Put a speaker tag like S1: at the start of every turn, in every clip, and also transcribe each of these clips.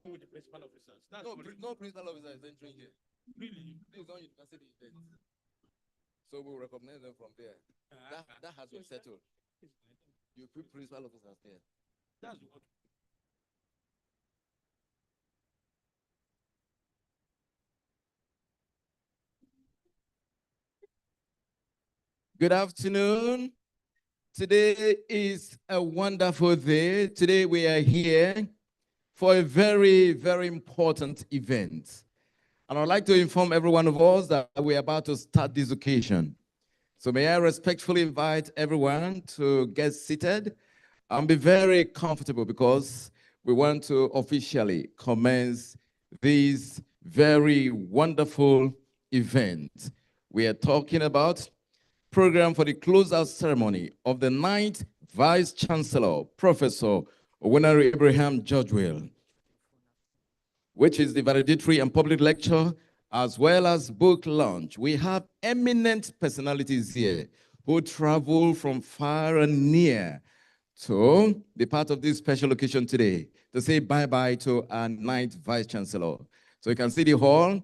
S1: With the principal officers.
S2: No principal officer is entering here.
S1: Really?
S2: This is on university event. So we'll recognize them from there. That has been settled. You put principal officers there.
S1: That's what.
S2: Good afternoon. Today is a wonderful day. Today we are here for a very, very important event. And I'd like to inform every one of us that we're about to start this occasion. So may I respectfully invite everyone to get seated and be very comfortable because we want to officially commence this very wonderful event. We are talking about program for the closeout ceremony of the 9th Vice Chancellor, Professor Owenari Abraham Georgewell, which is the valedictory and public lecture, as well as book launch. We have eminent personalities here who travel from far and near to be part of this special occasion today to say bye-bye to our 9th Vice Chancellor. So you can see the hall,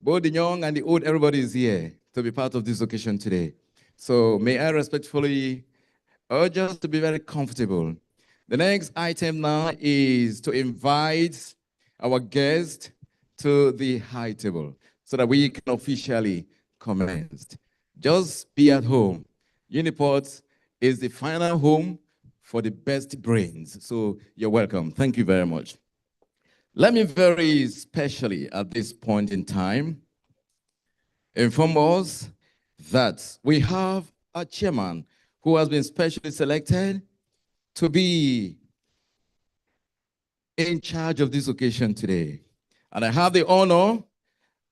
S2: both the young and the old, everybody is here to be part of this occasion today. So may I respectfully urge us to be very comfortable. The next item now is to invite our guest to the high table so that we can officially commence. Just be at home. Uniport is the final home for the best brains. So you're welcome. Thank you very much. Let me very specially at this point in time inform us that we have a chairman who has been specially selected to be in charge of this occasion today. And I have the honor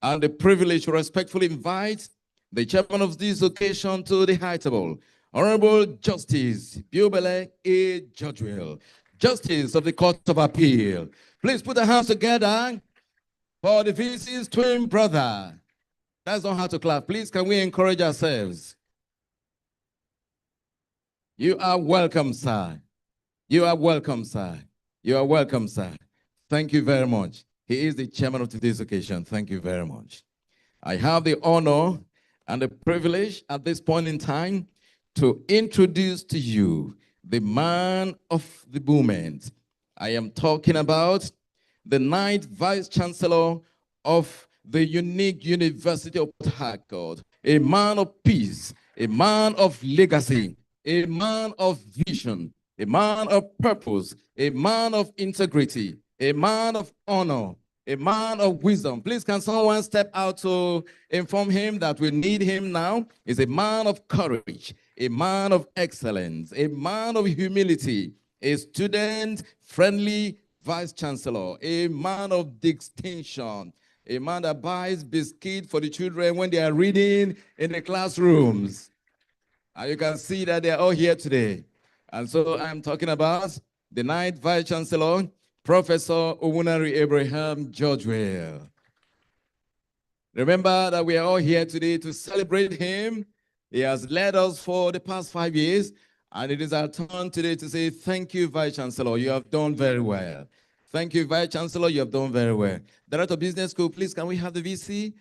S2: and the privilege to respectfully invite the chairman of this occasion to the high table, Honorable Justice Biobele A. Georgewell, Justice of the Court of Appeal. Please put the hands together for the VC's twin brother. That's not how to clap. Please, can we encourage ourselves? You are welcome, sir. You are welcome, sir. You are welcome, sir. Thank you very much. He is the chairman of today's occasion. Thank you very much. I have the honor and the privilege at this point in time to introduce to you the man of the moment. I am talking about the 9th Vice Chancellor of the unique University of Port Harcourt, a man of peace, a man of legacy, a man of vision, a man of purpose, a man of integrity, a man of honor, a man of wisdom. Please, can someone step out to inform him that we need him now? He's a man of courage, a man of excellence, a man of humility, a student-friendly Vice Chancellor, a man of distinction, a man that buys biscuit for the children when they are reading in the classrooms. And you can see that they're all here today. And so I'm talking about the ninth Vice Chancellor, Professor Owunari Abraham Georgewell. Remember that we are all here today to celebrate him. He has led us for the past 5 years, and it is our turn today to say, thank you, Vice Chancellor. You have done very well. Thank you, Vice Chancellor. You have done very well. Director of Business School, please, can we have the VC?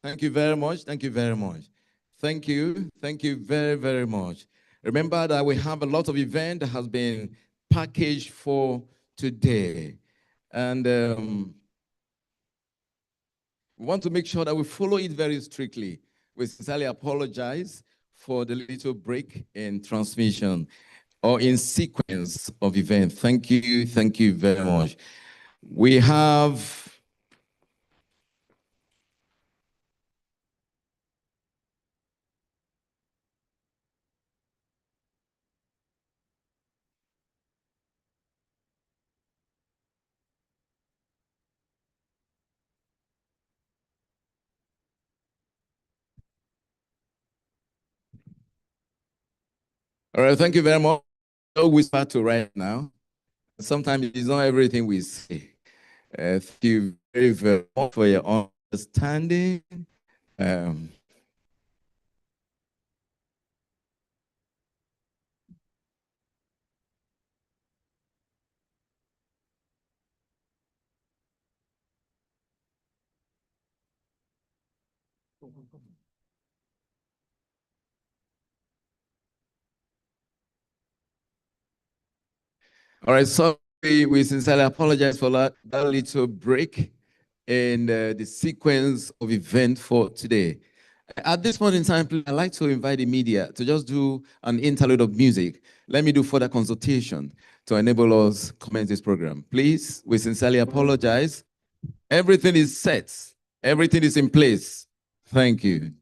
S2: Thank you very much. Thank you very much. Thank you. Thank you very, very much. Remember that we have a lot of event that has been packaged for today. And we want to make sure that we follow it very strictly. We sincerely apologize for the little break in transmission or in sequence of events. Thank you very much. We have all right, thank you very much. We start to right now. Sometimes it's not everything we say. Thank you very, very much for your understanding. All right, so we sincerely apologize for that little break in the sequence of event for today. At this point in time, I'd like to invite the media to just do an interlude of music. Let me do further consultation to enable us commence this program. Please, we sincerely apologize. Everything is set. Everything is in place. Thank you.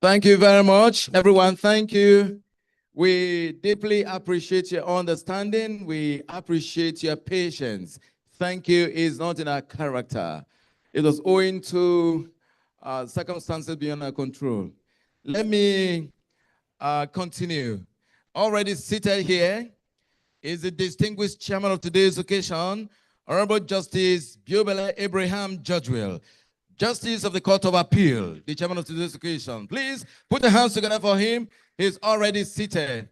S2: Thank you very much, everyone. Thank you. We deeply appreciate your understanding. We appreciate your patience. Thank you is not in our character. It was owing to circumstances beyond our control. Let me continue. Already seated here is the distinguished chairman of today's occasion, Honorable Justice Biobele Abraham Judgewell, Justice of the Court of Appeal, the chairman of today's occasion. Please put your hands together for him. He's already seated.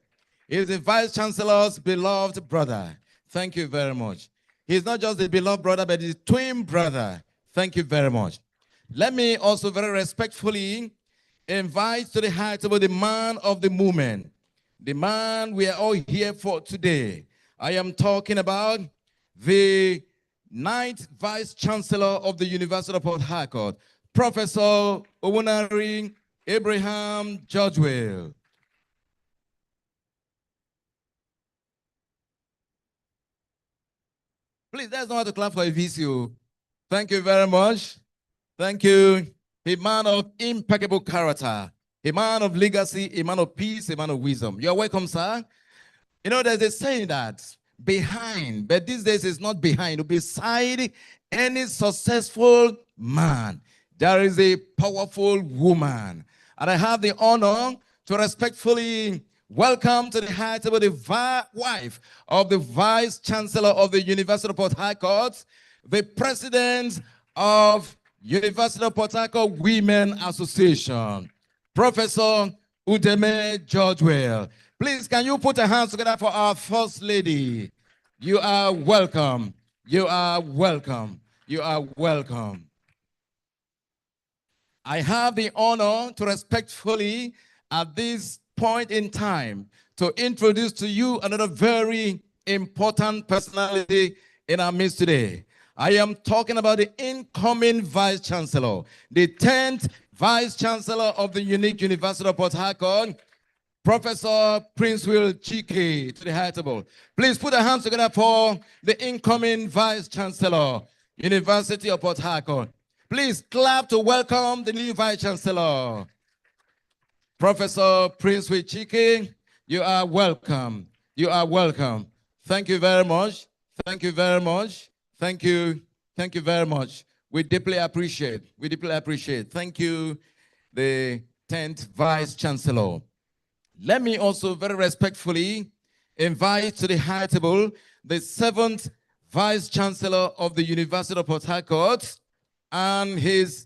S2: He's the Vice Chancellor's beloved brother. Thank you very much. He's not just the beloved brother, but his twin brother. Thank you very much. Let me also very respectfully invite to the high table the man of the moment, the man we are all here for today. I am talking about the 9th Vice Chancellor of the University of Port Harcourt, Professor Owunari Abraham Judgewell. Please, let's know how to clap for a VCO. Thank you very much. Thank you. A man of impeccable character, a man of legacy, a man of peace, a man of wisdom. You're welcome, sir. You know, there's a saying that behind, but these days it's not behind, beside any successful man, there is a powerful woman. And I have the honor to respectfully welcome to the high table the wife of the Vice Chancellor of the University of Port Harcourt, the President of University of Port Harcourt Women Association, Professor Udeme Judgewell. Please, can you put your hands together for our First Lady? You are welcome. You are welcome. You are welcome. I have the honor to respectfully, at this point in time, to introduce to you another very important personality in our midst today. I am talking about the incoming Vice Chancellor, the 10th Vice Chancellor of the unique University of Port Harcourt, Professor Prince Will Chike, to the high table. Please put your hands together for the incoming Vice Chancellor, University of Port Harcourt. Please clap to welcome the new Vice Chancellor. Professor Prince Will Chike, you are welcome. You are welcome. Thank you very much. Thank you very much. Thank you. Thank you very much. We deeply appreciate. We deeply appreciate. Thank you, the 10th Vice Chancellor. Let me also very respectfully invite to the high table the 7th Vice Chancellor of the University of Port Harcourt and his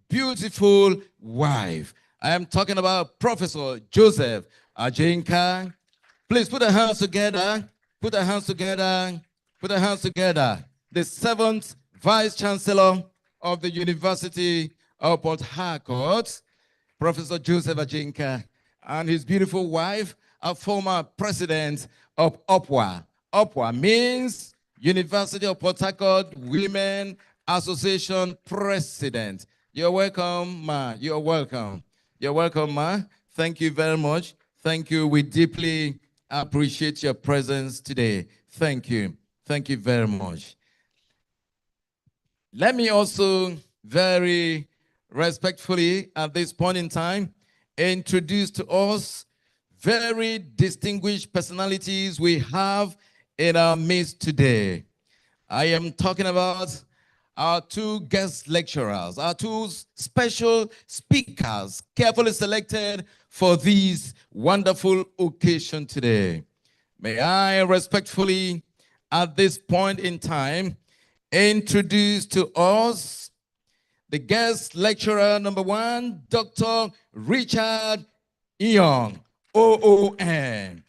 S2: beautiful wife. I am talking about Professor Joseph Ajinka. Please put your hands together. Put your hands together. Put your hands together. The 7th Vice Chancellor of the University of Port Harcourt, Professor Joseph Ajinka, and his beautiful wife, a former president of UPWA. UPWA means University of Port Harcourt Women Association President. You're welcome, ma. You're welcome. You're welcome, ma. Thank you very much. Thank you. We deeply appreciate your presence today. Thank you. Thank you very much. Let me also very respectfully at this point in time introduce to us very distinguished personalities we have in our midst today. I am talking about our 2 guest lecturers, our 2 special speakers carefully selected for this wonderful occasion today. May I respectfully at this point in time introduce to us the guest lecturer number 1, Dr. Richard Young, OON.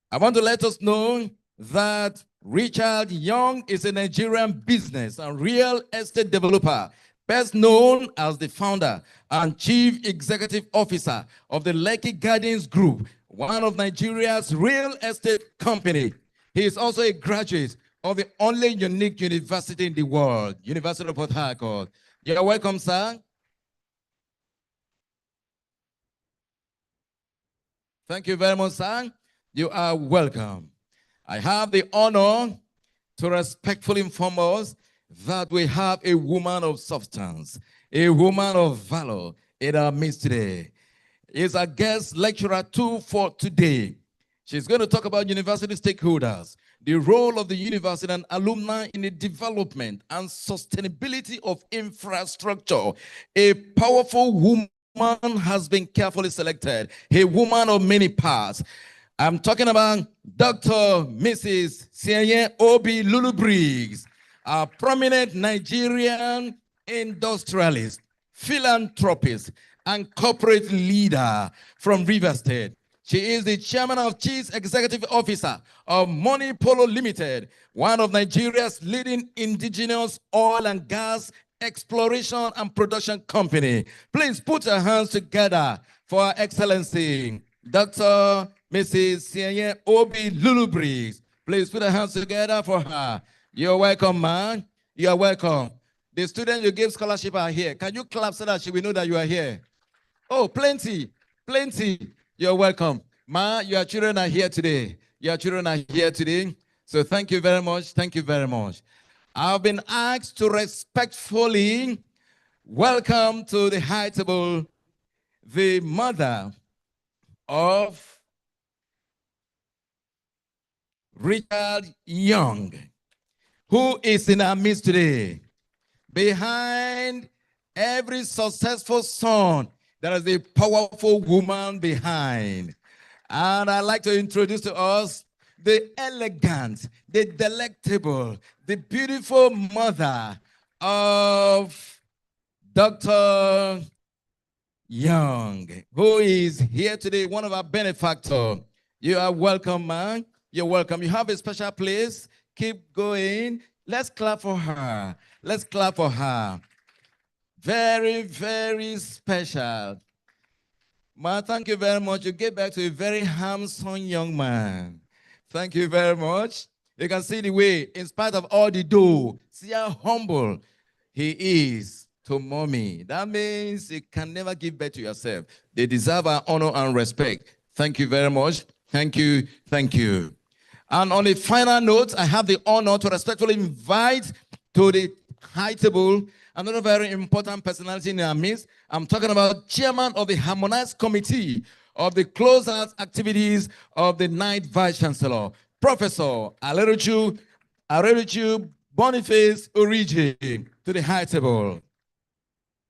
S2: I want to let us know that Richard Young is a Nigerian business and real estate developer, best known as the founder and chief executive officer of the Lekki Gardens Group, one of Nigeria's real estate company. He is also a graduate of the only unique university in the world, University of Port Harcourt. You're welcome, sir. Thank you very much, sir. You are welcome. I have the honor to respectfully inform us that we have a woman of substance, a woman of valor in our midst today. Is our guest lecturer 2 for today. She's going to talk about university stakeholders, the role of the university and alumni in the development and sustainability of infrastructure. A powerful woman has been carefully selected, a woman of many parts. I'm talking about Dr. Mrs. Sienye Obi Lulu Briggs, a prominent Nigerian industrialist, philanthropist, and corporate leader from Rivers State. She is the chairman of Chief Executive Officer of Money Polo Limited, one of Nigeria's leading indigenous oil and gas exploration and production company. Please put your hands together for Her Excellency, Dr. Mrs. Sienye Obi Lulu Briggs. Please put your hands together for her. You're welcome, man. You're welcome. The students you gave scholarship are here. Can you clap so that she will know that you are here? Oh, plenty, plenty. You're welcome. Ma, your children are here today. Your children are here today. So thank you very much. Thank you very much. I've been asked to respectfully welcome to the high table the mother of Richard Young, who is in our midst today. Behind every successful son, there is a powerful woman behind. And I'd like to introduce to us the elegant, the delectable, the beautiful mother of Dr. Young, who is here today, one of our benefactors. You are welcome, man. You're welcome. You have a special place. Keep going. Let's clap for her. Let's clap for her. Very, very special. Ma, thank you very much. You get back to a very handsome young man. Thank you very much. You can see the way, in spite of all the dough, see how humble he is to mommy. That means you can never give back to yourself. They deserve our honor and respect. Thank you very much. Thank you. Thank you. And on a final note, I have the honor to respectfully invite to the high table another very important personality in our midst. I'm talking about chairman of the Harmonized Committee of the closeout activities of the 9th Vice Chancellor, Professor Aleruchu Boniface Origi, to the high table.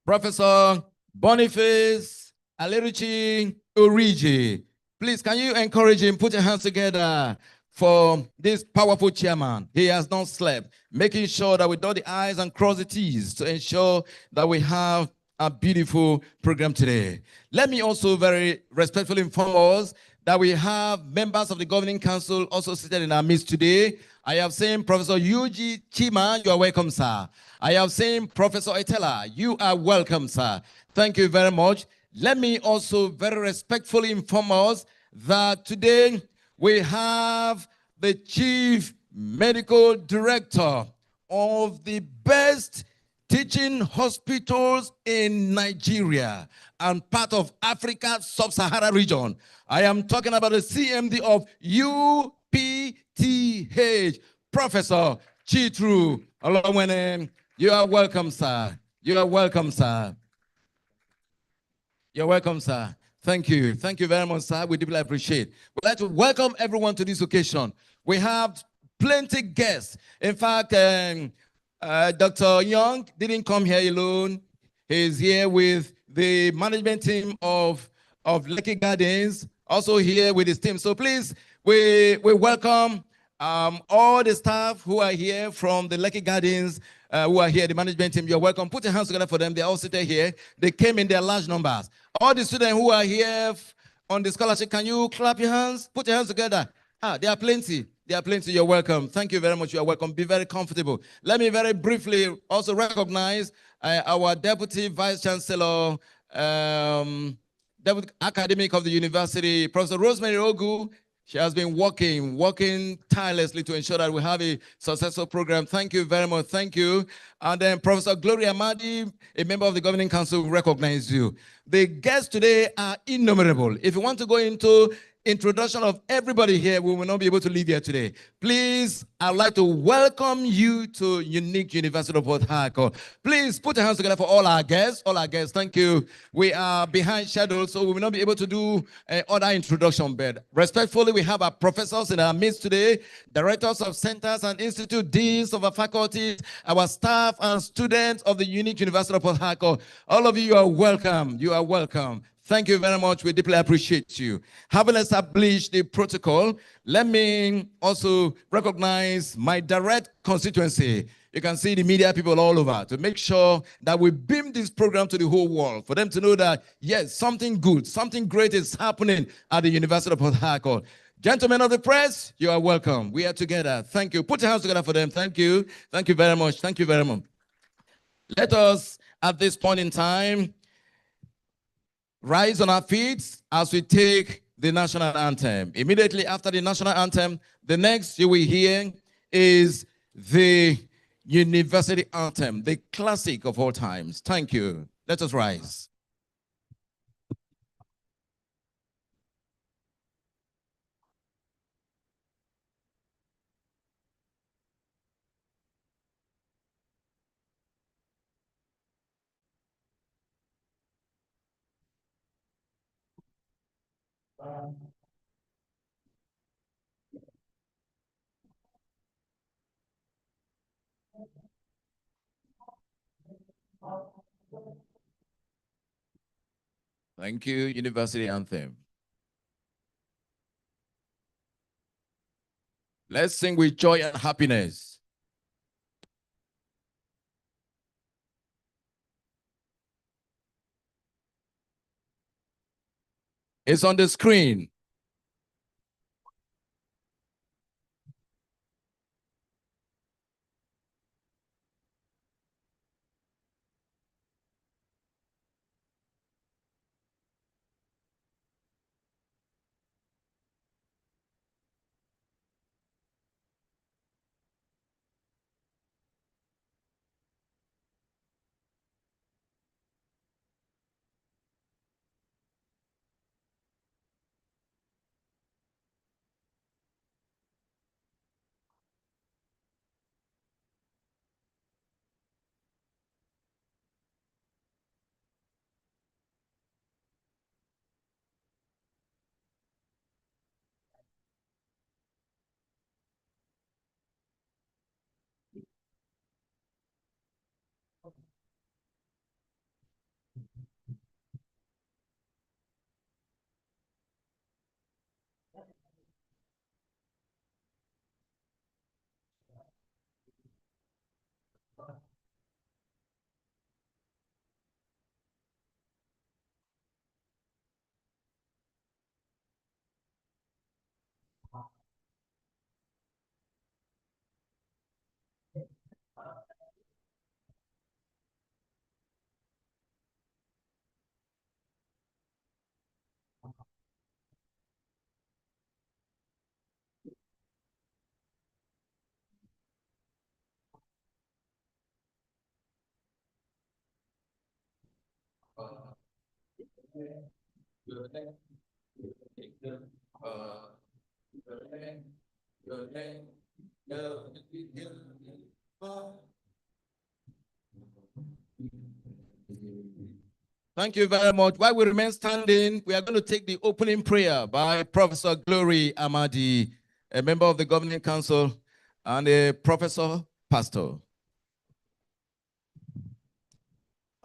S2: Professor Boniface Aleruchi Origi. Please, can you encourage him? Put your hands together for this powerful chairman. He has not slept, making sure that we dot the I's and cross the T's to ensure that we have a beautiful program today. Let me also very respectfully inform us that we have members of the Governing Council also seated in our midst today. I have seen Professor Yuji Chima, you are welcome, sir. I have seen Professor Etela, you are welcome, sir. Thank you very much. Let me also very respectfully inform us that today we have the Chief Medical Director of the best teaching hospitals in Nigeria and part of Africa Sub-Sahara region. I am talking about the CMD of UPTH, Professor Chitru Olowene. You are welcome, sir. You are welcome, sir. You're welcome, sir. Thank you. Thank you very much, sir. We deeply appreciate. We'd like to welcome everyone to this occasion. We have plenty guests. In fact, Dr. Young didn't come here alone. He's here with the management team of Lekki Gardens, also here with his team. So please, we welcome all the staff who are here from the Lekki Gardens, who are here, the management team. You're welcome. Put your hands together for them. They're all seated here. They came in their large numbers. All the students who are here on the scholarship, can you clap your hands? Put your hands together. There are plenty. There are plenty. You're welcome. Thank you very much. You're welcome. Be very comfortable. Let me very briefly also recognize our Deputy Vice Chancellor, Deputy Academic of the University, Professor Rosemary Ogu. She has been working tirelessly to ensure that we have a successful program. Thank you very much. Thank you. And then Professor Gloria Madi, a member of the Governing Council, recognize you. The guests today are innumerable. If you want to go into introduction of everybody here, we will not be able to leave here today. Please, I'd like to welcome you to Unique University of Port Harcourt. Please put your hands together for all our guests. All our guests, thank you. We are behind schedule, so we will not be able to do other introduction, but respectfully, we have our professors in our midst today, directors of centers and institute, deans of our faculties, our staff and students of the Unique University of Port Harcourt. All of you are welcome. You are welcome. Thank you very much. We deeply appreciate you. Having established the protocol, let me also recognize my direct constituency. You can see the media people all over to make sure that we beam this program to the whole world for them to know that, yes, something good, something great is happening at the University of Port Harcourt. Gentlemen of the press, you are welcome. We are together. Thank you. Put your hands together for them. Thank you. Thank you very much. Thank you very much. Let us, at this point in time, rise on our feet as we take the national anthem. Immediately after the national anthem, the next you will hear is the university anthem, the classic of all times. Thank you. Let us rise. Thank you, university anthem. Let's sing with joy and happiness. It's on the screen. Thank you very much. While we remain standing, we are going to take the opening prayer by Professor Glory Amadi, a member of the Governing Council and a professor pastor.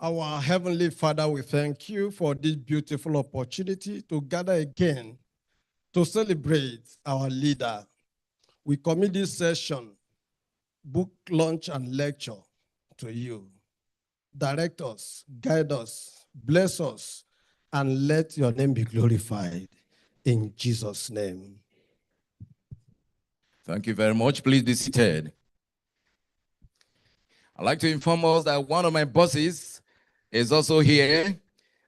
S3: Our Heavenly Father, we thank you for this beautiful opportunity to gather again to celebrate our leader. We commit this session, book launch and lecture, to you. Direct us, guide us, bless us, and let your name be glorified. In Jesus' name.
S2: Thank you very much. Please be seated. I'd like to inform us that one of my bosses is also here,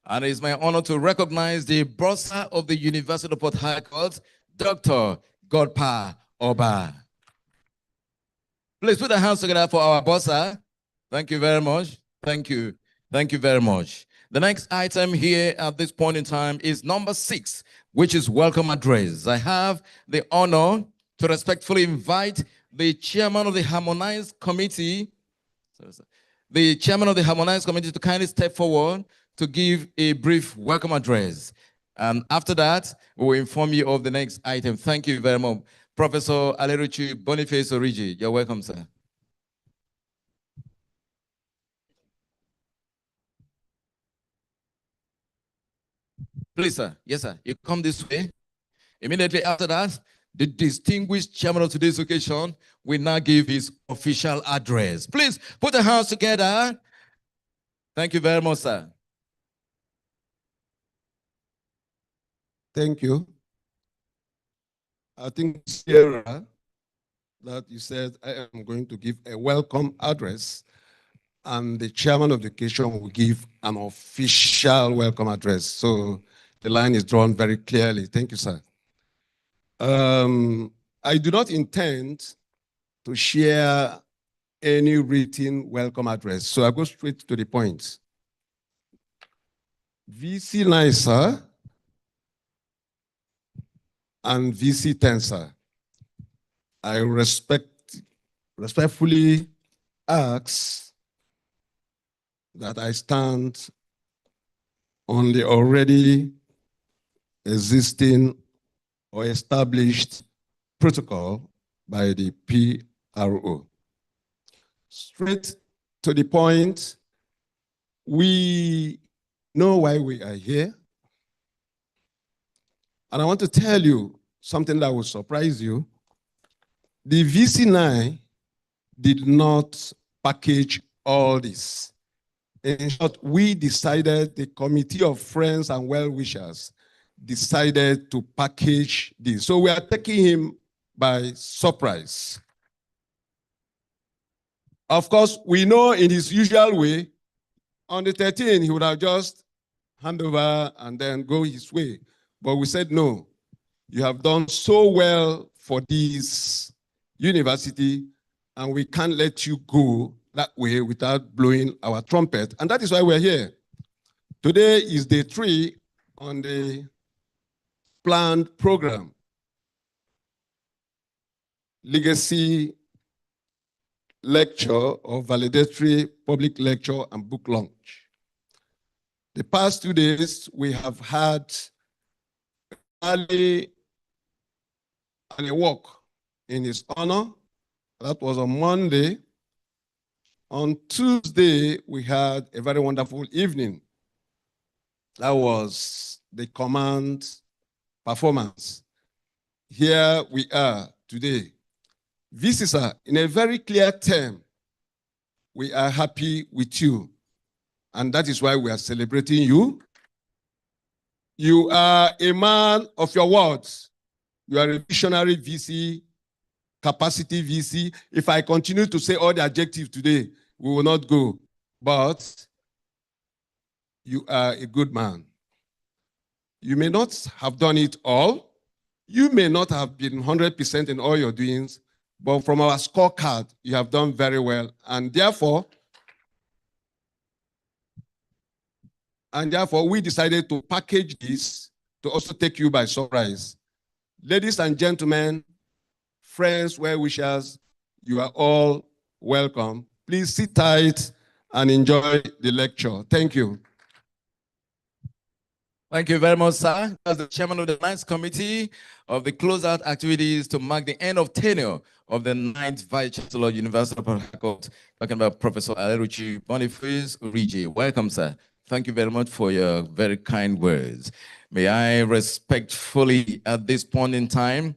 S2: and it's my honor to recognize the bursar of the University of Port Harcourt, Dr. Godpa Oba. Please put your hands together for our bursar. Thank you very much. Thank you. Thank you very much. The next item here at this point in time is number 6, which is welcome address. I have the honor to respectfully invite the chairman of the Harmonized Committee, to kindly step forward to give a brief welcome address. And after that, we will inform you of the next item. Thank you very much. Professor Aleruchi Boniface Origi, you're welcome, sir. Please, sir. Yes, sir. You come this way. Immediately after that, the distinguished chairman of today's occasion will now give his official address. Please put the hands together. Thank you very much, sir.
S3: Thank you. I think, Sarah, that you said I am going to give a welcome address, and the chairman of the occasion will give an official welcome address. So the line is drawn very clearly. Thank you, sir. I do not intend to share any written welcome address, so I go straight to the point. VC NISA and VC Tensor, I respectfully ask that I stand on the already existing or established protocol by the PRO. Straight to the point, we know why we are here. And I want to tell you something that will surprise you. The VC9 did not package all this. In short, we decided, the committee of friends and well-wishers decided to package this. So we are taking him by surprise. Of course, we know in his usual way, on the 13th, he would have just hand over and then go his way. But we said, no, you have done so well for this university, and we can't let you go that way without blowing our trumpet. And that is why we're here. Today is day 3 on the planned program. Legacy lecture or validatory public lecture and book launch. The past 2 days, we have had rally and a walk in his honor. That was on Monday. On Tuesday, we had a very wonderful evening. That was the command performance. Here we are today. This is in a very clear term. We are happy with you. And that is why we are celebrating you. You are a man of your words. You are a visionary VC, capacity VC. If I continue to say all the adjectives today, we will not go. But you are a good man. You may not have done it all. You may not have been 100% in all your doings, but from our scorecard, you have done very well. And therefore, we decided to package this to also take you by surprise. Ladies and gentlemen, friends, well-wishers, you are all welcome. Please sit tight and enjoy the lecture. Thank you.
S2: Thank you very much, sir. As the chairman of the 9th committee of the closeout activities to mark the end of tenure of the 9th Vice Chancellor, University of Port Harcourt, talking about Professor Aleruchi Boniface Urije. Welcome, sir. Thank you very much for your very kind words. May I respectfully, at this point in time,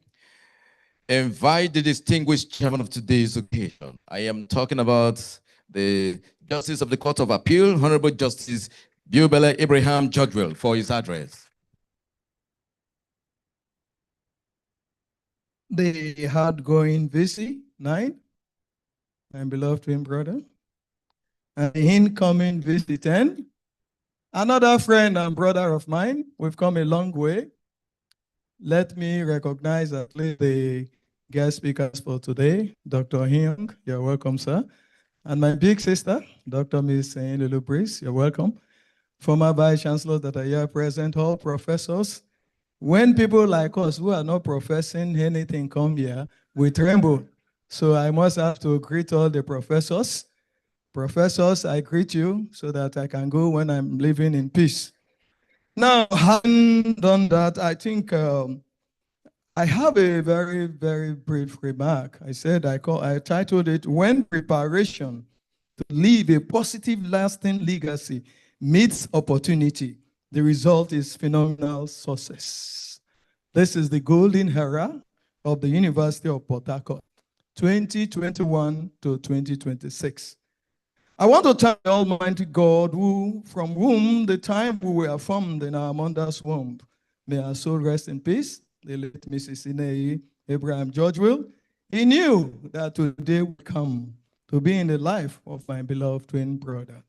S2: invite the distinguished chairman of today's occasion. I am talking about the Justice of the Court of Appeal, Honorable Justice Biobele Abraham Judgewell, for his address.
S4: The hard-going VC9, my beloved twin brother, and the incoming VC10, another friend and brother of mine. We've come a long way. Let me recognize at least the guest speakers for today. Dr. Hyung, you're welcome, sir. And my big sister, Dr. Miss Lulu Breeze, you're welcome. Former Vice Chancellors that are here present, all professors. When people like us who are not professing anything come here, we tremble. So I must have to greet all the professors. Professors, I greet you so that I can go when I'm living in peace. Now, having done that, I think I have a very, very brief remark. I said, I titled it, When Preparation to Leave a Positive Lasting Legacy Meets Opportunity, The result is phenomenal success. This is the golden era of the University of Port Harcourt, 2021 to 2026. I want to thank the Almighty God, from whom the time we were formed in our mother's womb. May our soul rest in peace. The late Mrs. Inei Abraham George Will. He knew that today would come to be in the life of my beloved twin brother.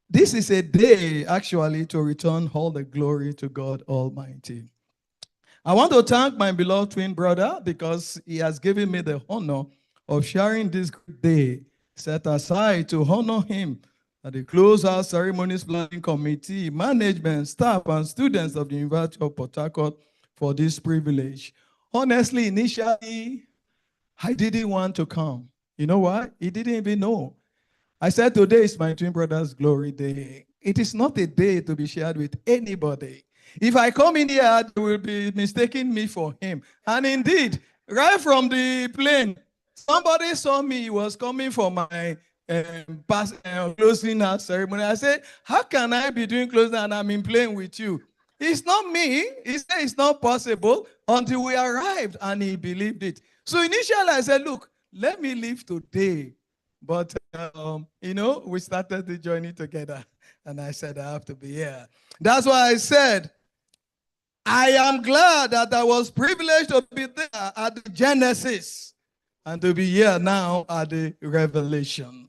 S4: This is a day, actually, to return all the glory to God Almighty. I want to thank my beloved twin brother because he has given me the honor of sharing this great day set aside to honor him at the close our ceremonies planning committee, management, staff, and students of the University of Port Harcourt for this privilege. Honestly, initially, I didn't want to come. You know why? He didn't even know. I said, today is my twin brother's glory day. It is not a day to be shared with anybody. If I come in here, they will be mistaking me for him. And indeed, right from the plane, somebody saw me. He was coming for my closing out ceremony. I said, how can I be doing closing and I'm in plane with you? It's not me. He said it's not possible until we arrived, and he believed it. So initially I said, look, let me leave today. But, we started the journey together. And I said, I have to be here. That's why I said, I am glad that I was privileged to be there at the Genesis and to be here now at the Revelation.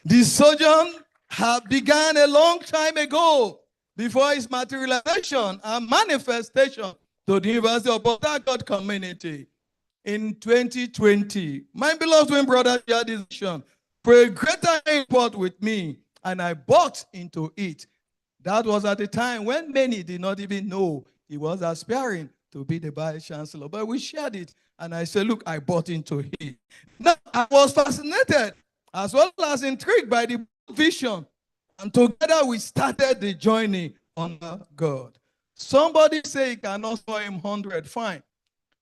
S4: This sojourn had begun a long time ago before its materialization and manifestation to the University of Port Harcourt community in 2020. My beloved twin brother shared this vision for a greater import with me, and I bought into it. That was at a time when many did not even know he was aspiring to be the Vice Chancellor. But we shared it, and I said, look, I bought into it. Now, I was fascinated as well as intrigued by the vision, and together we started the journey under God. Somebody say he cannot score him 100, fine.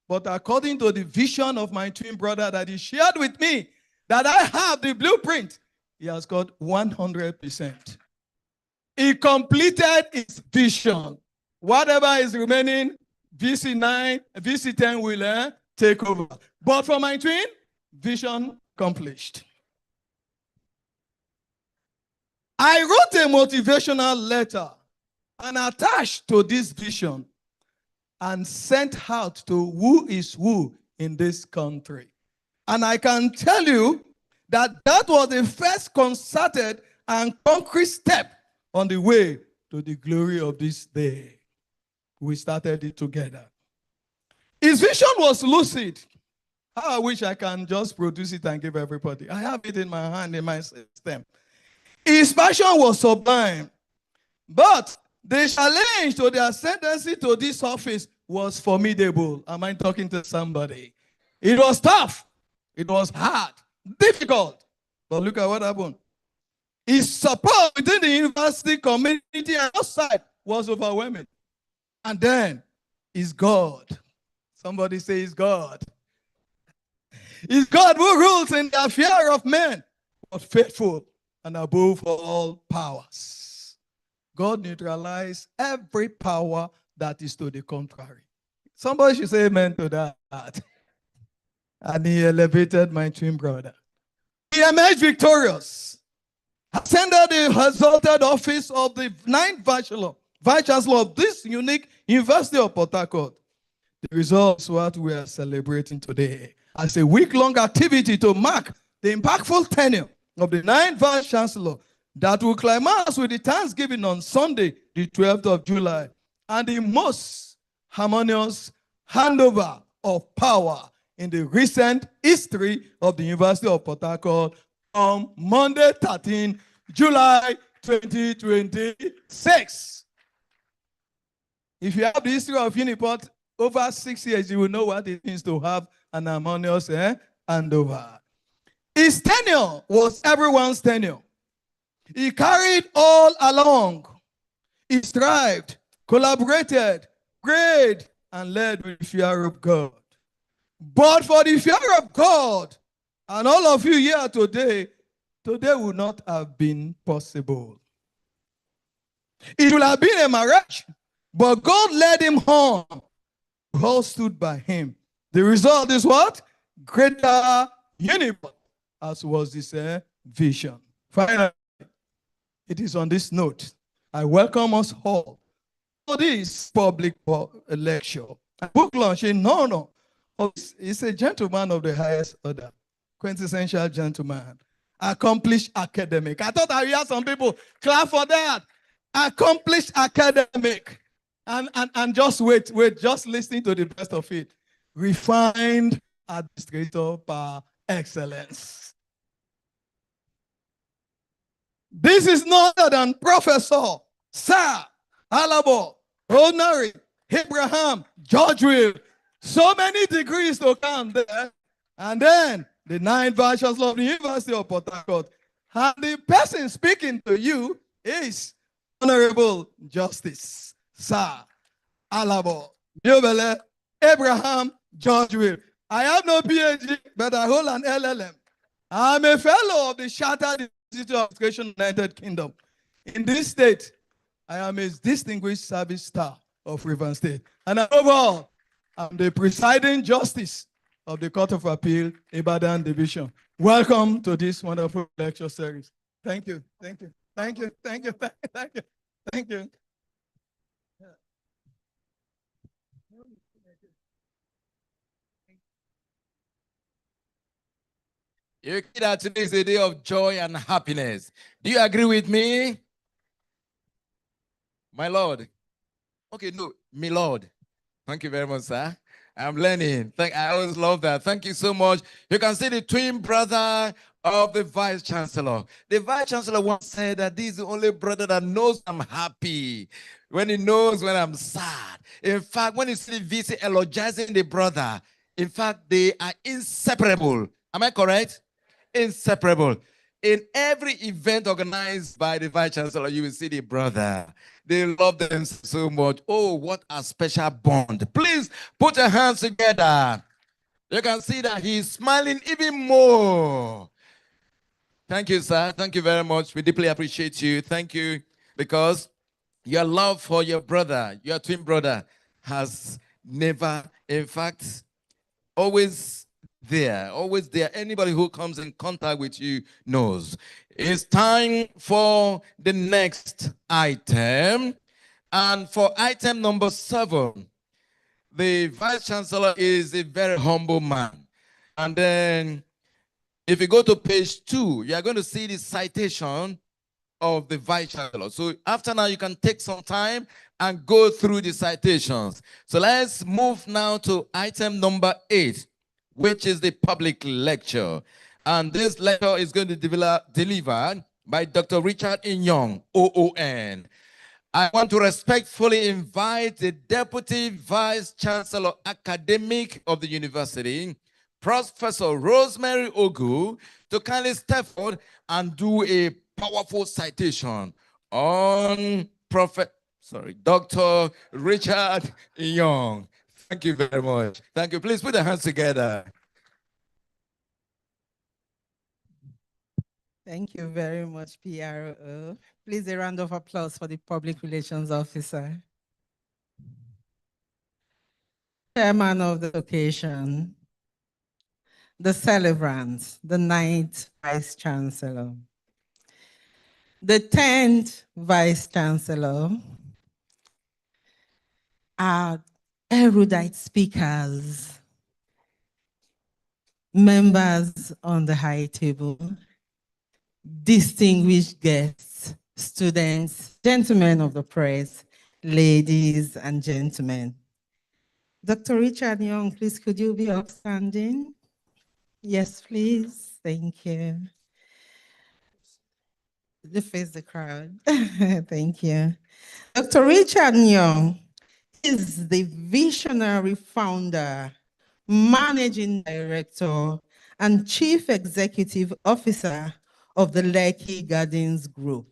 S4: But according to the vision of my twin brother that he shared with me, that I have the blueprint, he has got 100%. He completed his vision. Whatever is remaining, VC9, VC10 will take over. But for my twin, vision accomplished. I wrote a motivational letter and attached to this vision and sent out to who is who in this country. And I can tell you that that was the first concerted and concrete step on the way to the glory of this day. We started it together. His vision was lucid. How I wish I can just produce it and give everybody. I have it in my hand, in my system. His passion was sublime. But the challenge to the ascendancy to this office was formidable. Am I talking to somebody? It was tough. It was hard, difficult. But look at what happened. His support within the university community and outside was overwhelming. And then, it's God. Somebody say it's God. It's God who rules in the affair of men, but faithful and above all powers. God neutralized every power that is to the contrary. Somebody should say amen to that. And he elevated my twin brother. He emerged victorious. Ascended the exalted office of the 9th Vice Chancellor of this unique University of Port Harcourt. The results what we are celebrating today as a week-long activity to mark the impactful tenure of the 9th Vice Chancellor that will climax with the Thanksgiving on Sunday, the 12th of July, and the most harmonious handover of power in the recent history of the University of Port Harcourt on Monday, 13 July 2026. If you have the history of Uniport over 6 years, you will know what it means to have an harmonious handover. His tenure was everyone's tenure. He carried all along. He strived, collaborated, prayed, and led with the fear of God. But for the fear of God, and all of you here today would not have been possible. It will have been a marriage, but God led him on. God stood by him. The result is what? Greater universe, as was this vision. Finally, it is on this note, I welcome us all to this public lecture. Book launch in honor of, he's a gentleman of the highest order, quintessential gentleman, accomplished academic. I thought I hear some people clap for that. Accomplished academic. And just wait, just listening to the best of it. Refined administrator par excellence. This is no other than Professor Sir Alabo Ordinary Abraham George Will. So many degrees to come there. And then the 9 Vice-Chancellor of the University of Port Harcourt. And the person speaking to you is Honorable Justice Sir Alabo Yobele Abraham George Will. I have no PhD, but I hold an LLM. I'm a fellow of the Chartered Institute of Education, United Kingdom. In this state, I am a distinguished service star of Rivers State. And above all, I'm the presiding justice of the Court of Appeal, Ibadan Division. Welcome to this wonderful lecture series. Thank you, thank you, thank you, thank you, thank you, thank you.
S2: You see that today is a day of joy and happiness. Do you agree with me? My Lord. Okay, no, my Lord. Thank you very much, sir. I'm learning. I always love that. Thank you so much. You can see the twin brother of the Vice Chancellor. The Vice Chancellor once said that this is the only brother that knows I'm happy, when he knows when I'm sad. In fact, when you see the VC elogizing the brother, in fact, they are inseparable. Am I correct? Inseparable. In every event organized by the Vice Chancellor, you will see the brother. They love them so much. Oh, what a special bond. Please put your hands together. You can see that he's smiling even more. Thank you, sir. Thank you very much. We deeply appreciate you. Thank you, because your love for your brother, your twin brother, has never, in fact, always there, always there. Anybody who comes in contact with you knows. It's time for the next item. And for item number 7, the Vice Chancellor is a very humble man. And then if you go to page 2, you are going to see the citation of the Vice Chancellor. So after now, you can take some time and go through the citations. So let's move now to item number 8, which is the public lecture. And this lecture is going to be delivered by Dr. Richard Inyong, OON. I want to respectfully invite the Deputy Vice Chancellor Academic of the University, Professor Rosemary Ogu, to kindly step forward and do a powerful citation on Dr. Richard Inyong. Thank you very much. Thank you. Please put your hands together.
S5: Thank you very much, PRO. Please, a round of applause for the Public Relations Officer. Chairman of the occasion, the celebrants, the 9th Vice Chancellor, the 10th Vice Chancellor, our erudite speakers, members on the high table, distinguished guests, students, gentlemen of the press, ladies and gentlemen. Dr. Richard Young, please, could you be upstanding? Yes, please. Thank you. Face the crowd. Thank you. Dr. Richard Young is the visionary founder, managing director, and chief executive officer of the Lekki Gardens Group,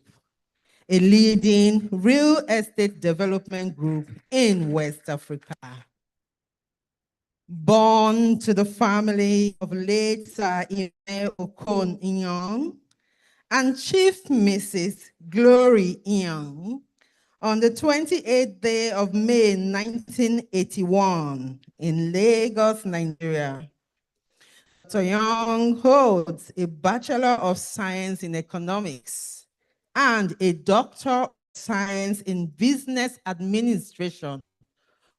S5: a leading real estate development group in West Africa. Born to the family of late Sir Ime Okon Inyong and Chief Mrs. Glory Inyong, On the 28th day of May 1981 in Lagos, Nigeria, Dr. Young holds a Bachelor of Science in Economics and a Doctor of Science in Business Administration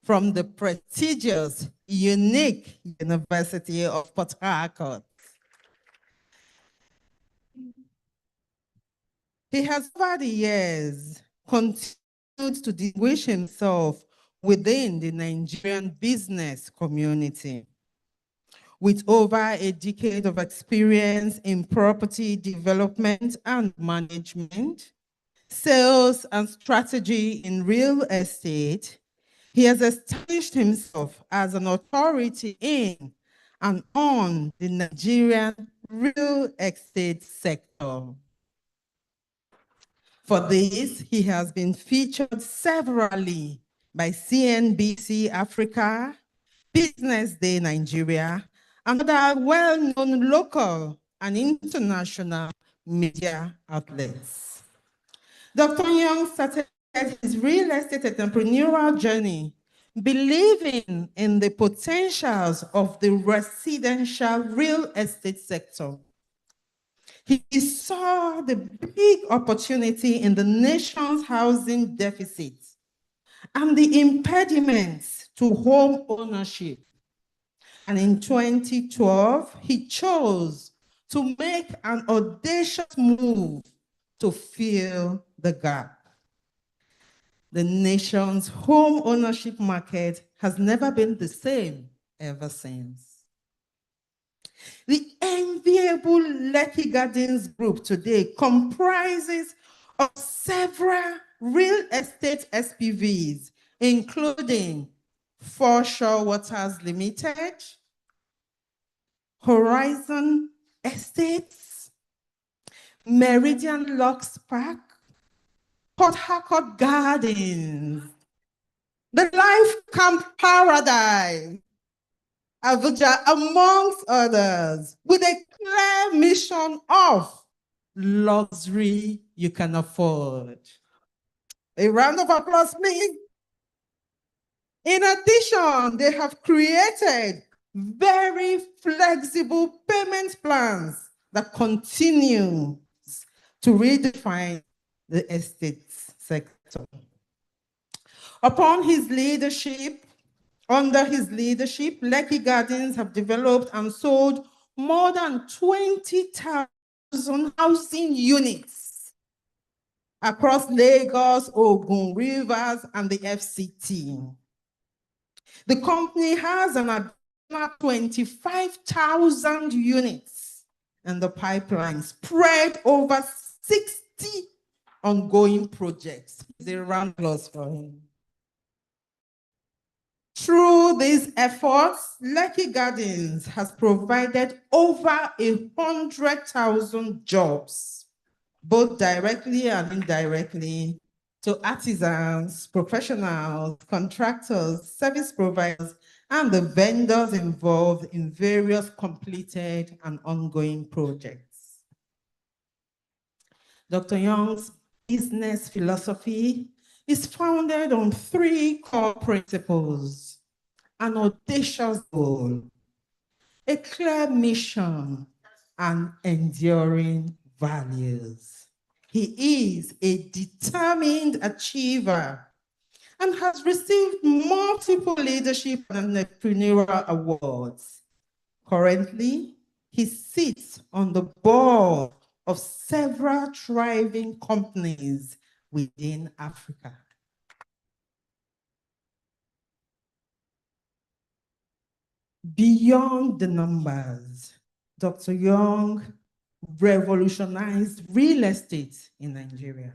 S5: from the prestigious, unique University of Port Harcourt. He has over the years continued to distinguish himself within the Nigerian business community. With over a decade of experience in property development and management, sales and strategy in real estate, he has established himself as an authority in and on the Nigerian real estate sector. For this, he has been featured severally by CNBC Africa, Business Day Nigeria, and other well-known local and international media outlets. Dr. Young started his real estate entrepreneurial journey believing in the potentials of the residential real estate sector. He saw the big opportunity in the nation's housing deficit and the impediments to home ownership. And in 2012, he chose to make an audacious move to fill the gap. The nation's home ownership market has never been the same ever since. The enviable Lekki Gardens Group today comprises of several real estate SPVs, including Foreshore Waters Limited, Horizon Estates, Meridian Lux Park, Port Harcourt Gardens, the Life Camp Paradise, Abuja, amongst others, with a clear mission of luxury you can afford. A round of applause, please. In addition, they have created very flexible payment plans that continue to redefine the estate sector. Under his leadership, Lekki Gardens have developed and sold more than 20,000 housing units across Lagos, Ogun, Rivers, and the FCT. The company has an additional 25,000 units in the pipeline, spread over 60 ongoing projects. A round of applause for him. Through these efforts, Lekki Gardens has provided over 100,000 jobs, both directly and indirectly, to artisans, professionals, contractors, service providers, and the vendors involved in various completed and ongoing projects. Dr. Young's business philosophy is founded on three core principles: an audacious goal, a clear mission, and enduring values. He is a determined achiever and has received multiple leadership and entrepreneurial awards. Currently, he sits on the board of several thriving companies within Africa. Beyond the numbers, Dr. Young revolutionized real estate in Nigeria,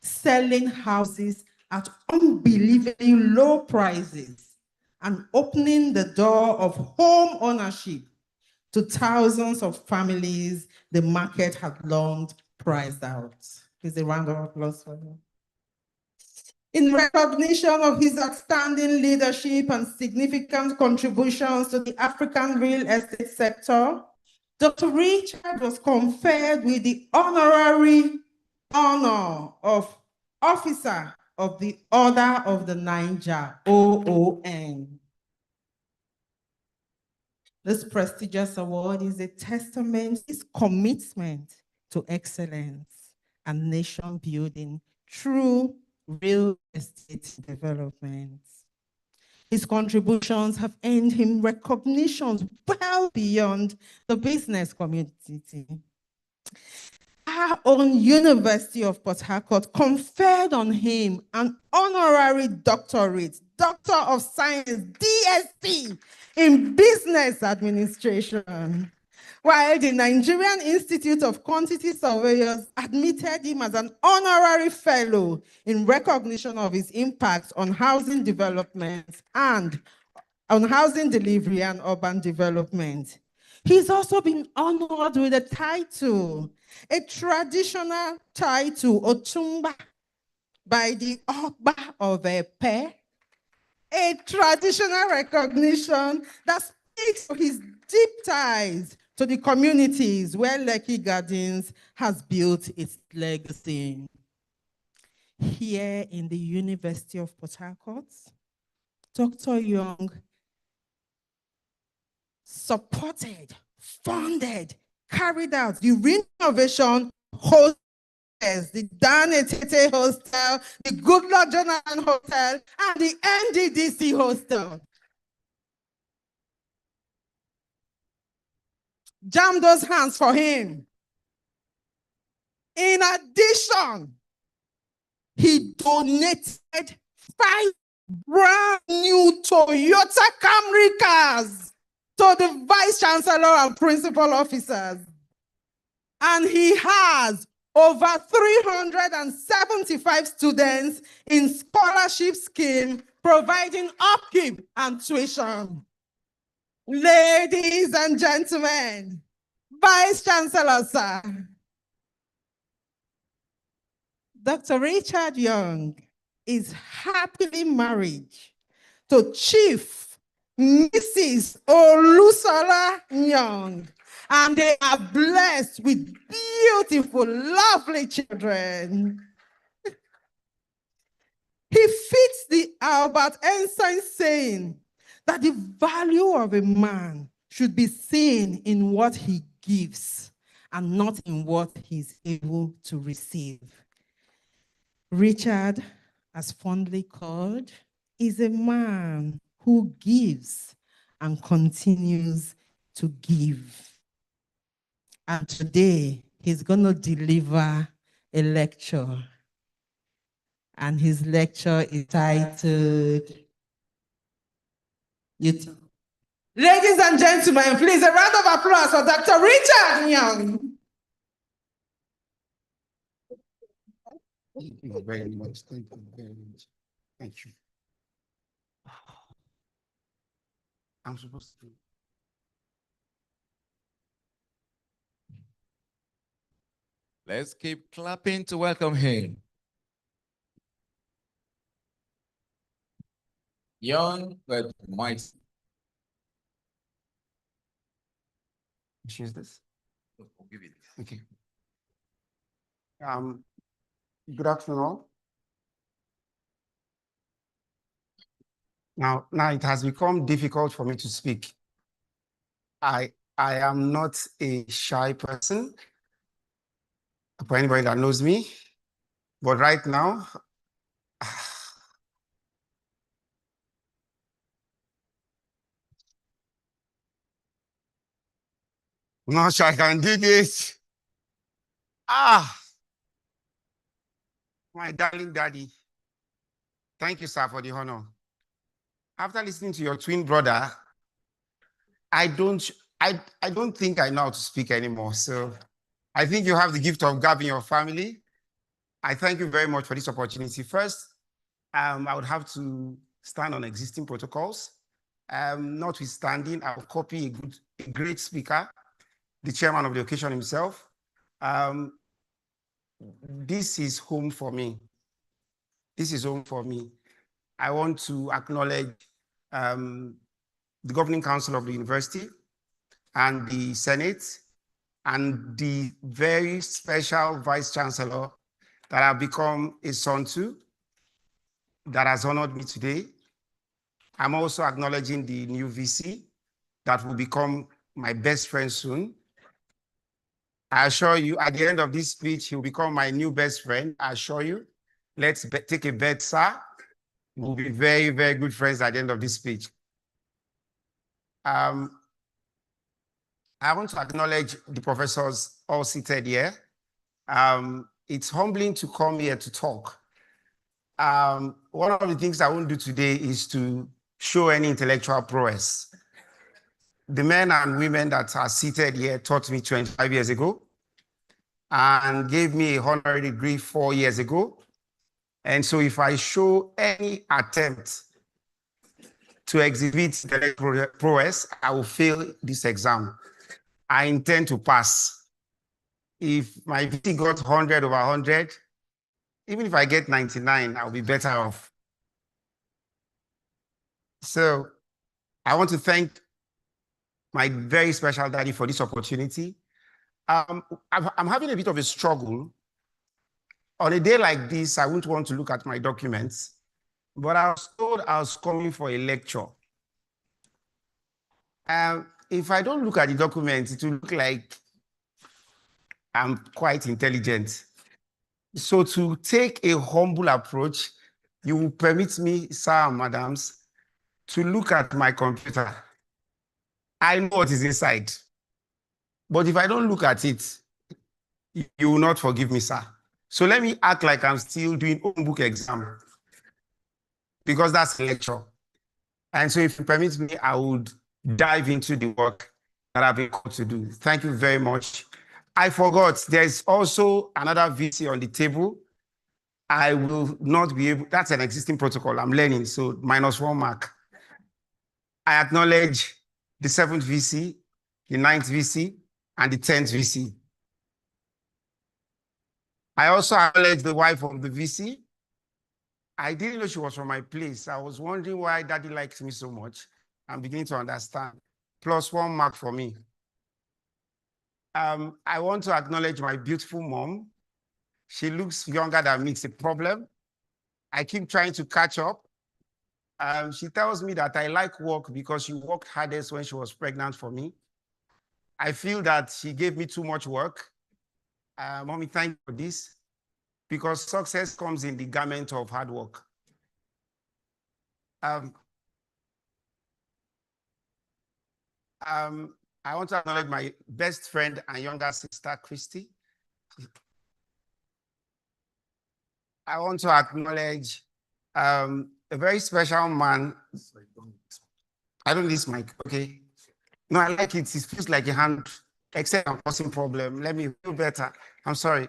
S5: selling houses at unbelievably low prices and opening the door of home ownership to thousands of families the market had long priced out. Here's a round of applause for him. In recognition of his outstanding leadership and significant contributions to the African real estate sector, Dr. Richard was conferred with the honorary honor of Officer of the Order of the Niger, OON. This prestigious award is a testament to his commitment to excellence and nation building through real estate development. His contributions have earned him recognitions well beyond the business community. Our own University of Port Harcourt conferred on him an honorary doctorate, Doctor of Science, DSc, in Business Administration, while the Nigerian Institute of Quantity Surveyors admitted him as an honorary fellow in recognition of his impact on housing development and on housing delivery and urban development. He's also been honored with a title, a traditional title, Otumba, by the Ogba of Epe, a traditional recognition that speaks to his deep ties to the communities where Lekki Gardens has built its legacy. Here in the University of Port Harcourt, Dr. Young supported, funded, carried out the renovation hostels, the Dan Etete Hostel, the Goodluck Jonathan Hotel, and the NDDC Hostel. Jam those hands for him. In addition, he donated 5 brand new Toyota Camry cars to the Vice Chancellor and Principal Officers. And he has over 375 students in scholarship scheme providing upkeep and tuition. Ladies and gentlemen, Vice Chancellor, sir, Dr. Richard Young is happily married to Chief Mrs. Olusola Young, and they are blessed with beautiful, lovely children. He fits the Albert Einstein saying that the value of a man should be seen in what he gives and not in what he's able to receive. Richard, as fondly called, is a man who gives and continues to give. And today, he's going to deliver a lecture. And his lecture is titled, Ladies and gentlemen, please, a round of applause for Dr. Richard Young.
S6: Thank you very much. Thank you very much. Thank you. I'm supposed to.
S2: Let's keep clapping to welcome him. Young but mighty.
S6: Choose this. Okay. Good afternoon all. Now it has become difficult for me to speak. I am not a shy person, for anybody that knows me, but right now, I'm not sure I can do this. My darling daddy. Thank you, sir, for the honor. After listening to your twin brother, I don't think I know how to speak anymore. So I think you have the gift of gab in your family. I thank you very much for this opportunity. First, I would have to stand on existing protocols. Notwithstanding, I will copy a great speaker, the chairman of the occasion himself. This is home for me. This is home for me. I want to acknowledge the governing council of the university and the Senate and the very special Vice Chancellor that I've become a son to, that has honored me today. I'm also acknowledging the new VC that will become my best friend soon. I assure you, at the end of this speech, he will become my new best friend. I assure you. Let's take a bet, sir. We'll be very, very good friends at the end of this speech. I want to acknowledge the professors all seated here. It's humbling to come here to talk. One of the things I won't do today is to show any intellectual prowess. The men and women that are seated here taught me 25 years ago and gave me a honorary degree 4 years ago. And so if I show any attempt to exhibit intellectual prowess, I will fail this exam. I intend to pass. If my VT got 100 over 100, even if I get 99, I'll be better off. So I want to thank my very special daddy for this opportunity. I'm having a bit of a struggle. On a day like this, I wouldn't want to look at my documents, but I was told I was coming for a lecture. If I don't look at the documents, it will look like I'm quite intelligent. So to take a humble approach, you will permit me, sir and madams, to look at my computer. I know what is inside. But if I don't look at it, you will not forgive me, sir. So let me act like I'm still doing open book exam, because that's a lecture. And so if you permit me, I would dive into the work that I've been called to do. Thank you very much. I forgot, there's also another VC on the table. I will not be able, that's an existing protocol, I'm learning, so -1 mark. I acknowledge the 7th VC, the 9th VC, and the 10th VC. I also acknowledge the wife of the VC. I didn't know she was from my place. I was wondering why daddy likes me so much. I'm beginning to understand. +1 mark for me. I want to acknowledge my beautiful mom. She looks younger than me. It's a problem. I keep trying to catch up. She tells me that I like work because she worked hardest when she was pregnant for me. I feel that she gave me too much work. Mommy, thank you for this, because success comes in the garment of hard work. I want to acknowledge my best friend and younger sister, Christy. I want to acknowledge a very special man. I don't need this mic, okay? No, I like it. It feels like a hand, except I'm causing problem. Let me feel better. I'm sorry.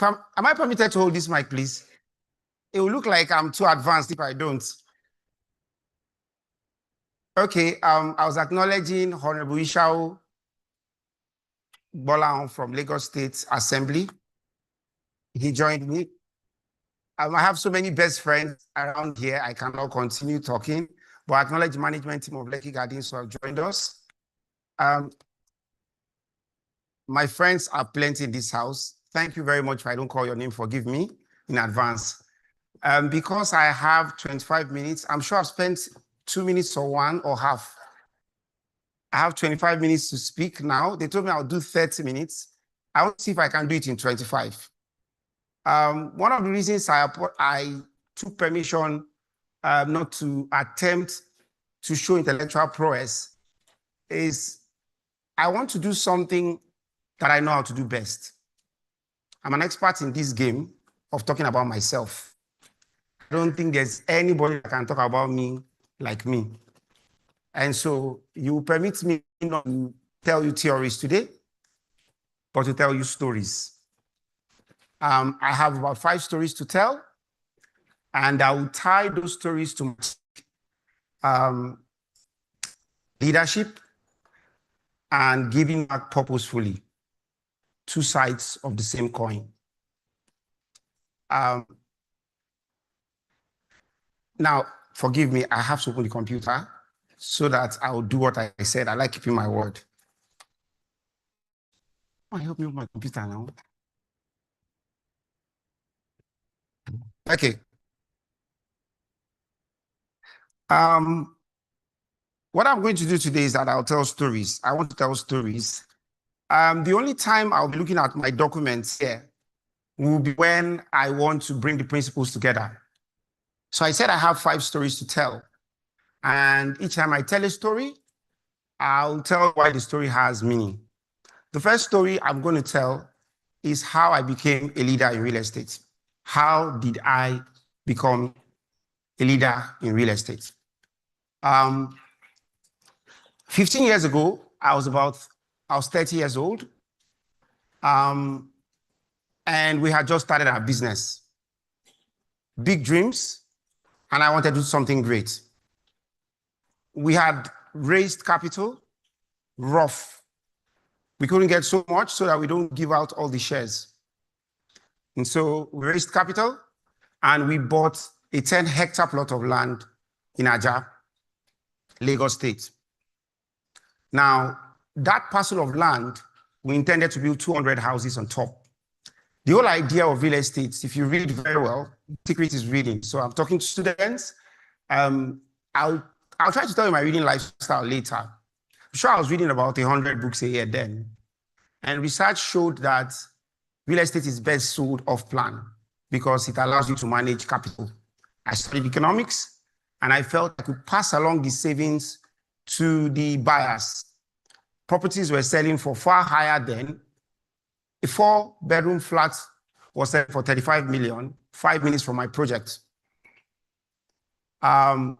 S6: Am I permitted to hold this mic, please? It will look like I'm too advanced if I don't. Okay, I was acknowledging Honorable Ishao Bolan from Lagos State Assembly. He joined me. I have so many best friends around here, I cannot continue talking, but I acknowledge the management team of Lekki Gardens who have joined us. My friends are plenty in this house. Thank you very much. If I don't call your name, forgive me in advance. Because I have 25 minutes, I'm sure I've spent 2 minutes or 1 or half. I have 25 minutes to speak now. They told me I'll do 30 minutes. I want to see if I can do it in 25. One of the reasons I took permission not to attempt to show intellectual prowess is I want to do something that I know how to do best. I'm an expert in this game of talking about myself. I don't think there's anybody that can talk about me like me. And so you permit me not to tell you theories today, but to tell you stories. I have about 5 stories to tell, and I will tie those stories to leadership and giving back purposefully. 2 sides of the same coin. Now, forgive me, I have to open the computer so that I will do what I said. I like keeping my word. help me with my computer now. Okay. What I'm going to do today is that I'll tell stories. I want to tell stories. The only time I'll be looking at my documents here will be when I want to bring the principles together. So I said I have 5 stories to tell. And each time I tell a story, I'll tell why the story has meaning. The first story I'm going to tell is how I became a leader in real estate. How did I become a leader in real estate? 15 years ago, I was 30 years old. And we had just started our business. Big dreams, and I wanted to do something great. We had raised capital, rough. We couldn't get so much so that we don't give out all the shares. And so we raised capital, and we bought a 10-hectare plot of land in Ajah, Lagos State. Now, that parcel of land, we intended to build 200 houses on top. The whole idea of real estate, if you read very well, the secret is reading. So I'm talking to students. I'll try to tell you my reading lifestyle later. I'm sure I was reading about 100 books a year then. And research showed that real estate is best sold off plan because it allows you to manage capital. I studied economics, and I felt I could pass along the savings to the buyers. Properties were selling for far higher then. A 4-bedroom flat was selling for 35 million, 5 minutes from my project. I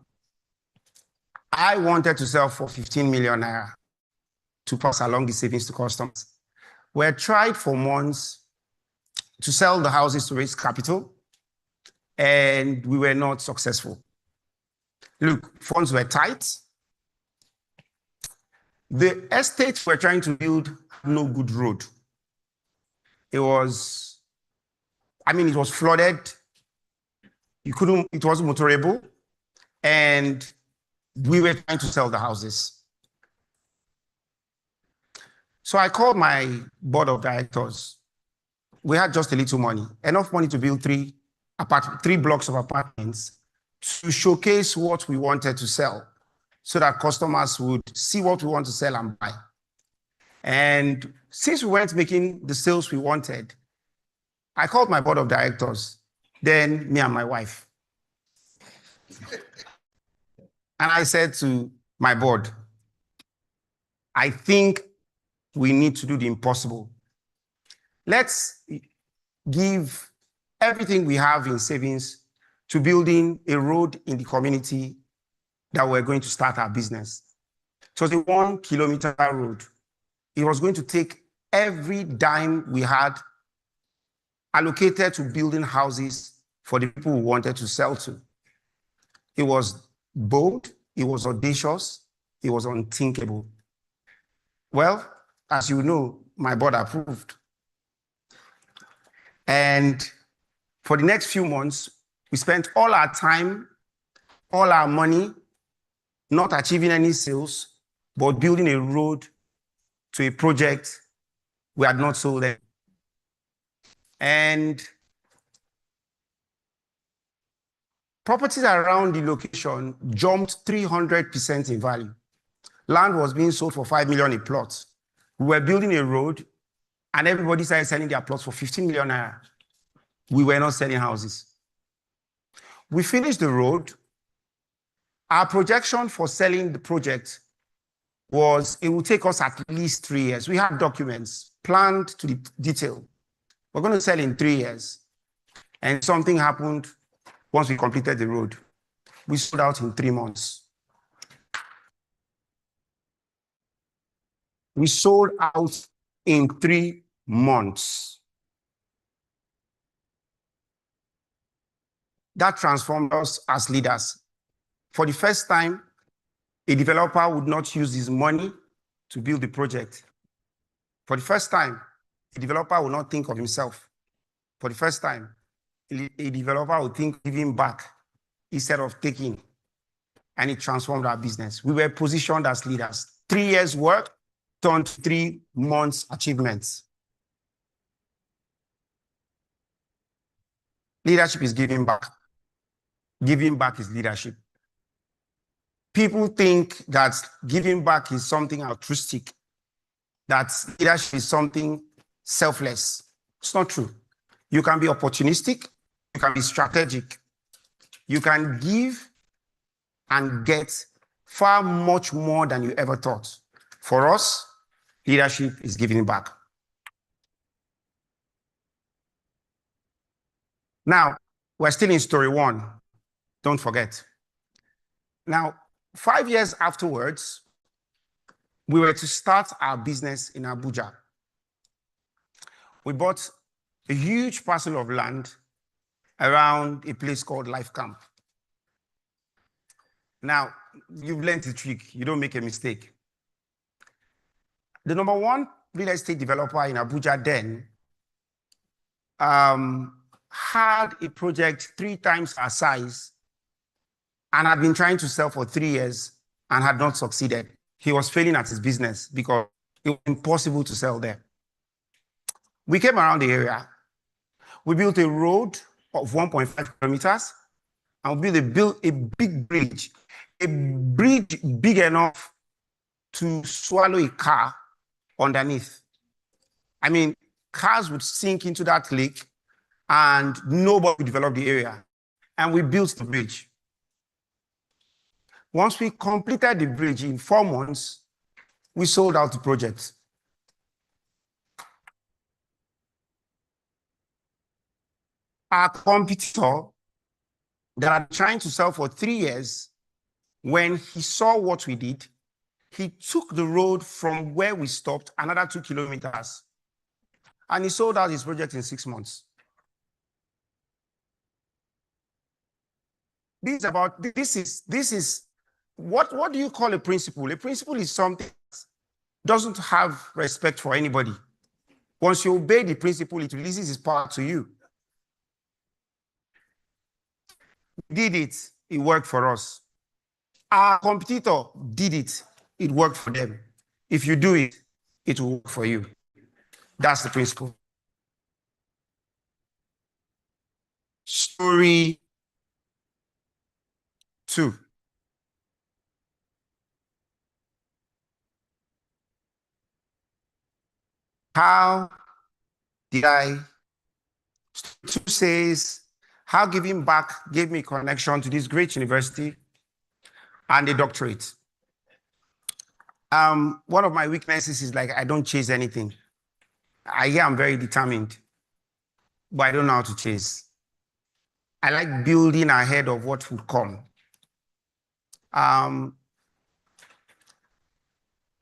S6: wanted to sell for 15 million naira to pass along the savings to customers. We had tried for months to sell the houses to raise capital, and we were not successful. Look, funds were tight. The estates we're trying to build had no good road. It was flooded. It wasn't motorable. And we were trying to sell the houses. So I called my board of directors. We had just a little money, enough money to build 3 blocks of apartments to showcase what we wanted to sell so that customers would see what we want to sell and buy. And since we weren't making the sales we wanted, I called my board of directors, then me and my wife. And I said to my board, I think we need to do the impossible. Let's give everything we have in savings to building a road in the community that we're going to start our business. It was a 1-kilometer road. It was going to take every dime we had allocated to building houses for the people we wanted to sell to. It was bold, it was audacious, it was unthinkable. Well, as you know, my board approved. And for the next few months, we spent all our time, all our money, not achieving any sales, but building a road to a project we had not sold them. And properties around the location jumped 300% in value. Land was being sold for 5 million a plot. We were building a road, and everybody started selling their plots for 15 million naira. We were not selling houses. We finished the road. Our projection for selling the project was it will take us at least 3 years. We have documents planned to the detail. We're going to sell in 3 years. And something happened once we completed the road. We sold out in 3 months. We sold out in 3 months. That transformed us as leaders. For the first time, a developer would not use his money to build the project. For the first time, a developer will not think of himself. For the first time, a developer will think giving back instead of taking. And it transformed our business. We were positioned as leaders. 3 years work turned 3 months achievements. Leadership is giving back. Giving back is leadership. People think that giving back is something altruistic, that leadership is something selfless. It's not true. You can be opportunistic, you can be strategic, you can give and get far much more than you ever thought. For us, leadership is giving back. Now, we're still in story one. Don't forget. Now, 5 years afterwards, we were to start our business in Abuja. We bought a huge parcel of land around a place called Life Camp. Now, you've learned the trick. You don't make a mistake. The number one real estate developer in Abuja then had a project 3 times our size and had been trying to sell for 3 years and had not succeeded. He was failing at his business because it was impossible to sell there. We came around the area. We built a road of 1.5 kilometers and we built a big bridge, a bridge big enough to swallow a car underneath. I mean, cars would sink into that lake and nobody would develop the area. And we built the bridge. Once we completed the bridge in 4 months, we sold out the project. Our competitor that had been trying to sell for 3 years, when he saw what we did, he took the road from where we stopped another 2 kilometers, and he sold out his project in 6 months. This is what do you call a principle? A principle is something that doesn't have respect for anybody. Once you obey the principle, it releases its power to you. We did it, it worked for us. Our competitor did it, it worked for them. If you do it, it will work for you. That's the principle. Story 2. How did I? Story 2 says, how giving back gave me connection to this great university and a doctorate. One of my weaknesses is like I don't chase anything. I am very determined, but I don't know how to chase. I like building ahead of what would come. I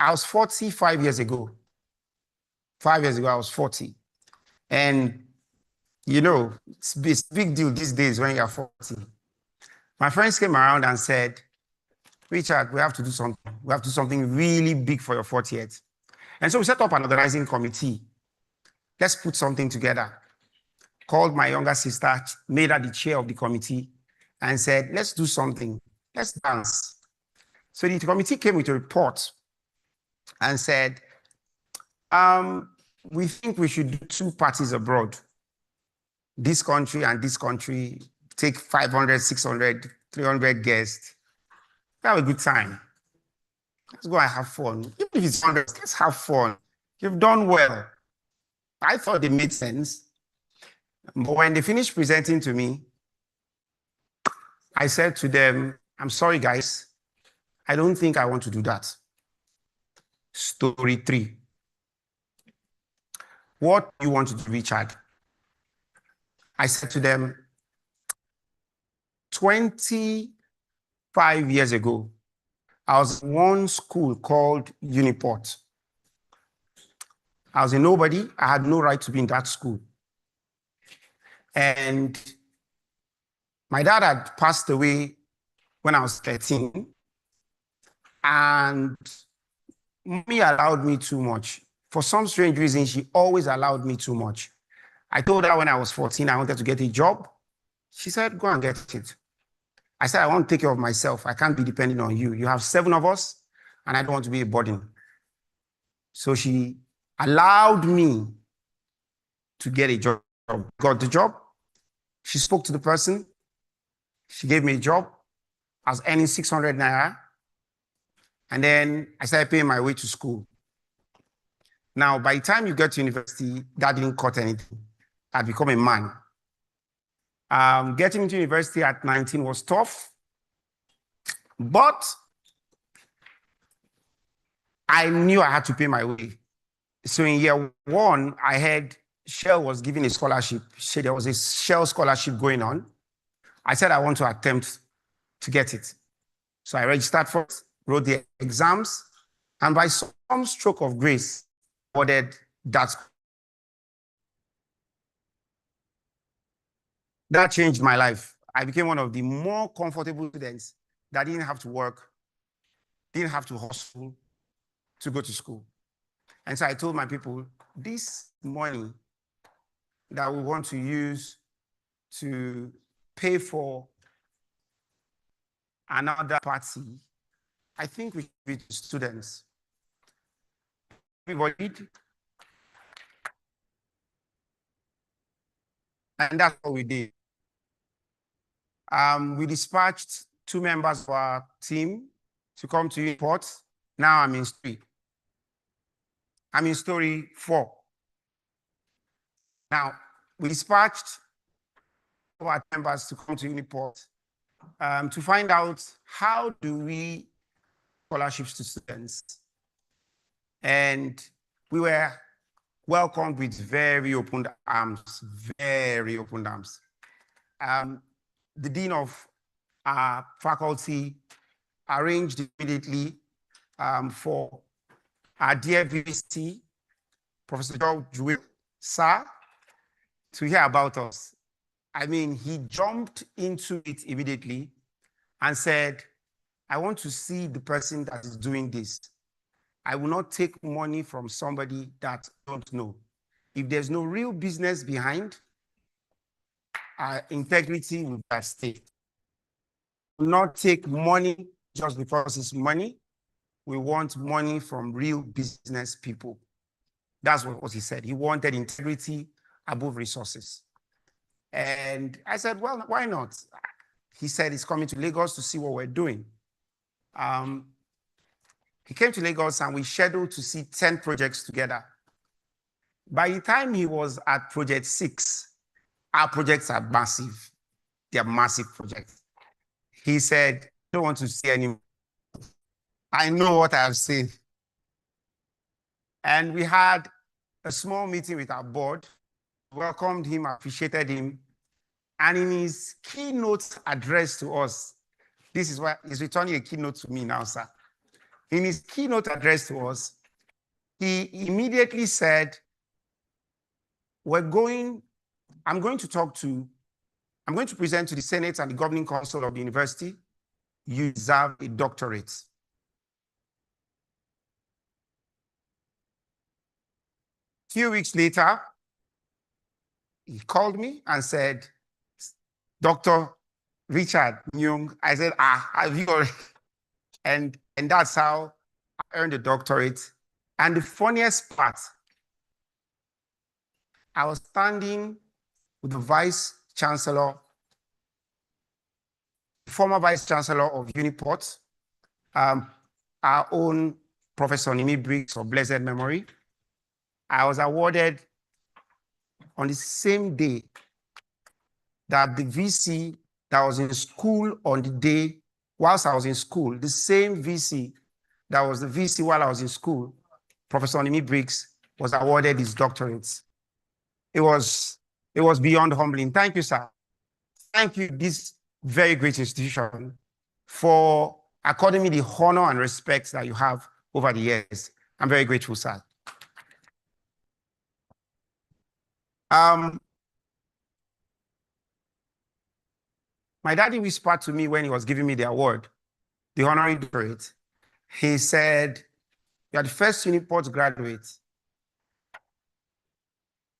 S6: was 40 5 years ago. 5 years ago, I was 40. And, you know, it's a big deal these days when you're 40. My friends came around and said, Richard, we have to do something. We have to do something really big for your 40th. And so we set up an organizing committee. Let's put something together. Called my younger sister, made her the chair of the committee, and said, let's do something. Let's dance. So the committee came with a report and said, we think we should do 2 parties abroad. This country and this country, take 500, 600, 300 guests. Have a good time. Let's go and have fun. Even if it's 100, let's have fun. You've done well. I thought it made sense. But when they finished presenting to me, I said to them, I'm sorry, guys. I don't think I want to do that. Story 3. What do you want to do, Richard? I said to them, 25 years ago, I was in one school called Uniport. I was a nobody. I had no right to be in that school. And my dad had passed away when I was 13. And mommy allowed me too much. For some strange reason, she always allowed me too much. I told her when I was 14, I wanted to get a job. She said, go and get it. I said, I want to take care of myself. I can't be dependent on you. You have 7 of us, and I don't want to be a burden. So she allowed me to get a job. Got the job. She spoke to the person. She gave me a job. I was earning 600 naira. And then I started paying my way to school. Now, by the time you get to university, that didn't cut anything. I'd become a man. Getting into university at 19 was tough, but I knew I had to pay my way. So in year one, I heard Shell was giving a scholarship. There was a Shell scholarship going on. I said I want to attempt to get it. So I registered first, wrote the exams, and by some stroke of grace, awarded that. That changed my life. I became one of the more comfortable students that didn't have to work, didn't have to hustle to go to school. And so I told my people, this money that we want to use to pay for another party, I think we should be students. Everybody did. And that's what we did. We dispatched 2 members of our team to come to Uniport. Now I'm in story. I'm in story 4. Now, we dispatched our members to come to Uniport to find out how do we scholarships to students. And we were welcomed with very open arms, very open arms. The dean of our faculty arranged immediately for our dear VC, Professor George Sir, to hear about us. I mean, he jumped into it immediately and said, I want to see the person that is doing this. I will not take money from somebody that I don't know. If there's no real business behind, our integrity will be at stake. We will not take money just because it's money. We want money from real business people. That's what he said. He wanted integrity above resources. And I said, well, why not? He said he's coming to Lagos to see what we're doing. He came to Lagos and we scheduled to see 10 projects together. By the time he was at project 6, our projects are massive. They are massive projects. He said, I don't want to see any more. I know what I have seen. And we had a small meeting with our board, welcomed him, appreciated him. And in his keynote address to us, this is why he's returning a keynote to me now, sir. In his keynote address to us, he immediately said, I'm going to present to the Senate and the Governing Council of the university. You deserve a doctorate. A few weeks later, he called me and said, Dr. Richard Nyong. I said, have you already? And that's how I earned a doctorate. And the funniest part, I was standing with the Vice Chancellor, former Vice Chancellor of Uniport, our own Professor Nimi Briggs of blessed memory. I was awarded on the same day that the VC that was in school on the day whilst I was in school, the same VC that was the VC while I was in school, Professor Nimi Briggs, was awarded his doctorates. It was beyond humbling. Thank you, sir. Thank you, this very great institution, for according me the honor and respect that you have over the years. I'm very grateful, sir. My daddy whispered to me when he was giving me the award, the honorary doctorate. He said, you are the first Uniport graduate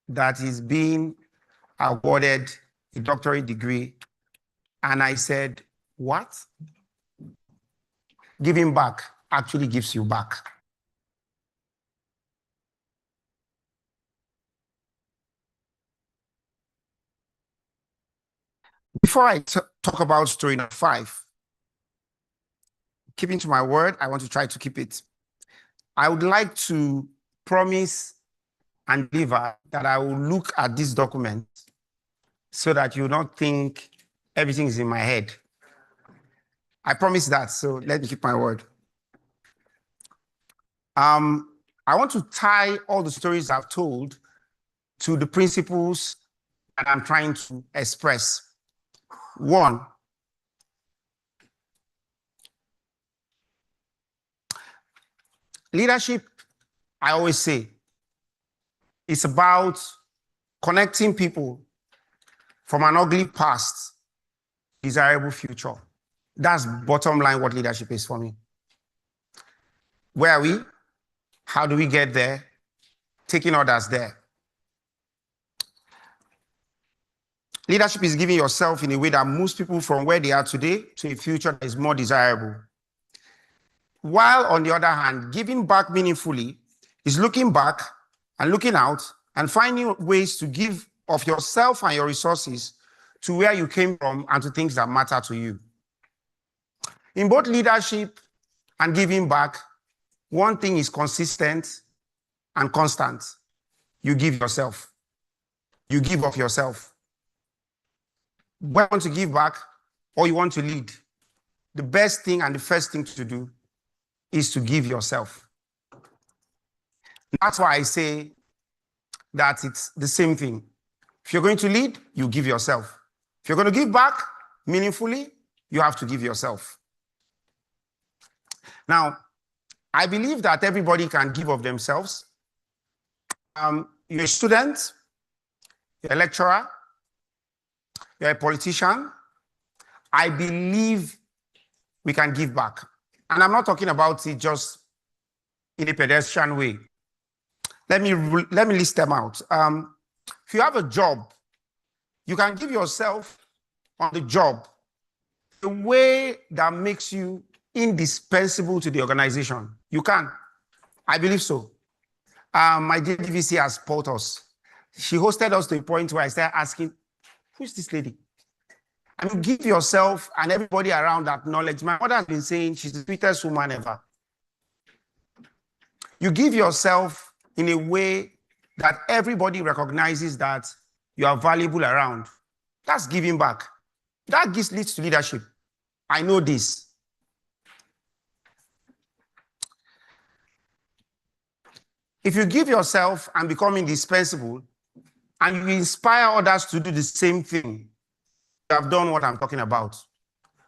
S6: that is being awarded a doctorate degree. And I said, what? Giving back actually gives you back. Before I talk about story number 5, keeping to my word, I want to try to keep it. I would like to promise and deliver that I will look at this document so that you don't think everything is in my head. I promise that, so let me keep my word. I want to tie all the stories I've told to the principles that I'm trying to express. 1, leadership, I always say, is about connecting people from an ugly past, desirable future. That's bottom line what leadership is for me. Where are we? How do we get there? Taking others there. Leadership is giving yourself in a way that moves people from where they are today to a future that is more desirable. While on the other hand, giving back meaningfully is looking back and looking out and finding ways to give of yourself and your resources to where you came from and to things that matter to you. In both leadership and giving back, one thing is consistent and constant. You give yourself. You give of yourself. When you want to give back or you want to lead, the best thing and the first thing to do is to give yourself. That's why I say that it's the same thing. If you're going to lead, you give yourself. If you're going to give back meaningfully, you have to give yourself. Now, I believe that everybody can give of themselves. You're a student, you're a lecturer, you're a politician. I believe we can give back. And I'm not talking about it just in a pedestrian way. Let me list them out. If you have a job, you can give yourself on the job a way that makes you indispensable to the organization. You can. I believe so. My DVC has taught us. She hosted us to a point where I started asking, who's this lady? I mean, give yourself and everybody around that knowledge. My mother has been saying she's the sweetest woman ever. You give yourself in a way that everybody recognizes that you are valuable around. That's giving back. That leads to leadership. I know this. If you give yourself and become indispensable, and you inspire others to do the same thing, you have done what I'm talking about.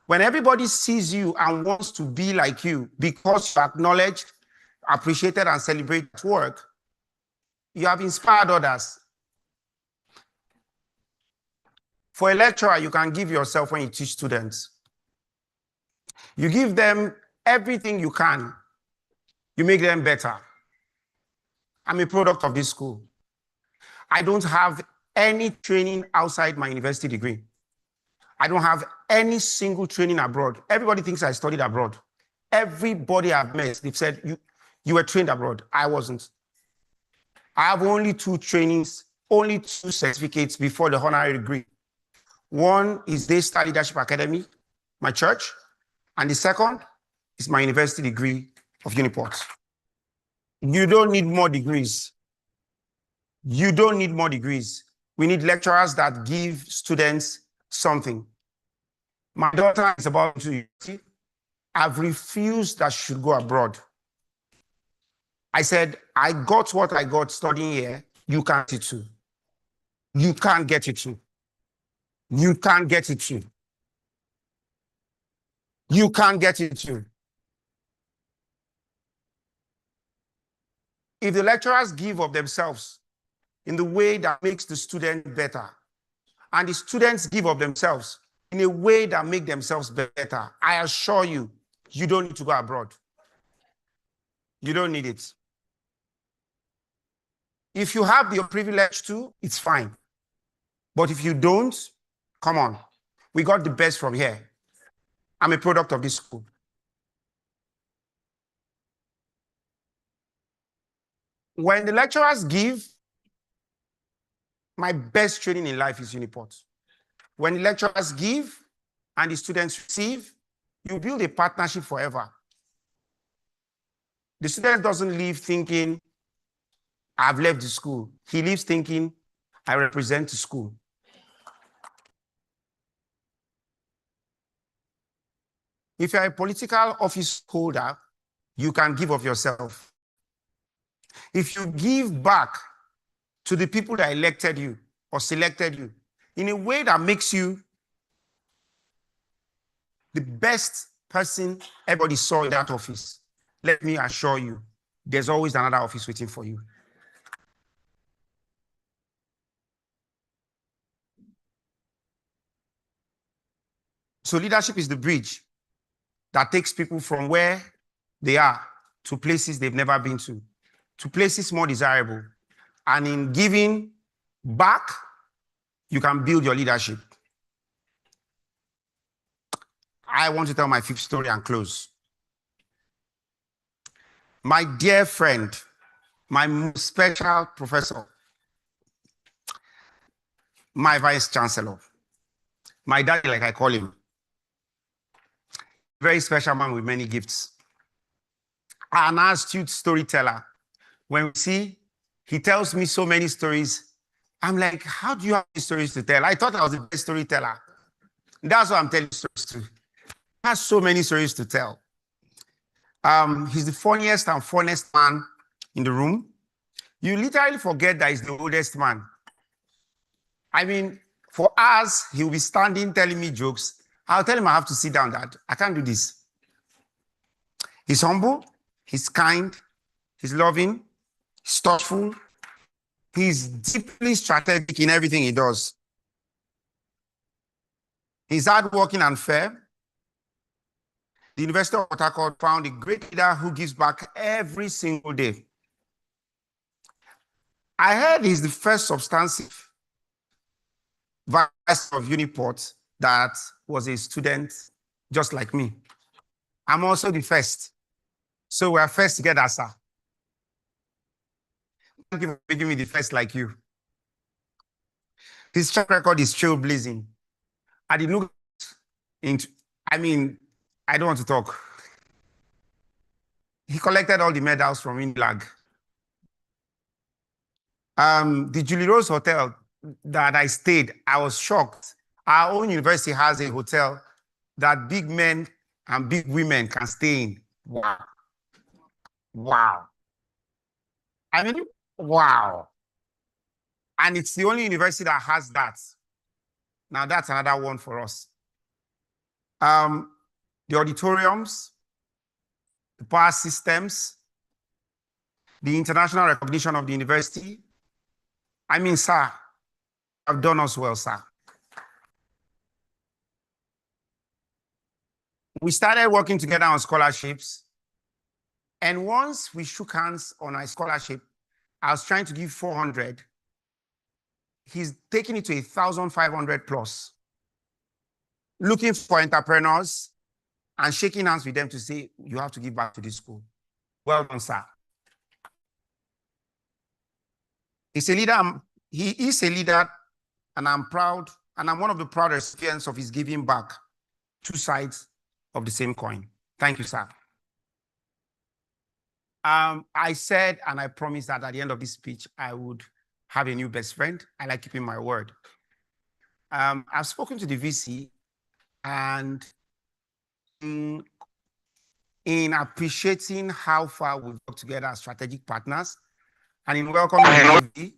S6: When everybody sees you and wants to be like you because you're acknowledged, appreciated, and celebrated at work, you have inspired others. For a lecturer, you can give yourself when you teach students. You give them everything you can. You make them better. I'm a product of this school. I don't have any training outside my university degree. I don't have any single training abroad. Everybody thinks I studied abroad. Everybody I've met, they've said, you were trained abroad. I wasn't. I have only 2 trainings, only 2 certificates before the honorary degree. One is Daystar Leadership Academy, my church, and the second is my university degree of Uniport. You don't need more degrees. You don't need more degrees. We need lecturers that give students something. My daughter is about to university. I've refused that she should go abroad. I said, I got what I got studying here. You can't get it too. You can't get it too. You can't get it too. You can't get it too. If the lecturers give of themselves in the way that makes the student better, and the students give of themselves in a way that makes themselves better, I assure you, you don't need to go abroad. You don't need it. If you have the privilege to, it's fine. But if you don't, come on. We got the best from here. I'm a product of this school. When the lecturers give, my best training in life is Uniport. When the lecturers give and the students receive, you build a partnership forever. The student doesn't leave thinking, I've left the school. He leaves thinking, I represent the school. If you're a political office holder, you can give of yourself. If you give back to the people that elected you or selected you in a way that makes you the best person everybody saw in that office, let me assure you, there's always another office waiting for you. So leadership is the bridge that takes people from where they are to places they've never been to places more desirable. And in giving back, you can build your leadership. I want to tell my fifth story and close. My dear friend, my most special professor, my vice chancellor, my daddy, like I call him, very special man with many gifts, an astute storyteller. When we see, he tells me so many stories. I'm like, how do you have these stories to tell? I thought I was the best storyteller. That's why I'm telling stories to. He has so many stories to tell. He's the funniest and funnest man in the room. You literally forget that he's the oldest man. I mean, for us, he'll be standing telling me jokes. I'll tell him I have to sit down, Dad. I can't do this. He's humble, he's kind, he's loving, he's thoughtful, he's deeply strategic in everything he does. He's hardworking and fair. The University of Port Harcourt found a great leader who gives back every single day. I heard he's the first substantive vice of Uniport that was a student just like me. I'm also the first. So we're first together, sir. Thank you for making me the first like you. His track record is trailblazing. I did look into, I don't want to talk. He collected all the medals from Inlag. The Julie Rose Hotel that I stayed, I was shocked. Our own university has a hotel that big men and big women can stay in. Wow. Wow. Wow. And it's the only university that has that. Now that's another one for us. The auditoriums, the power systems, the international recognition of the university. Sir, you have done us well, sir. We started working together on scholarships. And once we shook hands on our scholarship, I was trying to give 400. He's taking it to 1,500 plus. Looking for entrepreneurs and shaking hands with them to say, you have to give back to this school. Well done, sir. He's a leader. He is a leader, and I'm proud, and I'm one of the proud recipients of his giving back. Two sides of the same coin. Thank you, sir. I said, and I promised that at the end of this speech, I would have a new best friend. I like keeping my word. I've spoken to the VC, and in appreciating how far we've worked together as strategic partners, and in welcoming the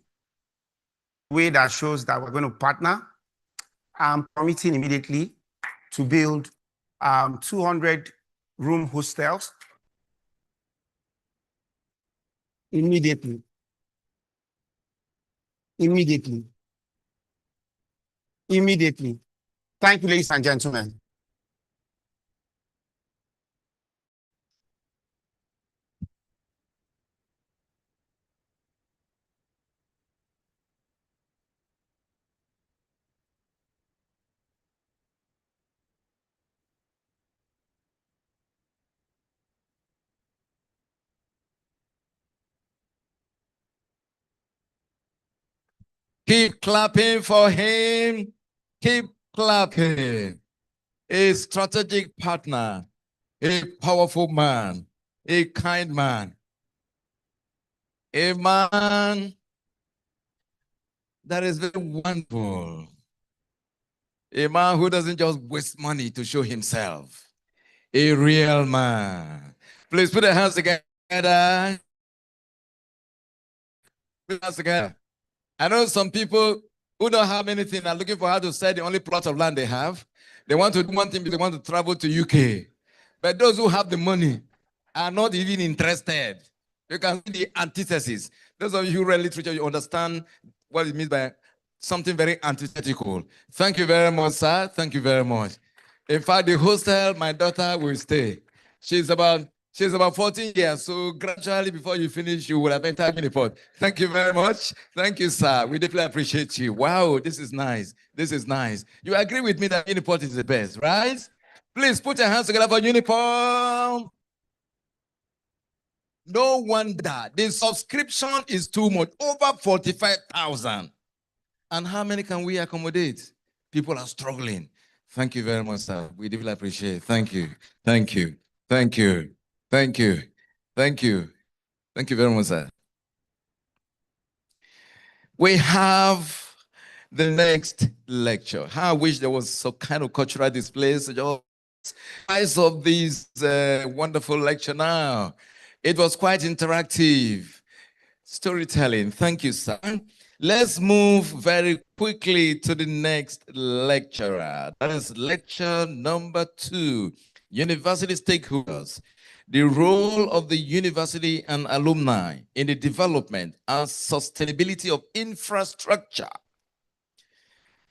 S6: way that shows that we're going to partner, I'm committing immediately to build 200-room hostels. Immediately. Thank you, ladies and gentlemen.
S2: Keep clapping for him. Keep Clap him. A strategic partner, a powerful man, a kind man, a man that is very wonderful, a man who doesn't just waste money to show himself, a real man. Please put your hands together. Put your hands together. I know some people who don't have anything are looking for how to sell the only plot of land they have. They want to do one thing, they want to travel to UK. But those who have the money are not even interested. You can see the antithesis. Those of you who read literature, you understand what it means by something very antithetical. Thank you very much, sir. Thank you very much. In fact, the hostel, my daughter will stay. She's about 14 years, so gradually before you finish, you will have entered Uniport. Thank you very much. Thank you, sir. We deeply appreciate you. Wow, this is nice. This is nice. You agree with me that Uniport is the best, right? Please put your hands together for Uniport. No wonder the subscription is too much, over 45,000. And how many can we accommodate? People are struggling. Thank you very much, sir. We deeply appreciate it. Thank you. Thank you. Thank you. Thank you. Thank you. Thank you very much, sir. We have the next lecture. How I wish there was some kind of cultural display. So just eyes of this wonderful lecture now. It was quite interactive. Storytelling. Thank you, sir. Let's move very quickly to the next lecturer. That is lecture number 2, University Stakeholders. The role of the university and alumni in the development and sustainability of infrastructure.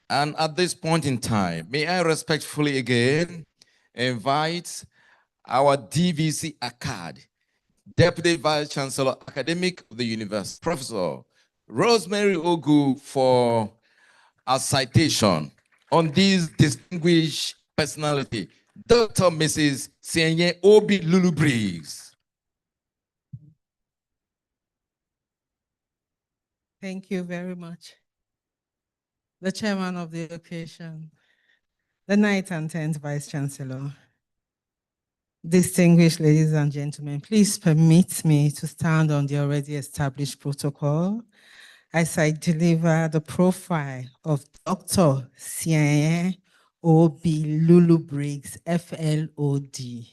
S2: And at this point in time, may I respectfully again invite our DVC ACAD, Deputy Vice Chancellor Academic of the University, Professor Rosemary Ogu, for a citation on this distinguished personality, Dr. Mrs. Sienye Obi Lulu Briggs.
S5: Thank you very much. The chairman of the occasion, the 9th and 10th Vice Chancellor, distinguished ladies and gentlemen, please permit me to stand on the already established protocol as I deliver the profile of Dr. Sienye Obi Lulu Briggs, FLOD.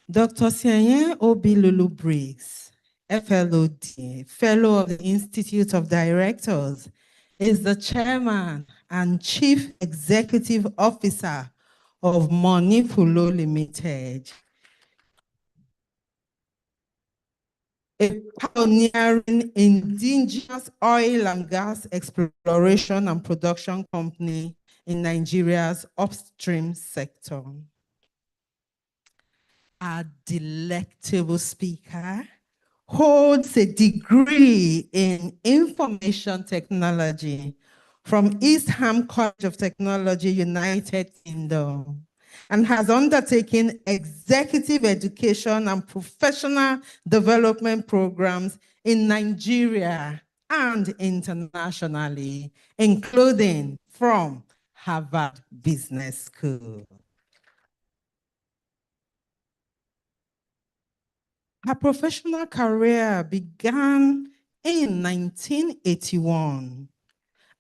S5: Dr. Sienye Obi Lulu Briggs, FLOD, Fellow of the Institute of Directors, is the Chairman and Chief Executive Officer of Monifulo Limited, a pioneering indigenous oil and gas exploration and production company in Nigeria's upstream sector. Our delectable speaker holds a degree in information technology from East Ham College of Technology, United Kingdom, and has undertaken executive education and professional development programs in Nigeria and internationally, including from Harvard Business School. Her professional career began in 1981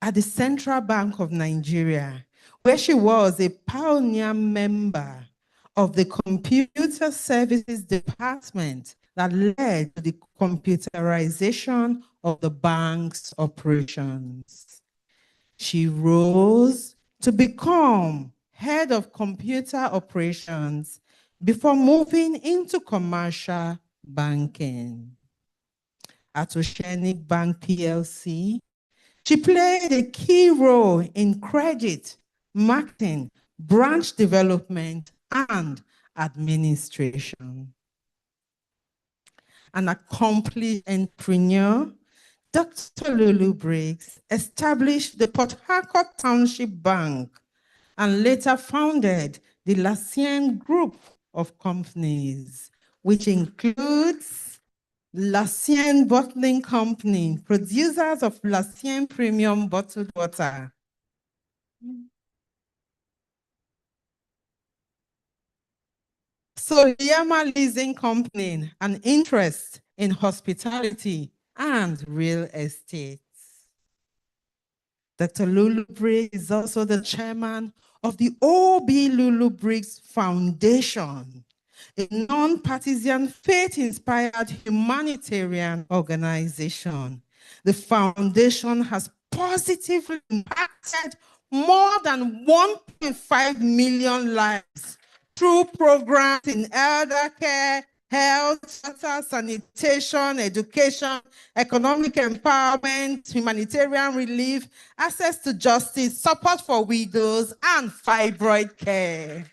S5: at the Central Bank of Nigeria, where she was a pioneer member of the Computer Services Department that led to the computerization of the bank's operations. She rose to become head of computer operations before moving into commercial banking. At Oceanic Bank PLC, she played a key role in credit, marketing, branch development, and administration. An accomplished entrepreneur, Dr. Lulu Briggs established the Port Harcourt Township Bank and later founded the Lassienne Group of companies, which includes Lassienne Bottling Company, producers of Lassienne Premium Bottled Water. Soliama Leasing Company, an interest in hospitality and real estate. Dr. Lulu Briggs is also the chairman of the O.B. Lulu Briggs Foundation, a non-partisan, faith-inspired humanitarian organization. The foundation has positively impacted more than 1.5 million lives through programs in elder care, health, water, sanitation, education, economic empowerment, humanitarian relief, access to justice, support for widows, and fibroid care.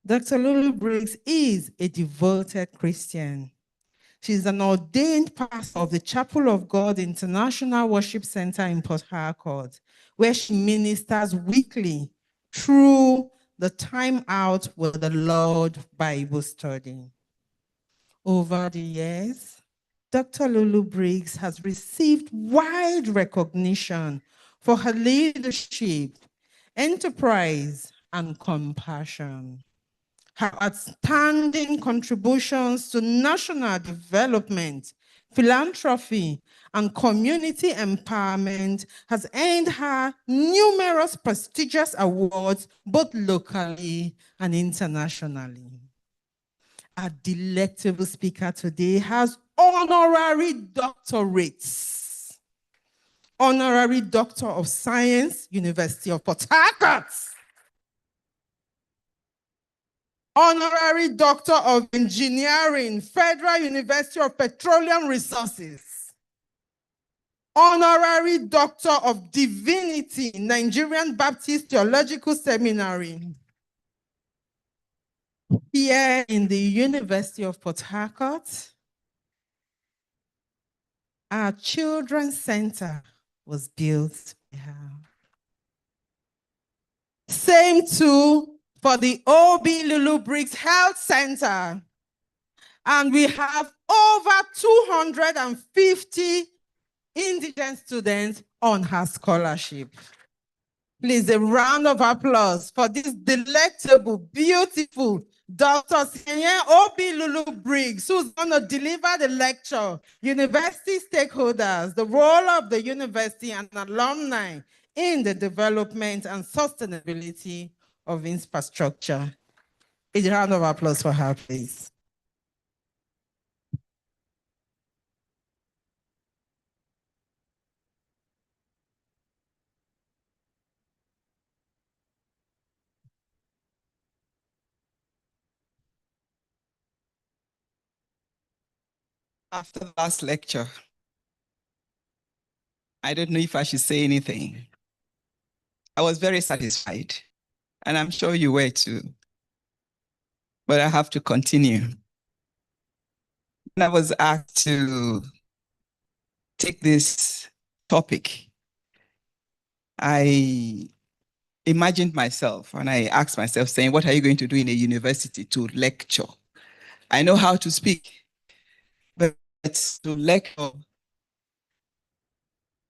S5: Dr. Lulu Briggs is a devoted Christian. She's an ordained pastor of the Chapel of God International Worship Center in Port Harcourt, where she ministers weekly through the Time Out with the Lord Bible study. Over the years, Dr. Lulu Briggs has received wide recognition for her leadership, enterprise, and compassion. Her outstanding contributions to national development, philanthropy, and community empowerment has earned her numerous prestigious awards, both locally and internationally. Our delectable speaker today has honorary doctorates. Honorary Doctor of Science, University of Port Harcourt. Honorary Doctor of Engineering, Federal University of Petroleum Resources. Honorary Doctor of Divinity, Nigerian Baptist Theological Seminary. Here in the University of Port Harcourt, our Children's Center was built by her. Same too for the O.B. Lulu Briggs Health Center. And we have over 250 indigent students on her scholarship. Please, a round of applause for this delectable, beautiful Dr. O.B. Lulu Briggs, who's going to deliver the lecture, University Stakeholders, the role of the university and alumni in the development and sustainability of infrastructure. A round of applause for her, please.
S7: After the last lecture, I don't know if I should say anything. I was very satisfied, and I'm sure you were too. But I have to continue. When I was asked to take this topic, I imagined myself and I asked myself, saying, what are you going to do in a university to lecture? I know how to speak, but to lecture,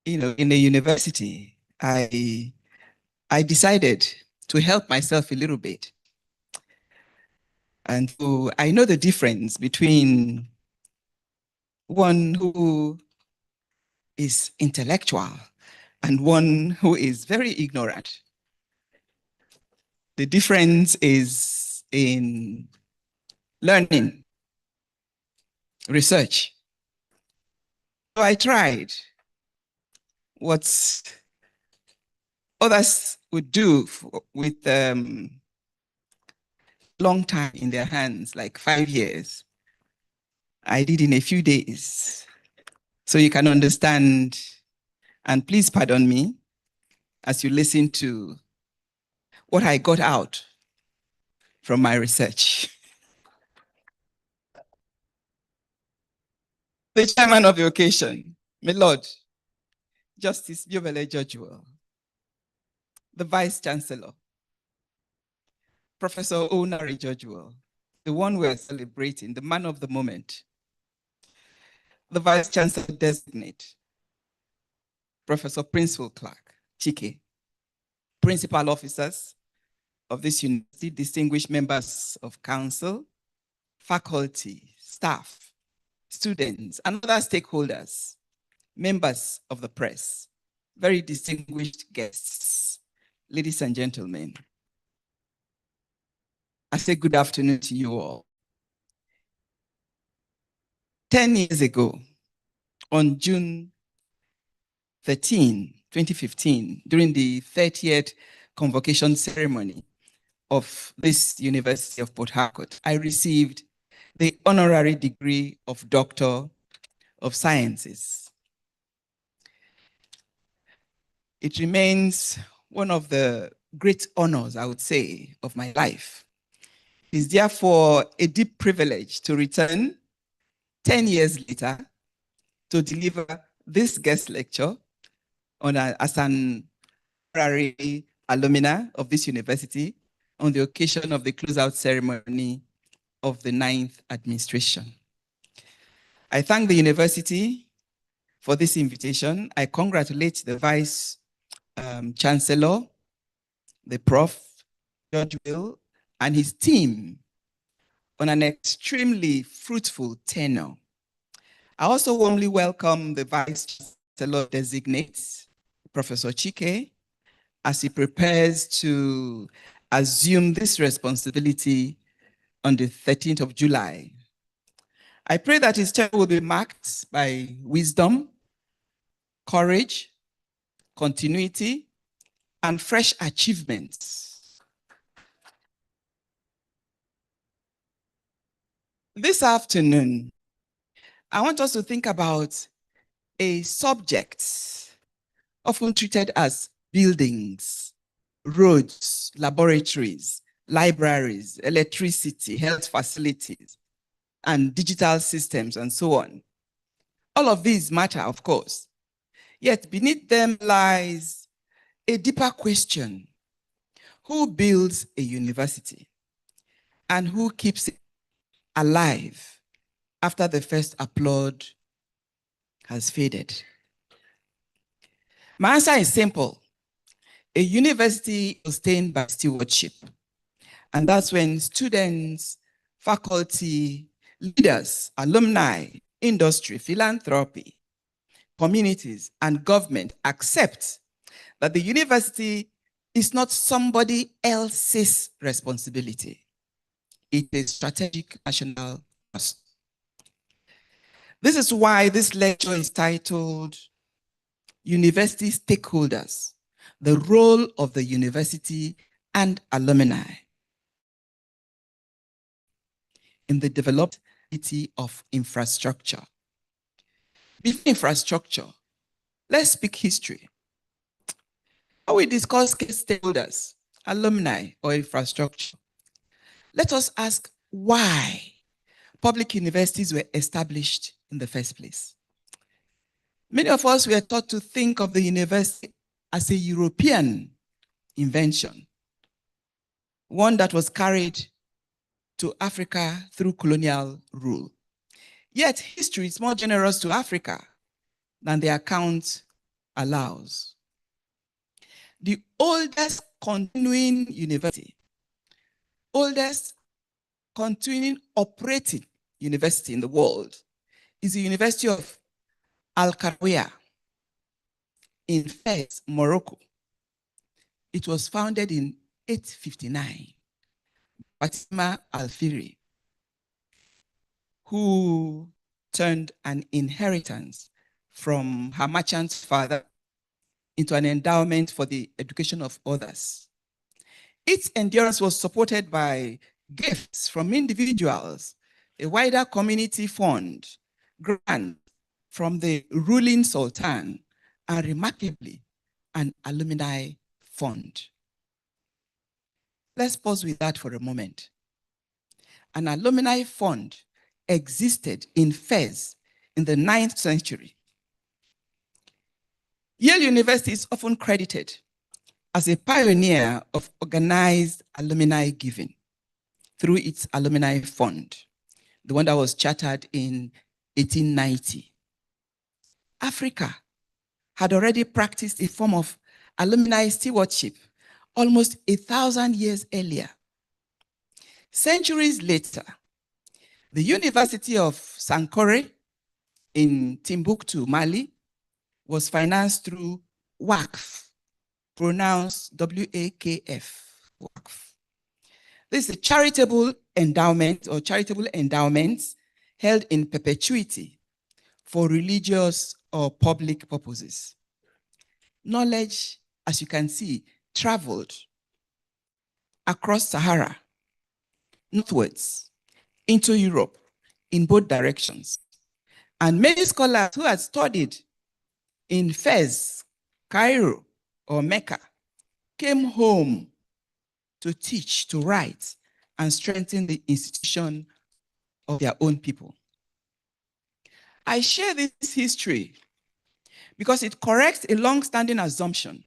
S7: in a university, I decided to help myself a little bit. And so I know the difference between one who is intellectual and one who is very ignorant. The difference is in learning, research. So I tried what others would do with long time in their hands, like 5 years. I did in a few days. So you can understand, and please pardon me as you listen to what I got out from my research. The chairman of the occasion, my Lord, Justice Biobele Jojuel, the Vice Chancellor, Professor Onari Jojuel, the one we're celebrating, the man of the moment, the Vice Chancellor designate, Professor Principal Clark Chike, principal officers of this university, distinguished members of council, faculty, staff, students, and other stakeholders, members of the press, very distinguished guests, ladies and gentlemen. I say good afternoon to you all. 10 years ago, on June 13, 2015, during the 30th convocation ceremony of this University of Port Harcourt, I received the honorary degree of Doctor of Sciences. It remains one of the great honors, I would say, of my life. It is therefore a deep privilege to return 10 years later to deliver this guest lecture as an honorary alumna of this university on the occasion of the closeout ceremony of the 9th administration. I thank the university for this invitation. I congratulate the Vice Chancellor, the Prof, George Will, and his team on an extremely fruitful tenure. I also warmly welcome the Vice Chancellor designate, Professor Chike, as he prepares to assume this responsibility on the 13th of July. I pray that his term will be marked by wisdom, courage, continuity, and fresh achievements. This afternoon, I want us to think about a subject often treated as buildings, roads, laboratories, libraries, electricity, health facilities, and digital systems, and so on. All of these matter, of course. Yet beneath them lies a deeper question: who builds a university and who keeps it alive after the first applaud has faded? My answer is simple. A university is sustained by stewardship. And that's when students, faculty, leaders, alumni, industry, philanthropy, communities, and government accept that the university is not somebody else's responsibility. It is strategic national trust. This is why this lecture is titled University Stakeholders, the Role of the University and Alumni in the development of infrastructure. Before infrastructure, let's speak history. When we discuss stakeholders, alumni, or infrastructure, let us ask why public universities were established in the first place. Many of us were taught to think of the university as a European invention, one that was carried to Africa through colonial rule. Yet history is more generous to Africa than the account allows. The oldest continuing university, oldest continuing operating university in the world is the University of Al-Qarawiyya in Fez, Morocco. It was founded in 859. Fatima Al-Firi, who turned an inheritance from her merchant father into an endowment for the education of others. Its endurance was supported by gifts from individuals, a wider community fund, grants from the ruling sultan, and remarkably, an alumni fund. Let's pause with that for a moment. An alumni fund existed in Fez in the 9th century. Yale University is often credited as a pioneer of organized alumni giving. through its alumni fund, the one that was chartered in 1890. Africa had already practiced a form of alumni stewardship almost 1,000 years earlier. Centuries later, the University of Sankore in Timbuktu, Mali, was financed through WAKF, pronounced W-A-K-F, WAKF. This is a charitable endowment or charitable endowments held in perpetuity for religious or public purposes. Knowledge, as you can see, traveled across Sahara, northwards, into Europe, in both directions. And many scholars who had studied in Fez, Cairo, or Mecca came home to teach, to write, and strengthen the institution of their own people. I share this history because it corrects a long-standing assumption.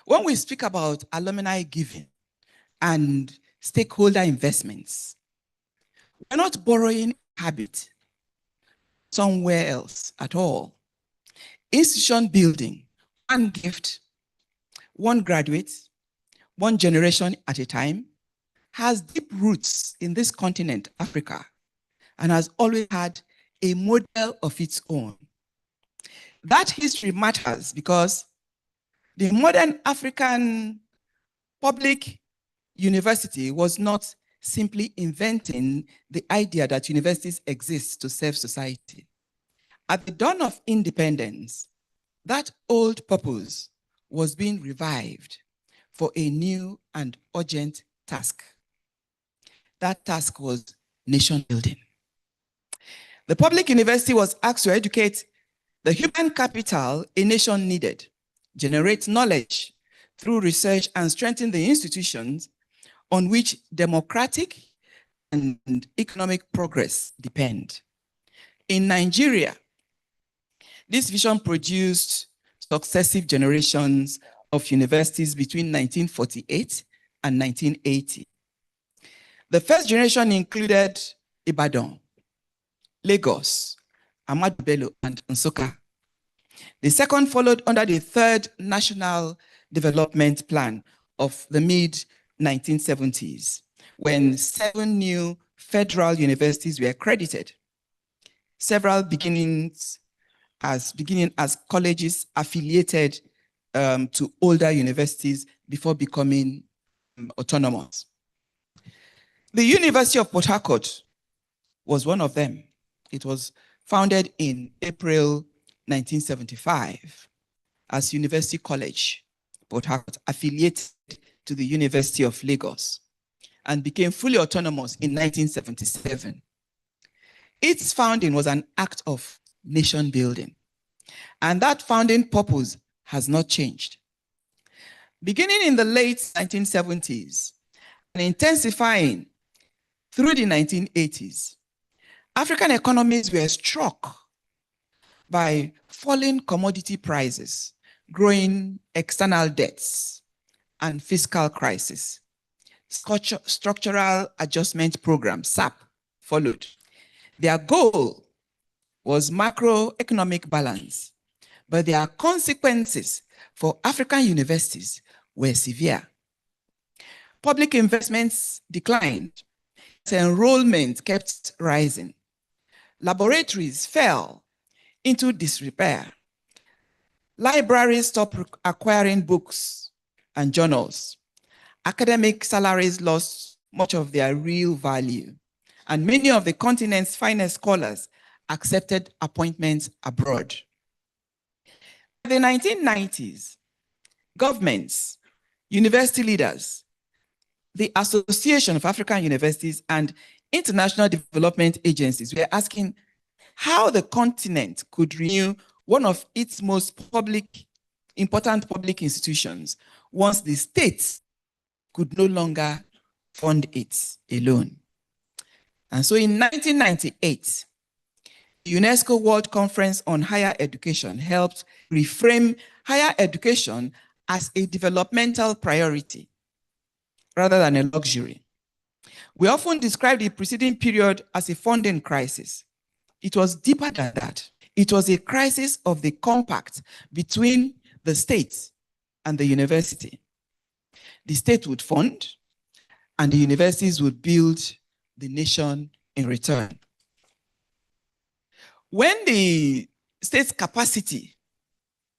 S7: When we speak about alumni giving and stakeholder investments, we're not borrowing a habit somewhere else at all. Institution building, one gift, one graduate, one generation at a time, has deep roots in this continent, Africa, and has always had a model of its own. That history matters because the modern African public university was not simply inventing the idea that universities exist to serve society. At the dawn of independence, that old purpose was being revived for a new and urgent task. That task was nation building. The public university was asked to educate the human capital a nation needed, generate knowledge through research, and strengthen the institutions on which democratic and economic progress depend. In Nigeria, this vision produced successive generations of universities between 1948 and 1980. The first generation included Ibadan, Lagos, Ahmadu Bello, and Nsukka. The second followed under the third National Development Plan of the mid-1970s, when 7 new federal universities were credited, several beginning as colleges affiliated to older universities before becoming autonomous. The University of Port Harcourt was one of them. It was founded in April 1975 as University College Port Harcourt, affiliated to the University of Lagos, and became fully autonomous in 1977. Its founding was an act of nation building, and that founding purpose has not changed. Beginning in the late 1970s and intensifying through the 1980s, African economies were struck by falling commodity prices, growing external debts, and fiscal crisis. Structural Adjustment Program, SAP, followed. Their goal was macroeconomic balance, but their consequences for African universities were severe. Public investments declined, enrollment kept rising. Laboratories fell into disrepair. Libraries stopped acquiring books and journals. Academic salaries lost much of their real value, and many of the continent's finest scholars accepted appointments abroad. In the 1990s, governments, university leaders, the Association of African Universities, and international development agencies were asking how the continent could renew one of its most important public institutions once the states could no longer fund it alone. And so in 1998, the UNESCO World Conference on Higher Education helped reframe higher education as a developmental priority rather than a luxury. We often describe the preceding period as a funding crisis. It was deeper than that. It was a crisis of the compact between the state and the university. The state would fund, and the universities would build the nation in return. When the state's capacity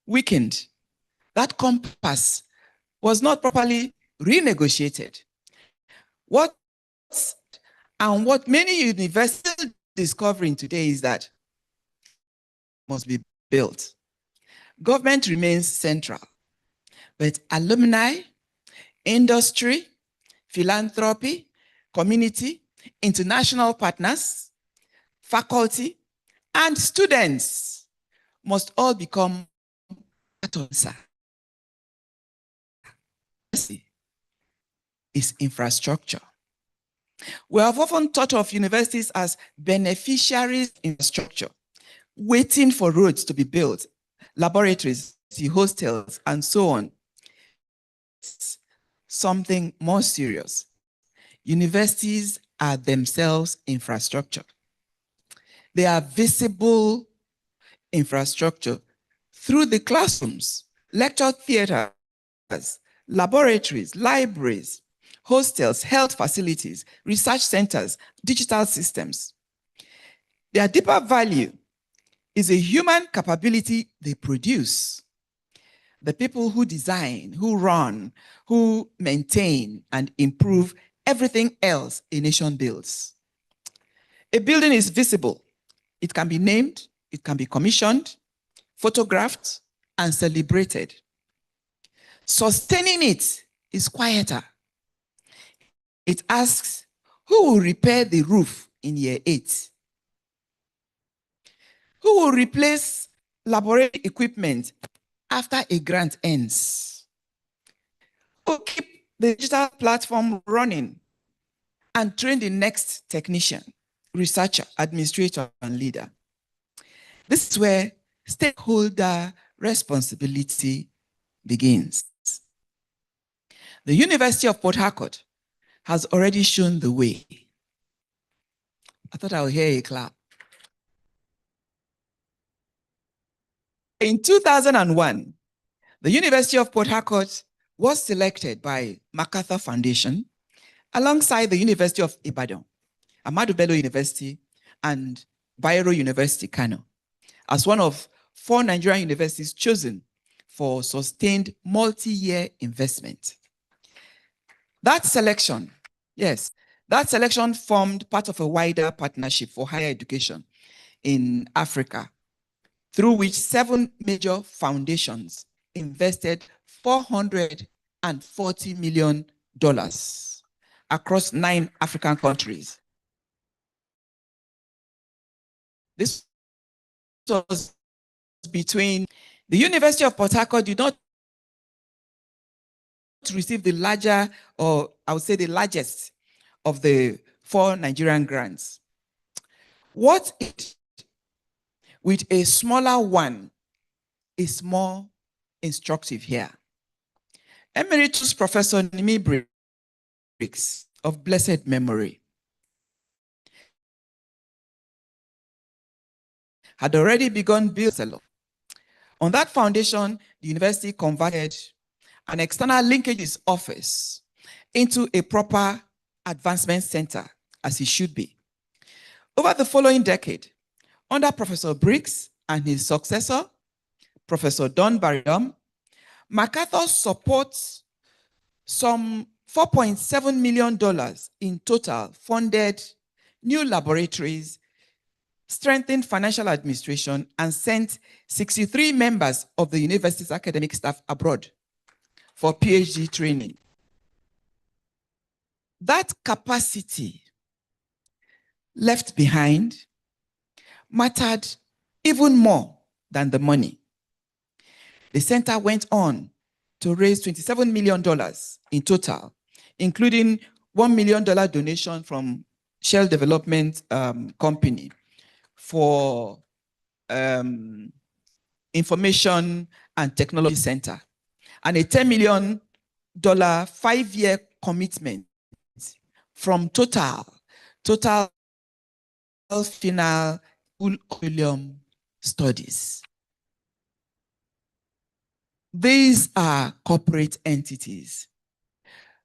S7: weakened, that compass was not properly renegotiated. What many universities are discovering today is that must be built. Government remains central, but alumni, industry, philanthropy, community, international partners, faculty, and students must all become part of is infrastructure. We have often thought of universities as beneficiaries of infrastructure, waiting for roads to be built, laboratories, hostels, and so on. It's something more serious. Universities are themselves infrastructure. They are visible infrastructure through the classrooms, lecture theaters, laboratories, libraries, hostels, health facilities, research centers, digital systems. Their deeper value is a human capability they produce. The people who design, who run, who maintain and improve everything else a nation builds. A building is visible. It can be named, it can be commissioned, photographed, and celebrated. Sustaining it is quieter. It asks, who will repair the roof in year 8? Who will replace laboratory equipment after a grant ends? Who will keep the digital platform running and train the next technician, researcher, administrator, and leader? This is where stakeholder responsibility begins. The University of Port Harcourt has already shown the way. I thought I would hear a clap. In 2001, the University of Port Harcourt was selected by MacArthur Foundation alongside the University of Ibadan, Ahmadu Bello University, and Bayero University, Kano, as one of 4 Nigerian universities chosen for sustained multi-year investment. That selection, yes, that selection formed part of a wider partnership for higher education in Africa, through which 7 major foundations invested $440 million across 9 African countries. This was between the University of Port Harcourt did not receive the larger, or I would say the largest of the 4 Nigerian grants. What it with a smaller one is more instructive here. Emeritus Professor Nimi Briggs of blessed memory had already begun building CHANCELLOR. On that foundation, the university converted an external linkages office into a proper advancement center, as it should be. Over the following decade, under Professor Briggs and his successor, Professor Don Barriam, MacArthur supports some $4.7 million in total funded new laboratories, strengthened financial administration, and sent 63 members of the university's academic staff abroad for PhD training. That capacity left behind mattered even more than the money. The center went on to raise $27 million in total, including $1 million donation from Shell Development Company for Information and Technology Center, and a $10 million 5-year commitment from Total Final Petroleum Studies. These are corporate entities.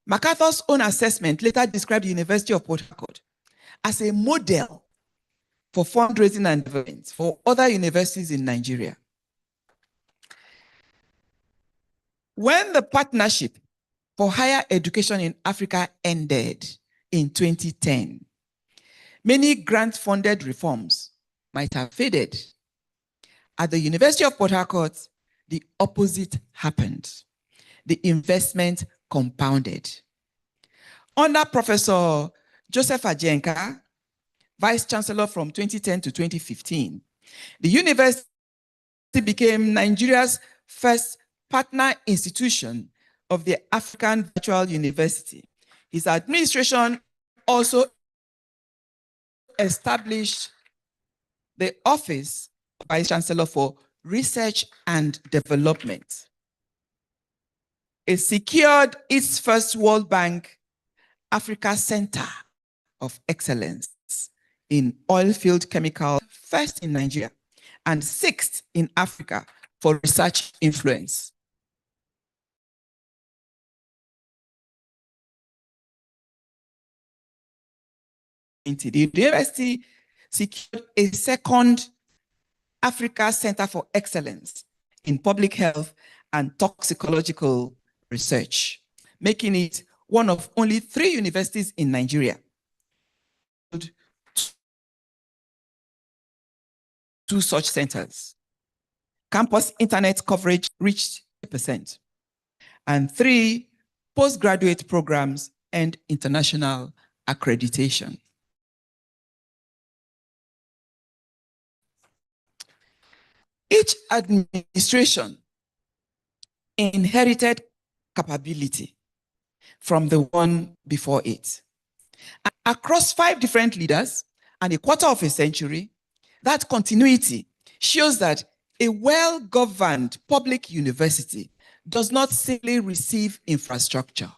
S7: MacArthur's own assessment later described the University of Port Harcourt as a model for fundraising and development for other universities in Nigeria. When the Partnership for Higher Education in Africa ended in 2010, many grant-funded reforms might have faded. At the University of Port Harcourt, the opposite happened. The investment compounded. Under Professor Joseph Ajenka, Vice Chancellor from 2010 to 2015, the university became Nigeria's first partner institution of the African Virtual University. His administration also established the Office of Vice Chancellor for Research and Development. It secured its first World Bank Africa Center of Excellence in oilfield chemical, first in Nigeria, and sixth in Africa for research influence. The university secured a second Africa Center for Excellence in public health and toxicological research, making it one of only 3 universities in Nigeria. 2 such centers. Campus internet coverage reached 8%, and 3 postgraduate programs and international accreditation. Each administration inherited capability from the one before it. Across 5 different leaders and a quarter of a century, that continuity shows that a well-governed public university does not simply receive infrastructure.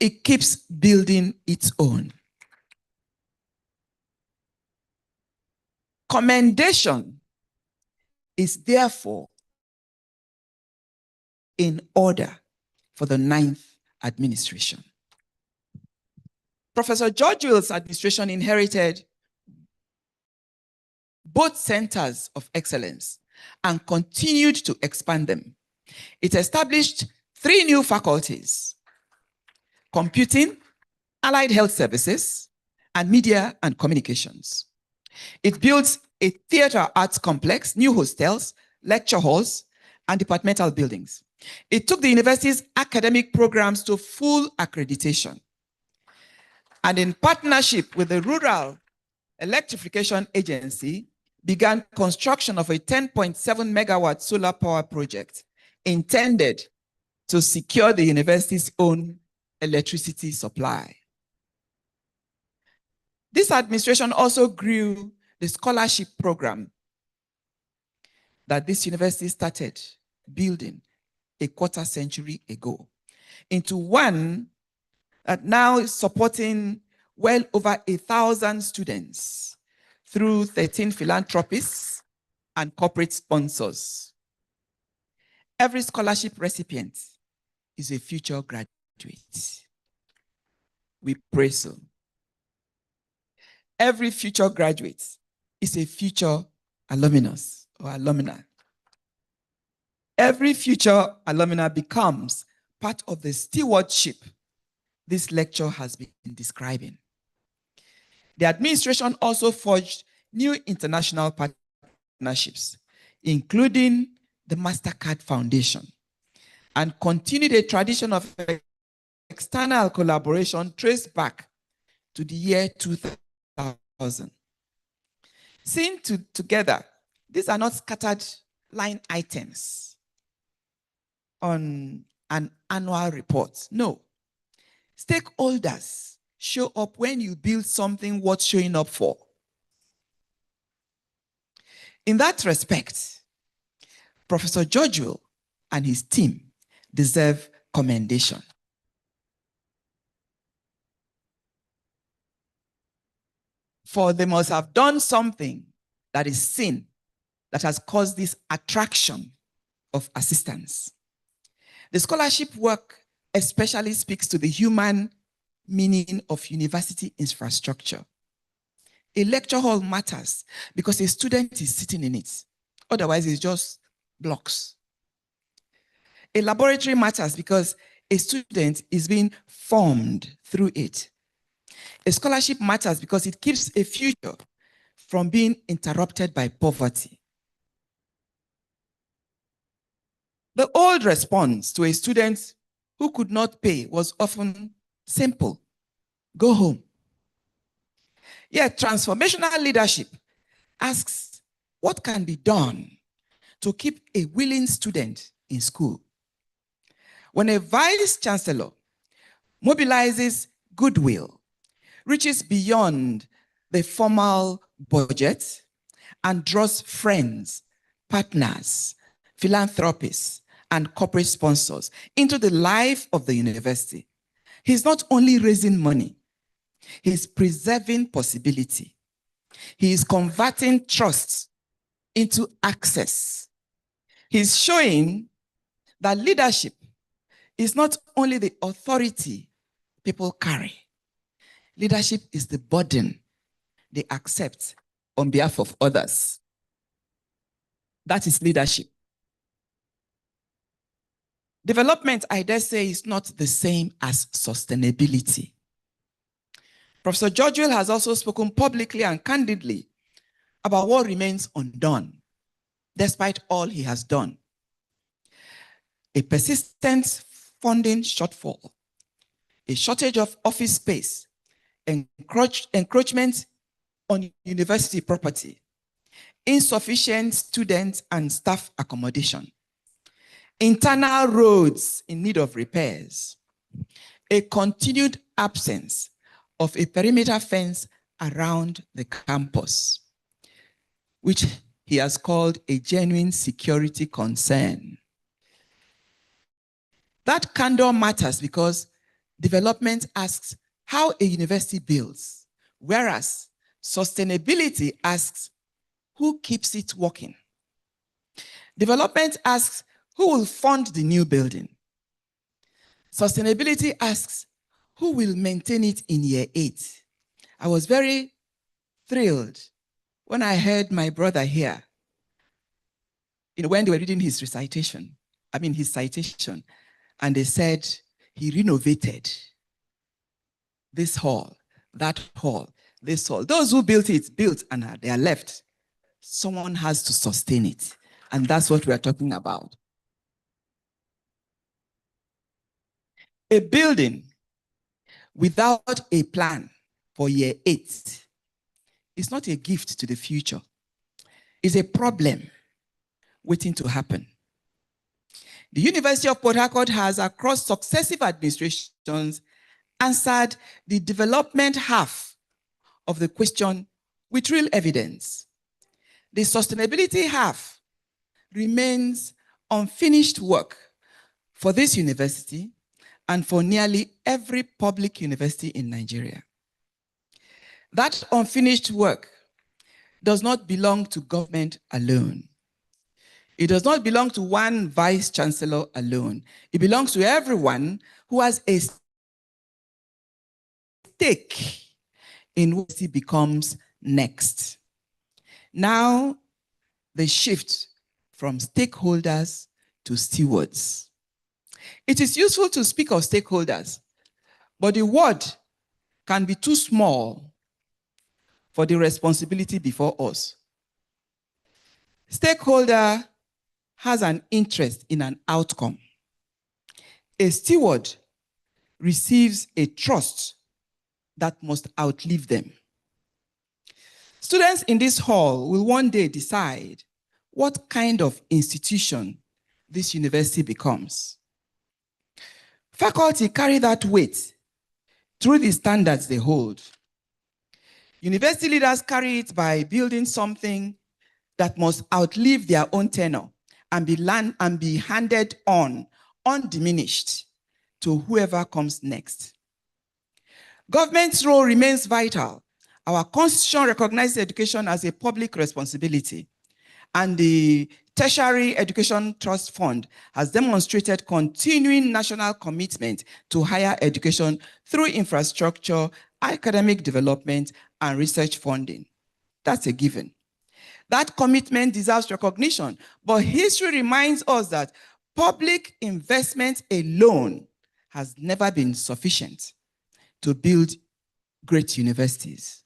S7: It keeps building its own. Commendation is therefore in order for the 9th administration. Professor George Will's administration inherited both centers of excellence and continued to expand them. It established 3 new faculties: computing, allied health services, and media and communications. It built a theater arts complex, new hostels, lecture halls, and departmental buildings. It took the university's academic programs to full accreditation. And in partnership with the Rural Electrification Agency, began construction of a 10.7 megawatt solar power project intended to secure the university's own electricity supply. This administration also grew the scholarship program that this university started building a quarter century ago into one that now is supporting well over 1,000 students through 13 philanthropists and corporate sponsors. Every scholarship recipient is a future graduate. We pray so. Every future graduate is a future alumnus or alumna. Every future alumna becomes part of the stewardship this lecture has been describing. The administration also forged new international partnerships, including the MasterCard Foundation, and continued a tradition of external collaboration traced back to the year 2000. Seen together, these are not scattered line items on an annual report. No. Stakeholders show up when you build something worth showing up for. In that respect, Professor George Will and his team deserve commendation. For they must have done something that is sin that has caused this attraction of assistance. The scholarship work especially speaks to the human meaning of university infrastructure. A lecture hall matters because a student is sitting in it. Otherwise, it's just blocks. A laboratory matters because a student is being formed through it. A scholarship matters because it keeps a future from being interrupted by poverty. The old response to a student who could not pay was often simple: go home. Yet transformational leadership asks what can be done to keep a willing student in school. When a vice chancellor mobilizes goodwill, reaches beyond the formal budget, and draws friends, partners, philanthropists, and corporate sponsors into the life of the university, he's not only raising money, he's preserving possibility. He is converting trust into access. He's showing that leadership is not only the authority people carry. Leadership is the burden they accept on behalf of others. That is leadership. Development, I dare say, is not the same as sustainability. Professor Georgiou has also spoken publicly and candidly about what remains undone, despite all he has done. A persistent funding shortfall, a shortage of office space, encroachment on university property, insufficient student and staff accommodation, internal roads in need of repairs, a continued absence of a perimeter fence around the campus, which he has called a genuine security concern. That candor matters because development asks how a university builds, whereas sustainability asks who keeps it working. Development asks who will fund the new building. Sustainability asks who will maintain it in year 8. I was very thrilled when I heard my brother here, when they were reading his citation, and they said he renovated this hall, that hall, this hall. Those who built it, built, and they are left. Someone has to sustain it. And that's what we are talking about. A building without a plan for year 8 is not a gift to the future. It's a problem waiting to happen. The University of Port Harcourt has, across successive administrations, answered the development half of the question with real evidence. The sustainability half remains unfinished work for this university and for nearly every public university in Nigeria. That unfinished work does not belong to government alone. It does not belong to one vice chancellor alone. It belongs to everyone who has a stake in what he becomes next. Now, the shift from stakeholders to stewards. It is useful to speak of stakeholders, but the word can be too small for the responsibility before us. Stakeholder has an interest in an outcome. A steward receives a trust that must outlive them. Students in this hall will one day decide what kind of institution this university becomes. Faculty carry that weight through the standards they hold. University leaders carry it by building something that must outlive their own tenure and be handed on, undiminished, to whoever comes next. Government's role remains vital Our constitution recognizes education as a public responsibility, and the Tertiary Education Trust Fund has demonstrated continuing national commitment to higher education through infrastructure, academic development, and research funding. That's a given. That commitment deserves recognition, but history reminds us that public investment alone has never been sufficient to build great universities.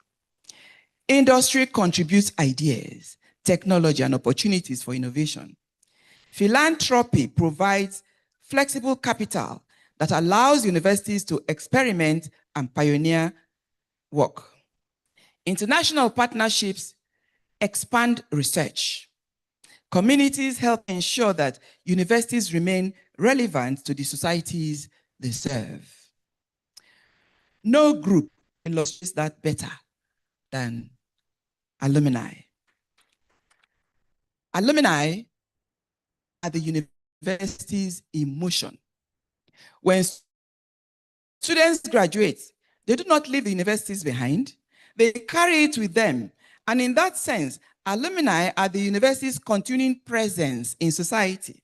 S7: Industry contributes ideas, technology, and opportunities for innovation. Philanthropy provides flexible capital that allows universities to experiment and pioneer work. International partnerships expand research. Communities help ensure that universities remain relevant to the societies they serve. No group illustrates that better than alumni. Alumni are the university's emotion. When students graduate, they do not leave the universities behind. They carry it with them. And in that sense, alumni are the university's continuing presence in society.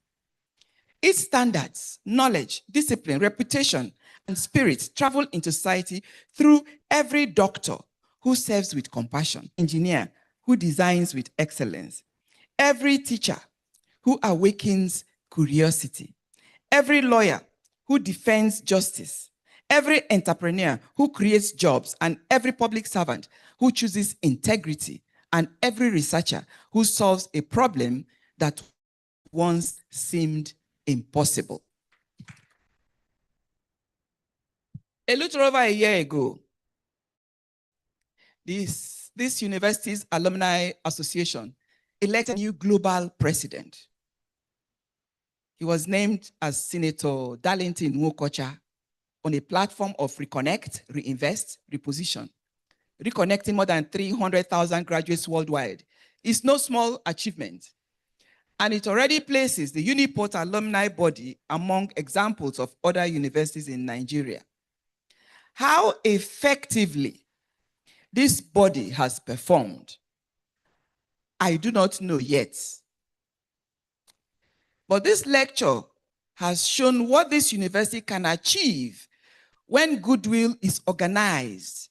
S7: Its standards, knowledge, discipline, reputation, and spirit travel into society through every doctor who serves with compassion, engineer who designs with excellence, every teacher who awakens curiosity, every lawyer who defends justice, every entrepreneur who creates jobs, and every public servant who chooses integrity, and every researcher who solves a problem that once seemed impossible. A little over a year ago, this university's Alumni Association elected a new global president. He was named as Senator Darlington Nwokocha on a platform of reconnect, reinvest, reposition. Reconnecting more than 300,000 graduates worldwide is no small achievement. And it already places the Uniport alumni body among examples of other universities in Nigeria. How effectively this body has performed, I do not know yet. But this lecture has shown what this university can achieve when goodwill is organized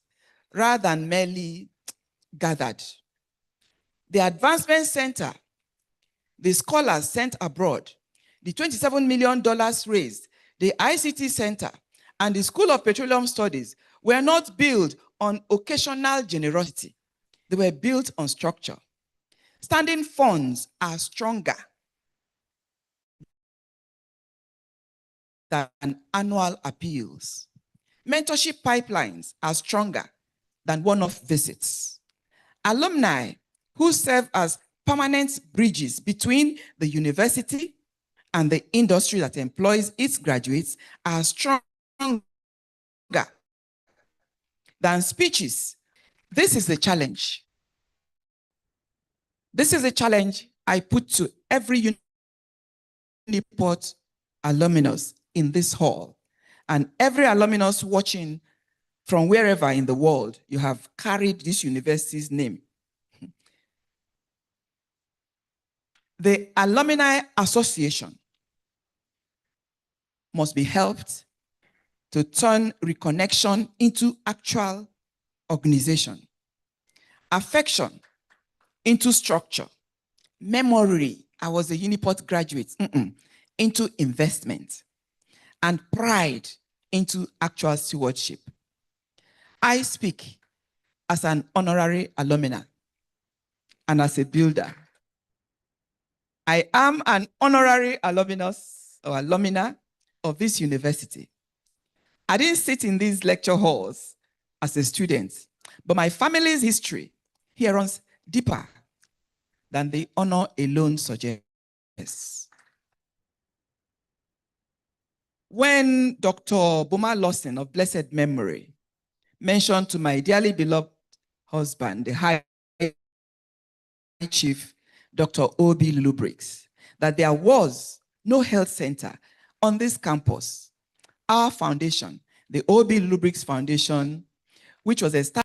S7: rather than merely gathered. The Advancement Center, the scholars sent abroad, the $27 million raised, the ICT Center, and the School of Petroleum Studies were not built on occasional generosity. They were built on structure. Standing funds are stronger than annual appeals. Mentorship pipelines are stronger than one-off visits. Alumni who serve as permanent bridges between the university and the industry that employs its graduates are stronger than speeches. This is the challenge. This is a challenge I put to every Uniport alumnus in this hall, and every alumnus watching from wherever in the world you have carried this university's name. The Alumni Association must be helped to turn reconnection into actual organization, affection into structure, memory, I was a Uniport graduate, into investment, and pride into actual stewardship. I speak as an honorary alumna and as a builder. I am an honorary alumnus or alumna of this university. I didn't sit in these lecture halls as a student, but my family's history here runs deeper than the honor alone suggests. When Dr. Boma Lawson of blessed memory mentioned to my dearly beloved husband, the High Chief Dr. O.B. Lubricks, that there was no health center on this campus, our foundation, the O.B. Lubricks Foundation, which was established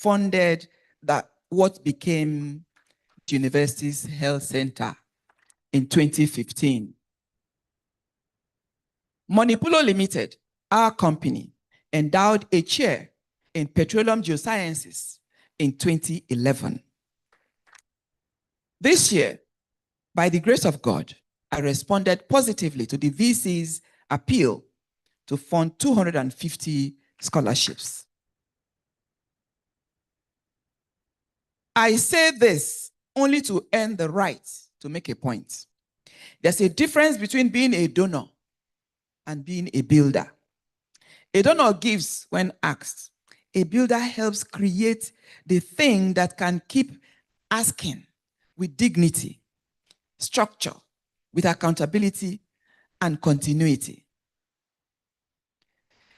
S7: funded what became the university's health center in 2015. Monipulo Limited, our company, endowed a chair in petroleum geosciences in 2011. This year, by the grace of God, I responded positively to the VC's appeal to fund 250 scholarships. I say this only to earn the right to make a point. There's a difference between being a donor and being a builder. A donor gives when asked. A builder helps create the thing that can keep asking with dignity, structure, with accountability and continuity.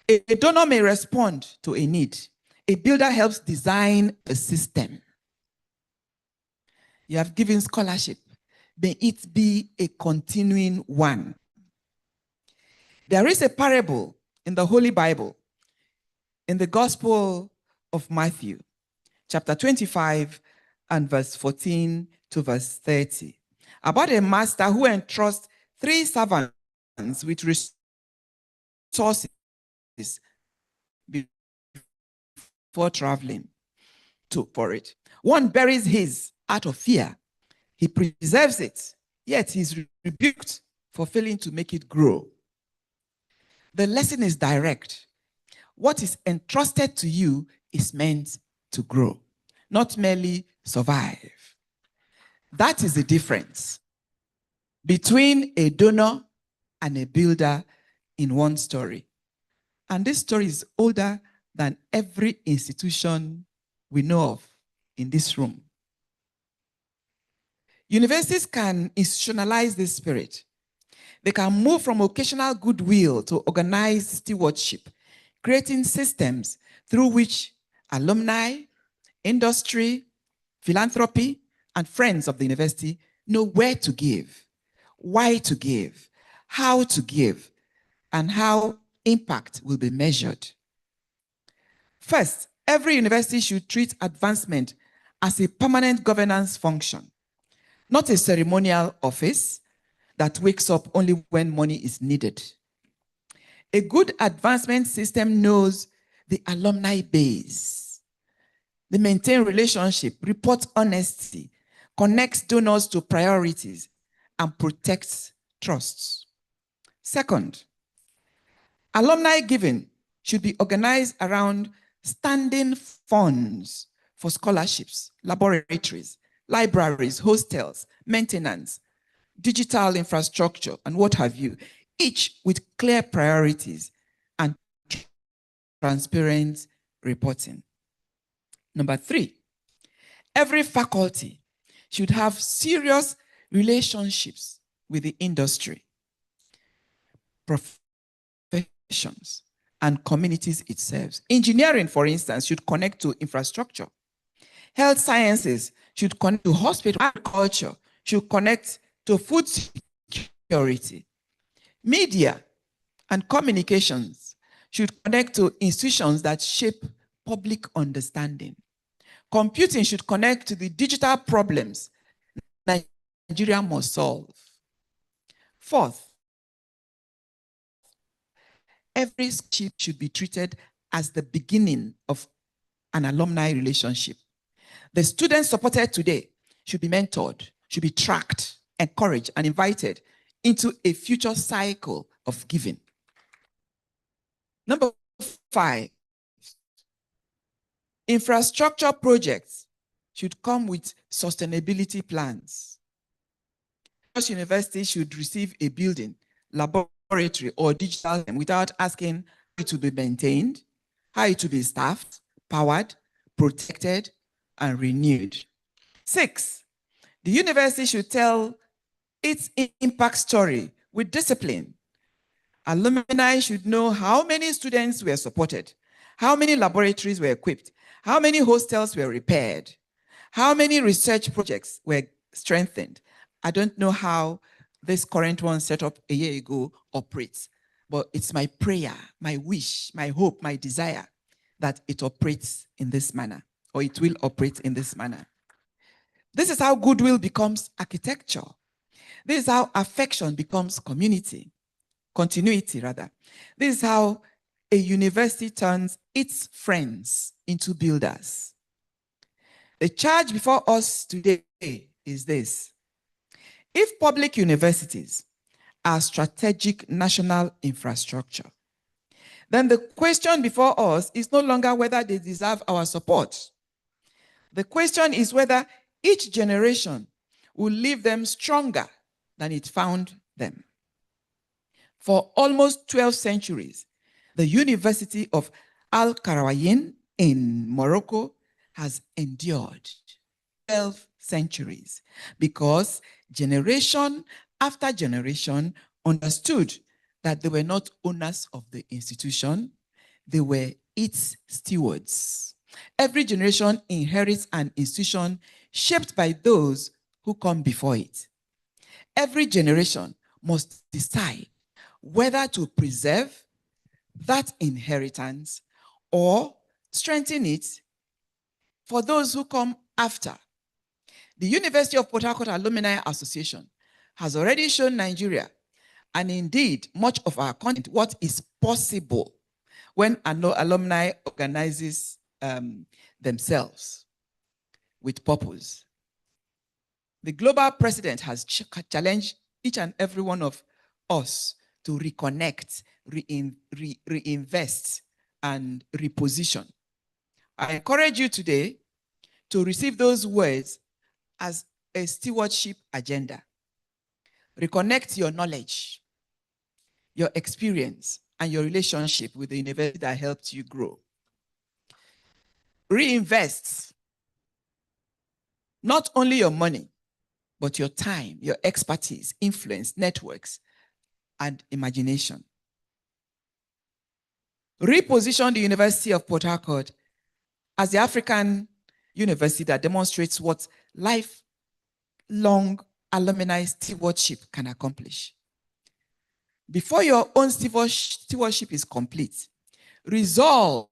S7: A donor may respond to a need. A builder helps design a system. You have given scholarship. May it be a continuing one. There is a parable in the Holy Bible, in the Gospel of Matthew, chapter 25 and verse 14 to verse 30, about a master who entrusts 3 servants with resources before traveling for it. One buries his out of fear. He preserves it, yet he's rebuked for failing to make it grow. The lesson is direct. What is entrusted to you is meant to grow, not merely survive. That is the difference between a donor and a builder in one story. And this story is older than every institution we know of in this room. Universities can institutionalize this spirit. They can move from occasional goodwill to organized stewardship, creating systems through which alumni, industry, philanthropy, and friends of the university know where to give, why to give, how to give, and how impact will be measured. First, every university should treat advancement as a permanent governance function, not a ceremonial office that wakes up only when money is needed. A good advancement system knows the alumni base. They maintain relationship, report honesty, connects donors to priorities, and protects trusts. Second, alumni giving should be organized around standing funds for scholarships, laboratories, libraries, hostels, maintenance, digital infrastructure, and what have you, each with clear priorities and transparent reporting. Number 3, every faculty should have serious relationships with the industry, professions, and communities it serves. Engineering, for instance, should connect to infrastructure. Health sciences should connect to hospital. Agriculture should connect to food security. Media and communications should connect to institutions that shape public understanding. Computing should connect to the digital problems Nigeria must solve. Fourth, every scholarship should be treated as the beginning of an alumni relationship. The students supported today should be mentored, should be tracked, encouraged, and invited into a future cycle of giving. Number 5, infrastructure projects should come with sustainability plans. Most universities should receive a building, laboratory, or digital without asking how it will be maintained, how it will be staffed, powered, protected, and renewed. 6, the university should tell its impact story with discipline. Alumni should know how many students were supported, how many laboratories were equipped, how many hostels were repaired, how many research projects were strengthened. I don't know how this current one set up a year ago operates, but it's my prayer, my wish, my hope, my desire that it operates in this manner. or it will operate in this manner. This is how goodwill becomes architecture. This is how affection becomes continuity rather. This is how a university turns its friends into builders. The charge before us today is this: if public universities are strategic national infrastructure, then the question before us is no longer whether they deserve our support. The question is whether each generation will leave them stronger than it found them. For almost 12 centuries, the University of Al-Qarawiyyin in Morocco has endured 12 centuries because generation after generation understood that they were not owners of the institution, they were its stewards. Every generation inherits an institution shaped by those who come before it. Every generation must decide whether to preserve that inheritance or strengthen it for those who come after. The University of Port Harcourt Alumni Association has already shown Nigeria, and indeed much of our continent, what is possible when an alumni organizes themselves with purpose. The global president has challenged each and every one of us to reconnect, reinvest, and reposition. I encourage you today to receive those words as a stewardship agenda. Reconnect your knowledge, your experience, and your relationship with the university that helped you grow. Reinvest not only your money, but your time, your expertise, influence, networks, and imagination. Reposition the University of Port Harcourt as the African university that demonstrates what lifelong alumni stewardship can accomplish. Before your own stewardship is complete, resolve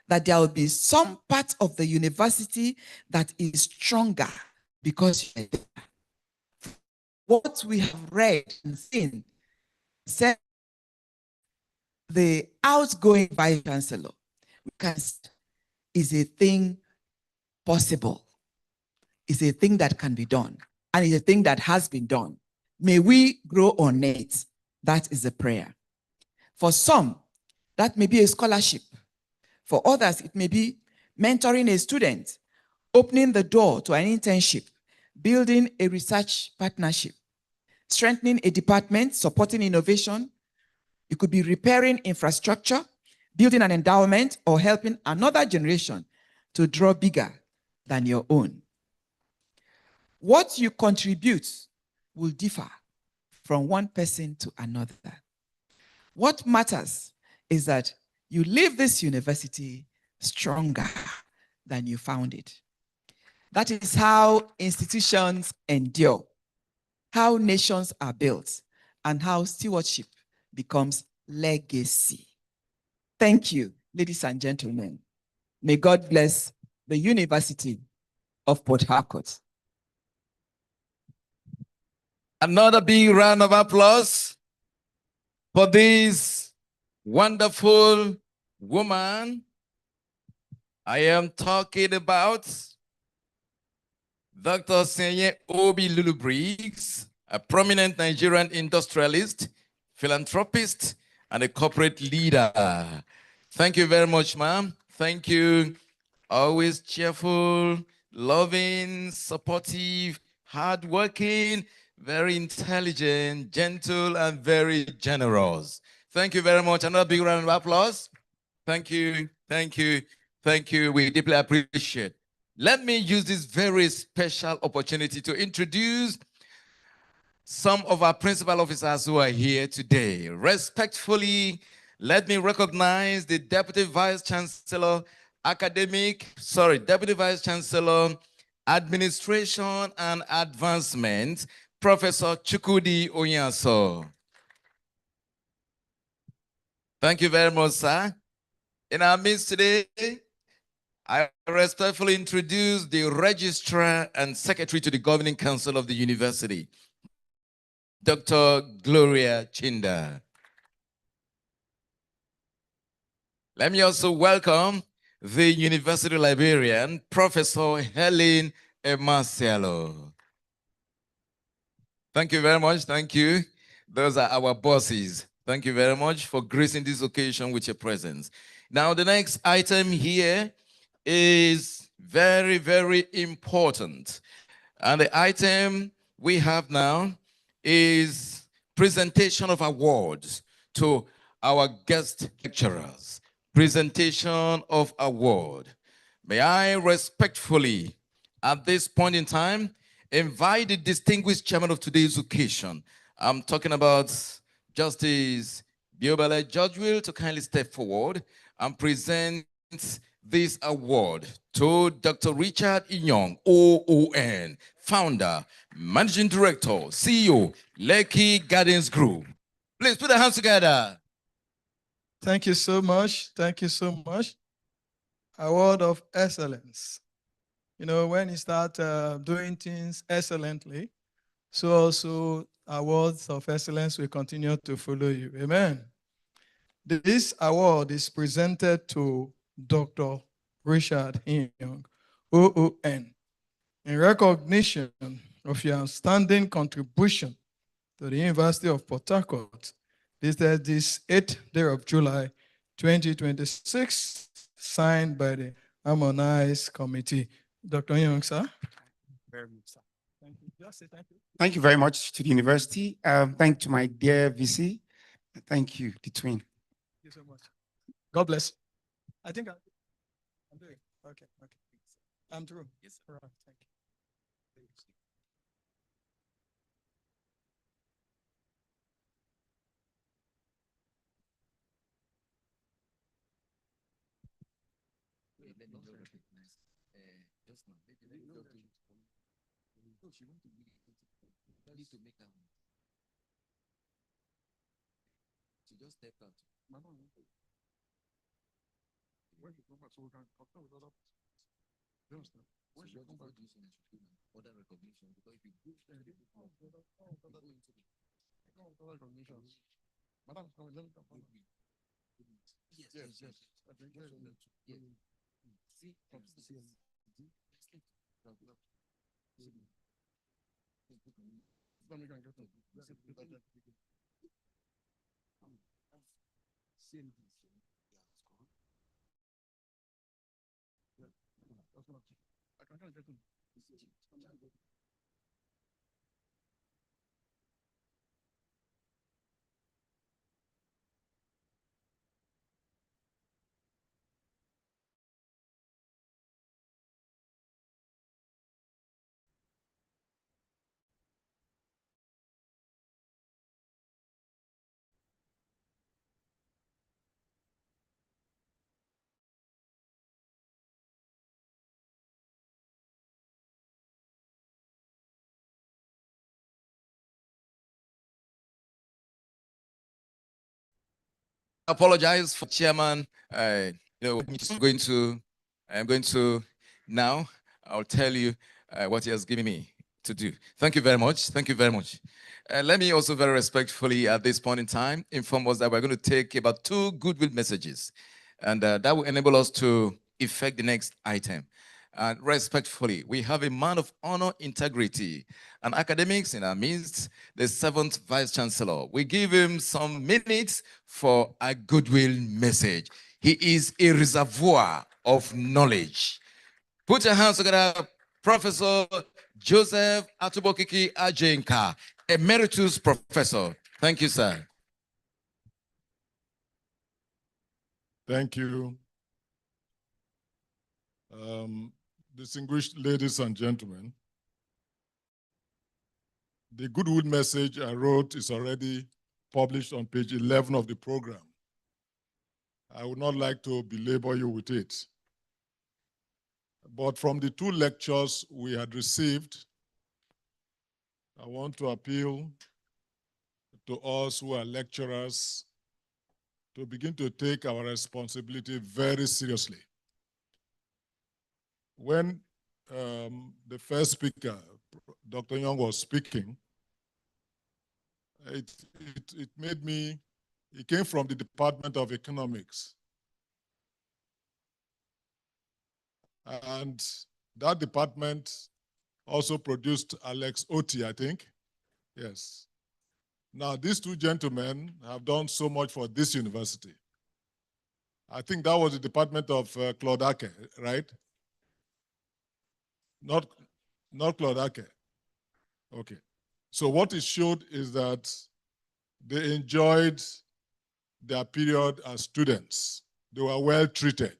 S7: that there will be some part of the university that is stronger because you're there. What we have read and seen said the outgoing vice chancellor is a thing possible, is a thing that can be done, and is a thing that has been done. May we grow on it. That is a prayer. For some, that may be a scholarship. For others, it may be mentoring a student, opening the door to an internship, building a research partnership, strengthening a department, supporting innovation. You could be repairing infrastructure, building an endowment, or helping another generation to draw bigger than your own. What you contribute will differ from one person to another. What matters is that you leave this university stronger than you found it. That is how institutions endure, how nations are built, and how stewardship becomes legacy. Thank you, ladies and gentlemen. May God bless the University of Port Harcourt.
S2: Another big round of applause for this wonderful woman. I am talking about Dr. Senye Obi Lulu Briggs, a prominent Nigerian industrialist, philanthropist, and a corporate leader. Thank you very much, ma'am. Thank you. Always cheerful, loving, supportive, hardworking, very intelligent, gentle, and very generous. Thank you very much. Another big round of applause. Thank you, thank you, thank you. We deeply appreciate. Let me use this very special opportunity to introduce some of our principal officers who are here today. Respectfully, let me recognize the Deputy Vice Chancellor, Deputy Vice Chancellor, Administration and Advancement, Professor Chukwudi Onyaso. Thank you very much, sir. In our midst today, I respectfully introduce the Registrar and Secretary to the Governing Council of the University, Dr. Gloria Chinda. Let me also welcome the University Librarian, Professor Helen Emarcialo. Thank you very much. Thank you. Those are our bosses. Thank you very much for gracing this occasion with your presence. Now, the next item here is very, very important. And the item we have now is presentation of awards to our guest lecturers. Presentation of award. May I respectfully, at this point in time, invite the distinguished chairman of today's occasion. I'm talking about Justice Biobale Judgewil to kindly step forward and present this award to Dr. Richard Inyong, OON, founder, managing director, CEO, Lekki Gardens Group. Please put your hands together.
S4: Thank you so much. Thank you so much. Award of excellence. You know, when you start doing things excellently, so also awards of excellence will continue to follow you. Amen. This award is presented to Dr. Richard Inyong, OON, in recognition of your outstanding contribution to the University of Port Harcourt. This 8th day of July, 2026, signed by the Harmonized Committee. Dr. Young, sir.
S6: Very much, sir.
S4: Thank you. Just say thank you.
S6: Thank you very much to the university. Thank you to my dear VC. Thank you, the twin.
S4: Thank you so much. God bless. I think I'm doing. Okay. I'm through.
S2: Yes,
S4: All right. Thank you.
S2: She just stepped out.
S1: When you come back, so we can compare with other. You understand? When you come back,
S2: Other recognition, because if you go
S1: other recognitions. Madam, come, let me come.
S2: yes.
S1: I think yes.
S2: See, from
S1: Let me go and get them. I can get them.
S2: Apologize for chairman. I'm going to now, I'll tell you what he has given me to do. Thank you very much. Thank you very much. Let me also very respectfully at this point in time inform us that we're going to take about 2 goodwill messages, and that will enable us to effect the next item. And respectfully, we have a man of honor, integrity, and academics in our midst, the 7th Vice Chancellor. We give him some minutes for a goodwill message. He is a reservoir of knowledge. Put your hands together, Professor Joseph Atubokiki Ajenka, Emeritus Professor. Thank you, sir.
S1: Thank you. Distinguished ladies and gentlemen, the goodwill message I wrote is already published on page 11 of the program. I would not like to belabor you with it. But from the 2 lectures we had received, I want to appeal to us who are lecturers to begin to take our responsibility very seriously. when the first speaker, Dr. Young, was speaking, it made me, it came from the Department of Economics. And that department also produced Alex Oti, I think. Yes. Now, these two gentlemen have done so much for this university. I think that was the department of Claude Ake, right? Not Claude Ake. Okay. So what it showed is that they enjoyed their period as students. They were well treated.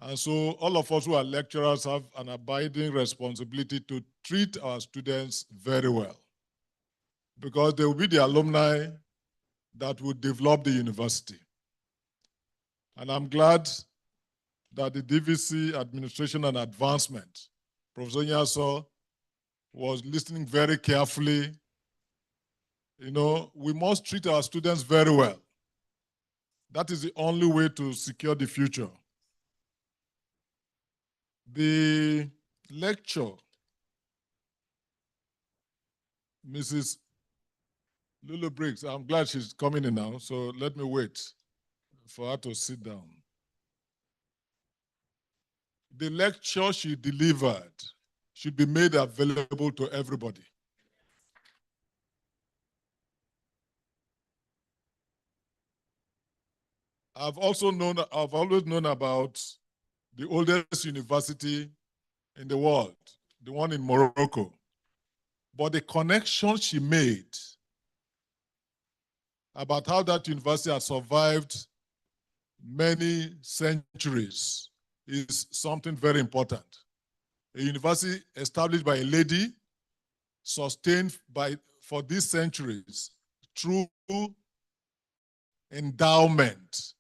S1: And so all of us who are lecturers have an abiding responsibility to treat our students very well, because they will be the alumni that will develop the university. And I'm glad that the DVC Administration and Advancement, Professor Nyaso, was listening very carefully. You know, we must treat our students very well. That is the only way to secure the future. The lecture, Mrs. Lulu Briggs, I'm glad she's coming in now, so let me wait for her to sit down. The lecture she delivered should be made available to everybody. I've always known about the oldest university in the world, the one in Morocco. But the connection she made about how that university has survived many centuries is something very important. A university established by a lady, sustained for these centuries through endowment,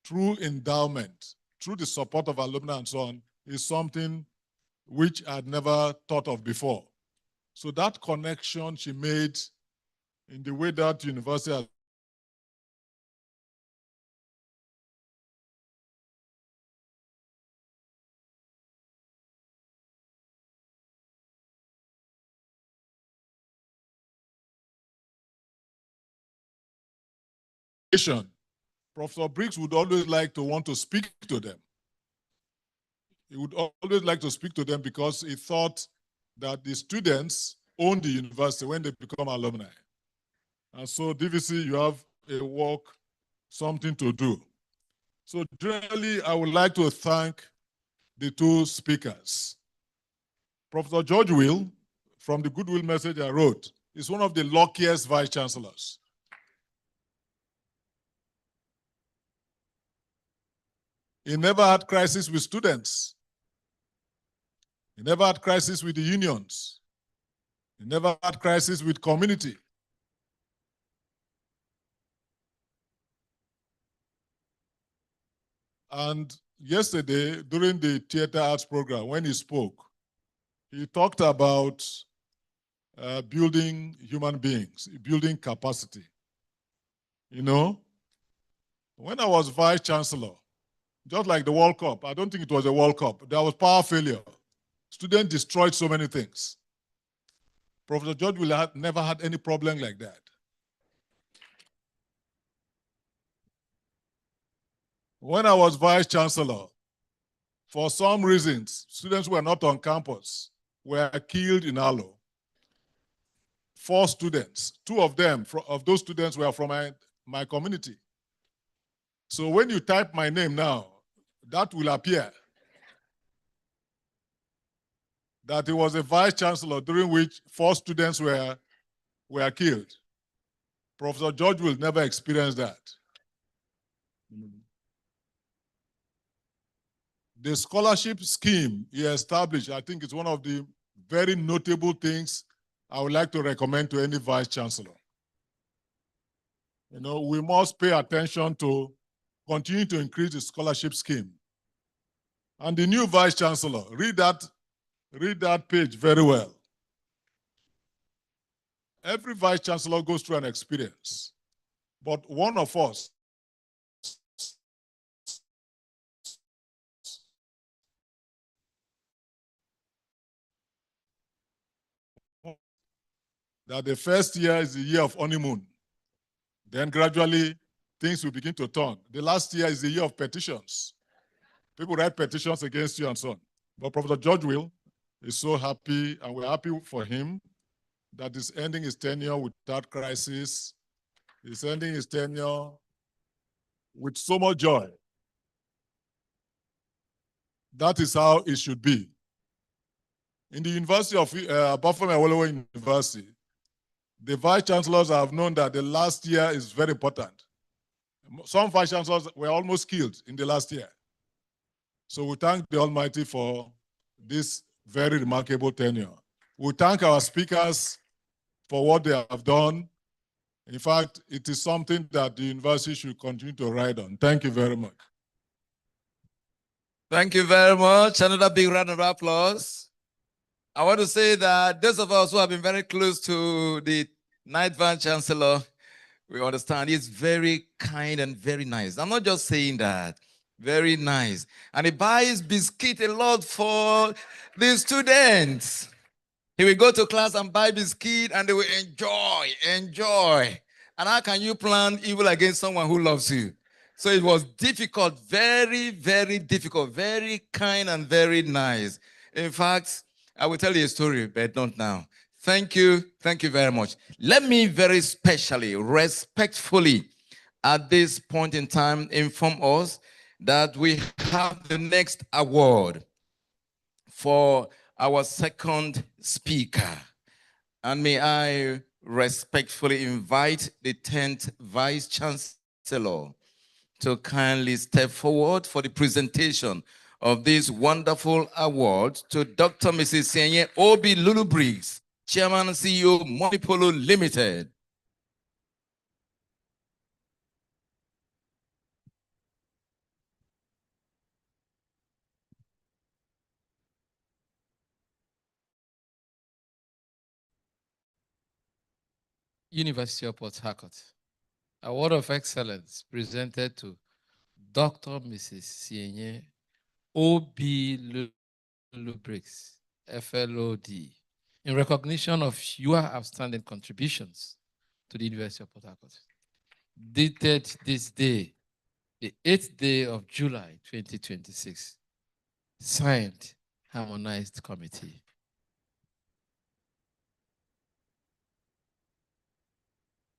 S1: through the support of alumni and so on, is something which I'd never thought of before. So that connection she made in the way that university has Professor Briggs would always like to want to speak to them. He would always like to speak to them because he thought that the students own the university when they become alumni. And so DVC, you have a work, something to do. So generally, I would like to thank the two speakers. Professor George Will, from the goodwill message I wrote, is one of the luckiest vice chancellors. He never had crisis with students. He never had crisis with the unions. He never had crisis with community. And yesterday, during the theater arts program, when he spoke, he talked about building human beings, building capacity. You know, when I was vice chancellor, just like the World Cup, I don't think it was a World Cup, there was power failure. Students destroyed so many things. Professor George will never had any problem like that. When I was vice chancellor, for some reasons, students who were not on campus were killed in Alo. 4 students, 2 of them, of those students were from my community. So when you type my name now, that will appear that he was a vice chancellor during which 4 students were killed. Professor George will never experience that. The scholarship scheme he established, I think it's one of the very notable things I would like to recommend to any vice chancellor. You know, we must pay attention to continue to increase the scholarship scheme. And the new vice chancellor, read that page very well. Every vice chancellor goes through an experience, but one of us that the first year is the year of honeymoon. Then gradually, things will begin to turn. The last year is the year of petitions. People write petitions against you and so on. But Professor George Will is so happy, and we're happy for him, that he's ending his tenure without crisis. He's ending his tenure with so much joy. That is how it should be. In the University of Bafokeng Awolowo University, the vice chancellors have known that the last year is very important. Some vice chancellors were almost killed in the last year. So we thank the Almighty for this very remarkable tenure. We thank our speakers for what they have done. In fact, it is something that the university should continue to ride on. Thank you very much.
S2: Thank you very much. Another big round of applause. I want to say that those of us who have been very close to the Knight Vice Chancellor, we understand he's very kind and very nice. I'm not just saying that. Very nice. And he buys biscuit a lot for the students. He will go to class and buy biscuit and they will enjoy. And how can you plan evil against someone who loves you? So it was difficult, very, very difficult, very kind and very nice. In fact, I will tell you a story, but not now. Thank you very much. Let me very specially, respectfully, at this point in time, inform us that we have the next award for our second speaker. And may I respectfully invite the 10th Vice Chancellor to kindly step forward for the presentation of this wonderful award to Dr. Mrs. Sienye Obi Lulu Briggs, Chairman and CEO, Monipolo Limited.
S8: University of Port Harcourt. Award of Excellence presented to Dr. Mrs. Sienye Obi Lulu Briggs, FLOD, in recognition of your outstanding contributions to the University of Port Harcourt. Dated this day, the 8th day of July, 2026. Signed, Harmonized Committee.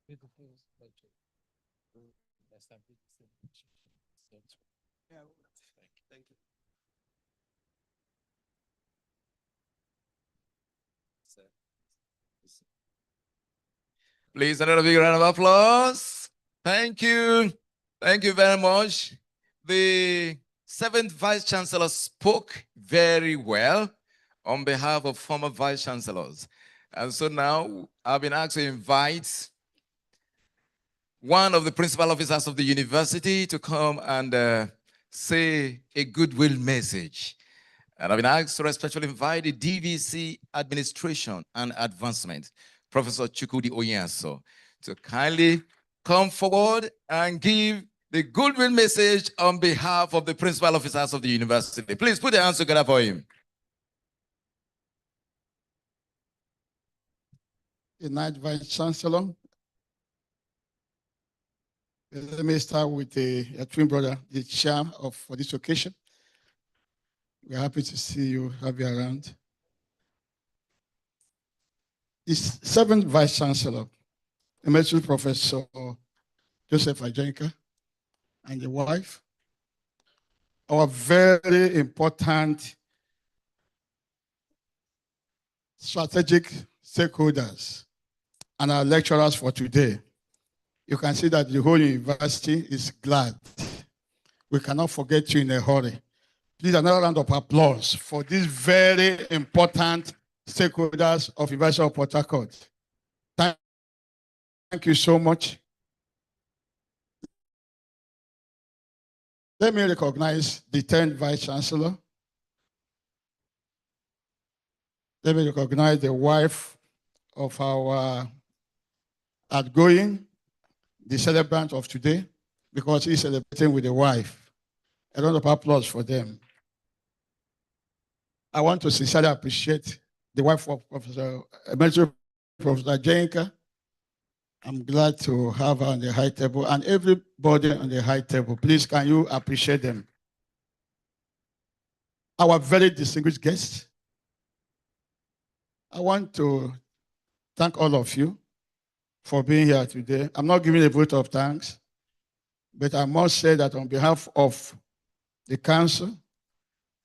S6: Thank you.
S2: Please, another big round of applause. Thank you. Thank you very much. The 7th Vice Chancellor spoke very well on behalf of former Vice Chancellors. And so now I've been asked to invite one of the principal officers of the university to come and say a goodwill message. And I've been asked to respectfully invite the DVC Administration and Advancement, Professor Chukwudi Onyanso, to kindly come forward and give the goodwill message on behalf of the principal officers of the university. Please put your hands together for him.
S9: The Knight Vice Chancellor. Let me start with your twin brother, the chair for this occasion. We're happy to see you, have you around. The 7th Vice Chancellor, Emeritus Professor Joseph Ajenka, and the wife, our very important strategic stakeholders, and our lecturers for today. You can see that the whole university is glad. We cannot forget you in a hurry. Please, another round of applause for these very important stakeholders of University of Port Harcourt. Thank you so much. Let me recognize the 10th Vice Chancellor. Let me recognize the wife of our outgoing, the celebrant of today, because he's celebrating with the wife. A round of applause for them. I want to sincerely appreciate the wife of Professor Emeritus Professor Jenka. I'm glad to have her on the high table, and everybody on the high table. Please, can you appreciate them? Our very distinguished guests. I want to thank all of you for being here today. I'm not giving a vote of thanks, but I must say that on behalf of the council,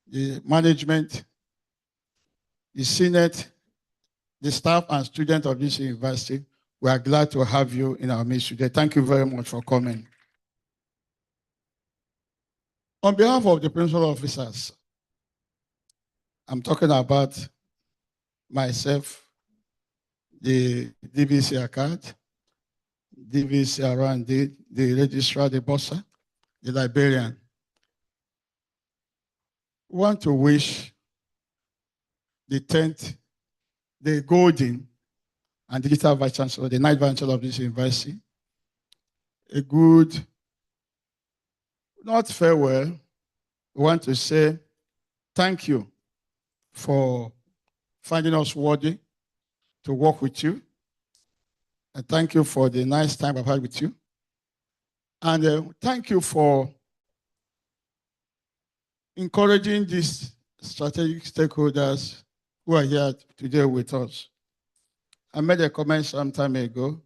S9: the management, the Senate, the staff and students of this university, we are glad to have you in our midst today. Thank you very much for coming. On behalf of the principal officers, I'm talking about myself, the DVC account, DVC around the registrar, the bossa, the librarian. We want to wish the 10th, the golden and digital vice chancellor, the ninth vice chancellor of this university, a good, not farewell. We want to say thank you for finding us worthy to work with you. And thank you for the nice time I've had with you. And thank you for encouraging these strategic stakeholders who are here today with us. I made a comment some time ago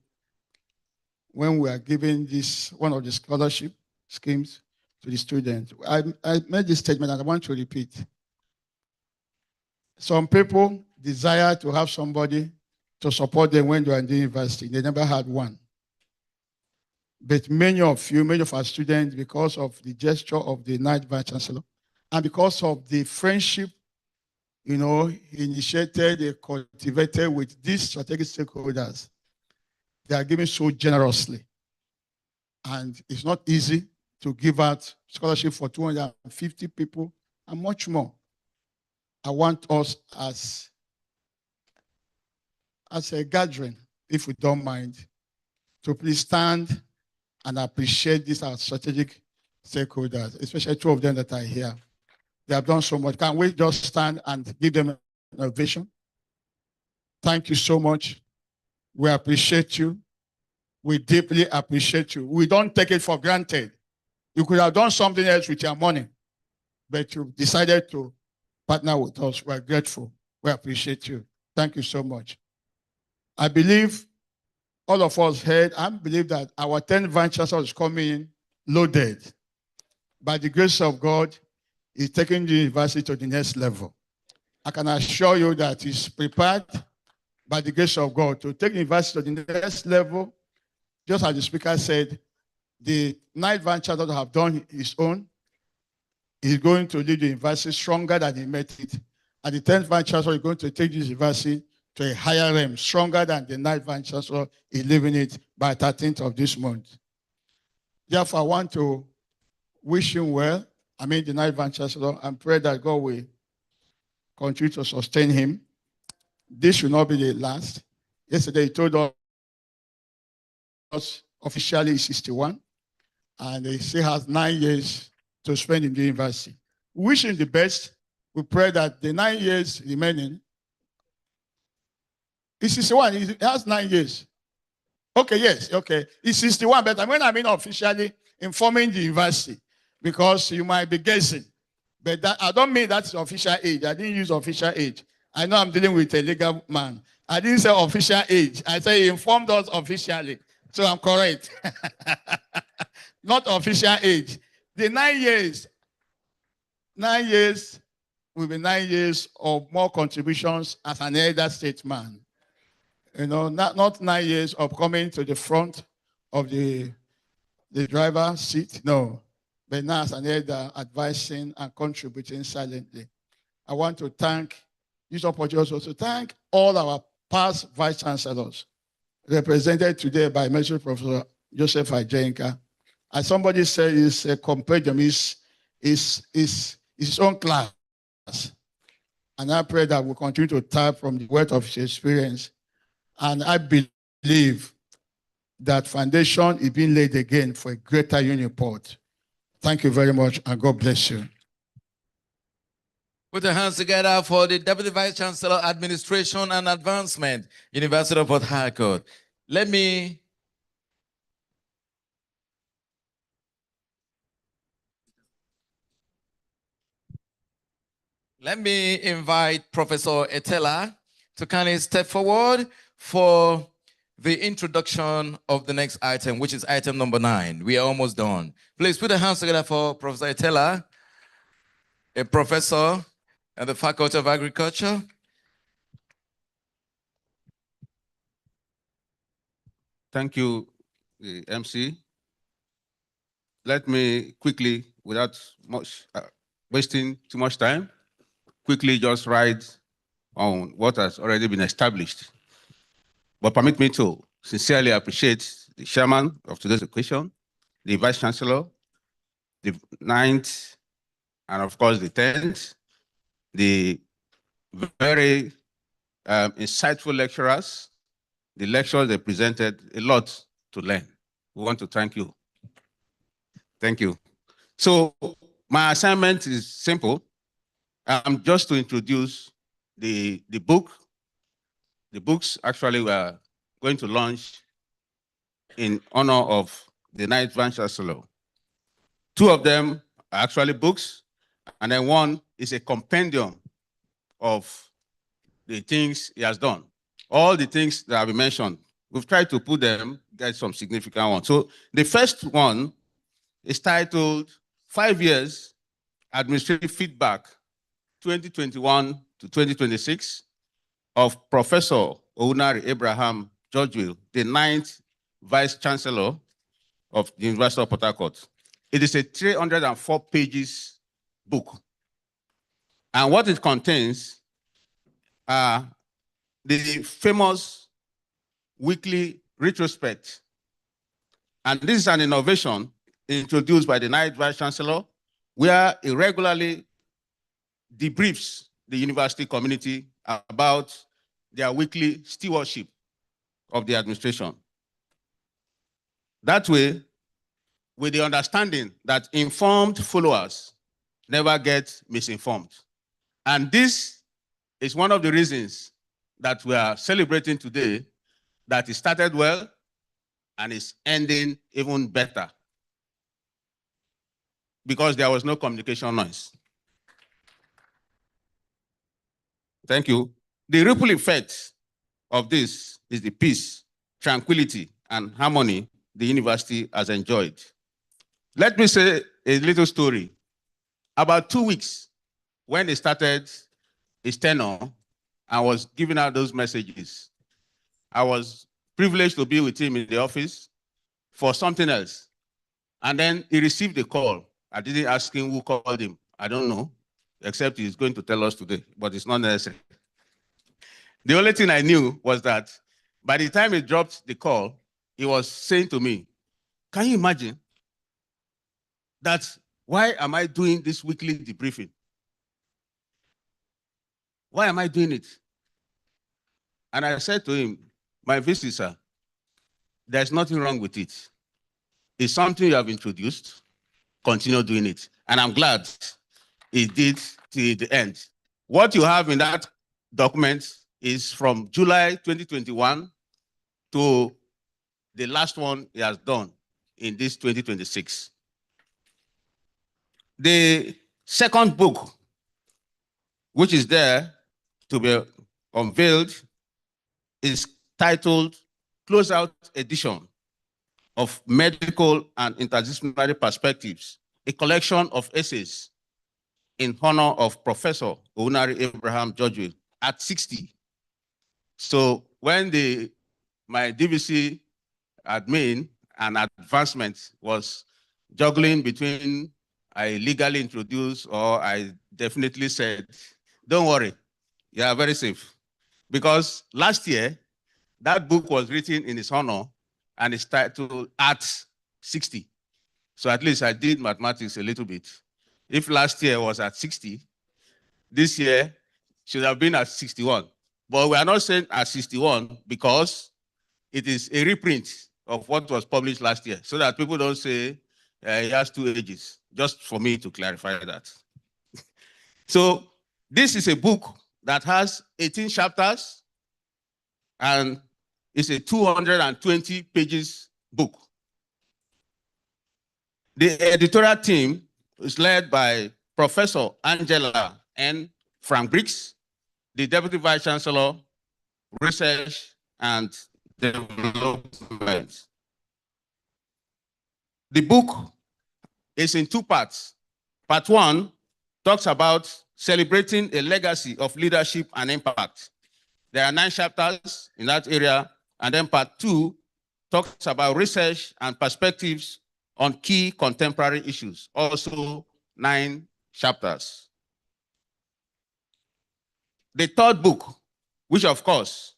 S9: when we are giving this, one of the scholarship schemes to the students. I made this statement and I want to repeat. Some people desire to have somebody to support them when they are in the university. They never had one. But many of you, many of our students, because of the gesture of the ninth vice chancellor, and because of the friendship, he initiated, they cultivated with these strategic stakeholders, they are giving so generously. And it's not easy to give out scholarship for 250 people and much more. I want us as a gathering, if we don't mind, to please stand and appreciate these our strategic stakeholders, especially two of them that are here. They have done so much. Can we just stand and give them an ovation? Thank you so much. We appreciate you. We deeply appreciate you. We don't take it for granted. You could have done something else with your money, but you decided to partner with us. We're grateful. We appreciate you. Thank you so much. I believe all of us heard and believe that our 10th vice chancellor is coming in loaded. By the grace of God, he's taking the university to the next level. I can assure you that he's prepared by the grace of God to take the university to the next level. Just as the speaker said, the ninth vice chancellor have done his own. He's going to lead the university stronger than he met it. And the 10th vice chancellor is going to take this university to a higher realm, stronger than the ninth vice chancellor is leaving it by 13th of this month. Therefore, I want to wish him well. The ninth vice chancellor, and pray that God will continue to sustain him. This will not be the last. Yesterday, he told us officially he's 61, and he still has 9 years to spend in the university. We wish him the best. We pray that the 9 years remaining, he's 61, he has 9 years. Okay, yes, okay. He's 61, but officially informing the university, because you might be guessing. But that, I don't mean that's official age. I didn't use official age. I know I'm dealing with a legal man. I didn't say official age. I said he informed us officially. So I'm correct. Not official age. The 9 years will be 9 years of more contributions as an elder statesman. Not 9 years of coming to the front of the driver's seat, no. But now as an elder, advising and contributing silently. I want to thank this opportunity also to thank all our past vice chancellors, represented today by Mr. Professor Joseph Ajenka. As somebody said, it's a compendium, is his own class. And I pray that we'll continue to tap from the wealth of his experience. And I believe that foundation is being laid again for a greater Uniport. Thank you very much, and God bless you.
S2: Put your hands together for the Deputy Vice Chancellor, Administration and Advancement, University of Port Harcourt. Let me invite Professor Etela to kindly step forward for the introduction of the next item, which is item number 9. We are almost done. Please put your hands together for Professor Etela, a professor at the Faculty of Agriculture.
S10: Thank you, MC. Let me quickly, without much wasting too much time, quickly just write on what has already been established. But permit me to sincerely appreciate the chairman of today's occasion, the vice chancellor, the 9th, and of course the 10th, the very insightful lecturers. The lectures they presented a lot to learn. We want to thank you. Thank you. So my assignment is simple. Just to introduce the book. The books actually were going to launch in honor of the 9th Vice Chancellor. 2 of them are actually books, and then 1 is a compendium of the things he has done. All the things that have been mentioned, we've tried to put them, get some significant ones. So the first one is titled 5 Years Administrative Feedback 2021 to 2026 of Professor Ounari Abraham Georgeville, the 9th Vice Chancellor of the University of Port Harcourt. It is a 304 pages book. And what it contains are the famous weekly retrospect. And this is an innovation introduced by the 9th Vice Chancellor, where he regularly debriefs the university community about their weekly stewardship of the administration. That way, with the understanding that informed followers never get misinformed. And this is one of the reasons that we are celebrating today, that it started well and is ending even better, because there was no communication noise. Thank you. The ripple effect of this is the peace, tranquility, and harmony the university has enjoyed. Let me say a little story. About 2 weeks when he started his tenure and was giving out those messages, I was privileged to be with him in the office for something else. And then he received a call. I didn't ask him who called him. I don't know, except he's going to tell us today, but it's not necessary. The only thing I knew was that by the time he dropped the call, he was saying to me, can you imagine that why am I doing this weekly debriefing? Why am I doing it? And I said to him, my visitor, sir, there's nothing wrong with it. It's something you have introduced, continue doing it. And I'm glad he did to the end. What you have in that document is from July 2021 to the last one he has done in this 2026. The second book, which is there to be unveiled, is titled Closeout Edition of Medical and Interdisciplinary Perspectives, a collection of essays in honor of Professor Ounari Abraham Georgeville at 60. So when my DVC admin and advancement was juggling between I legally introduced or I definitely said, don't worry, you are very safe. Because last year, that book was written in his honor and it's titled At 60. So at least I did mathematics a little bit. If last year was at 60, this year should have been at 61. But we are not saying at 61 because it is a reprint of what was published last year, so that people don't say he has 2 ages, just for me to clarify that. So This is a book that has 18 chapters and it's a 220 pages book. The editorial team is led by Professor Angela N. Frank Briggs, the Deputy Vice Chancellor, Research and Development. The book is in two parts. Part one talks about celebrating a legacy of leadership and impact. There are 9 chapters in that area. And then part two talks about research and perspectives on key contemporary issues, also 9 chapters. The third book, which of course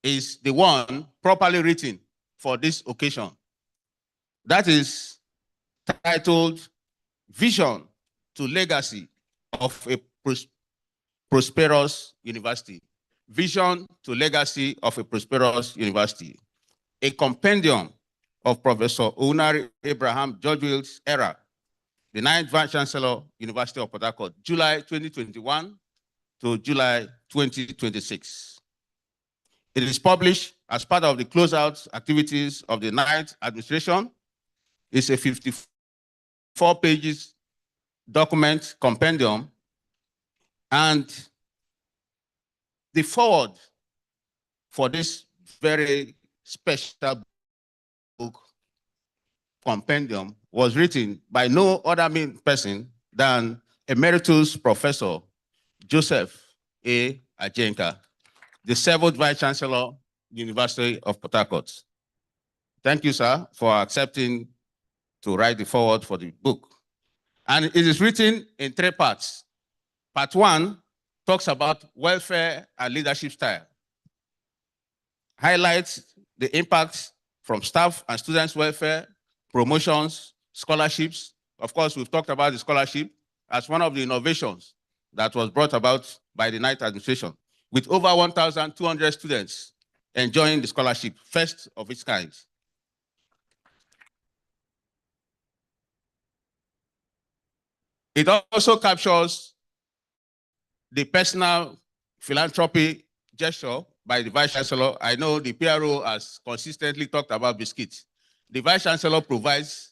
S10: is the one properly written for this occasion, that is titled Vision to Legacy of a Prosperous University. Vision to Legacy of a Prosperous University. A compendium of Professor Onari Abraham George Wills era, the 9th Vice Chancellor, University of Port Harcourt, July 2021 to July 2026. It is published as part of the closeout activities of the 9th administration. It's a 54 pages document compendium, and the foreword for this very special book compendium was written by no other person than Emeritus Professor Joseph A. Ajenka, the 7th Vice Chancellor, University of Port Harcourt. Thank you, sir, for accepting to write the foreword for the book. And it is written in 3 parts. Part 1 talks about welfare and leadership style, highlights the impact from staff and students' welfare, promotions, scholarships. Of course, we've talked about the scholarship as one of the innovations that was brought about by the 9th administration, with over 1,200 students enjoying the scholarship, first of its kind. It also captures the personal philanthropy gesture by the Vice Chancellor. I know the PRO has consistently talked about biscuits. The Vice Chancellor provides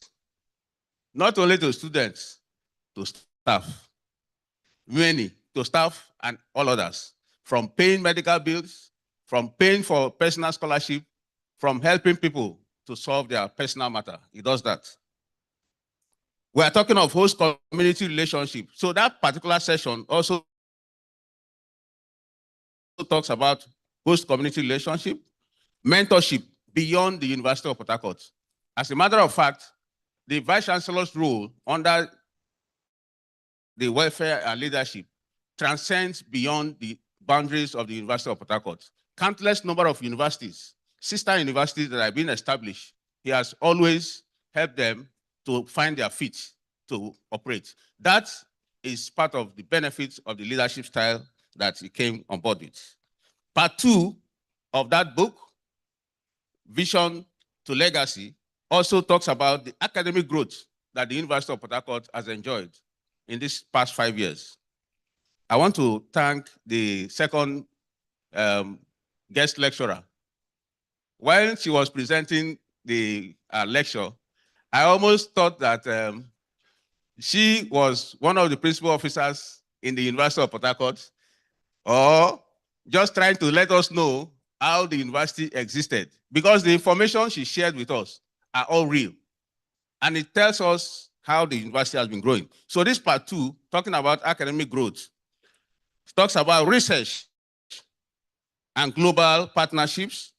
S10: not only to students, to staff, many, to staff and all others, from paying medical bills, from paying for personal scholarship, from helping people to solve their personal matter. He does that. We are talking of host community relationship. So that particular session also talks about host community relationship, mentorship beyond the University of Port Harcourt. As a matter of fact, the Vice Chancellor's role under the welfare and leadership transcends beyond the boundaries of the University of Port Harcourt. Countless number of universities, sister universities that have been established, he has always helped them to find their feet to operate. That is part of the benefits of the leadership style that he came on board with. Part 2 of that book, Vision to Legacy, also talks about the academic growth that the University of Port Harcourt has enjoyed in these past 5 years. I want to thank the second guest lecturer. While she was presenting the lecture, I almost thought that she was one of the principal officers in the University of Port Harcourt, or just trying to let us know how the university existed, because the information she shared with us are all real. And it tells us how the university has been growing. So this part 2, talking about academic growth, talks about research and global partnerships.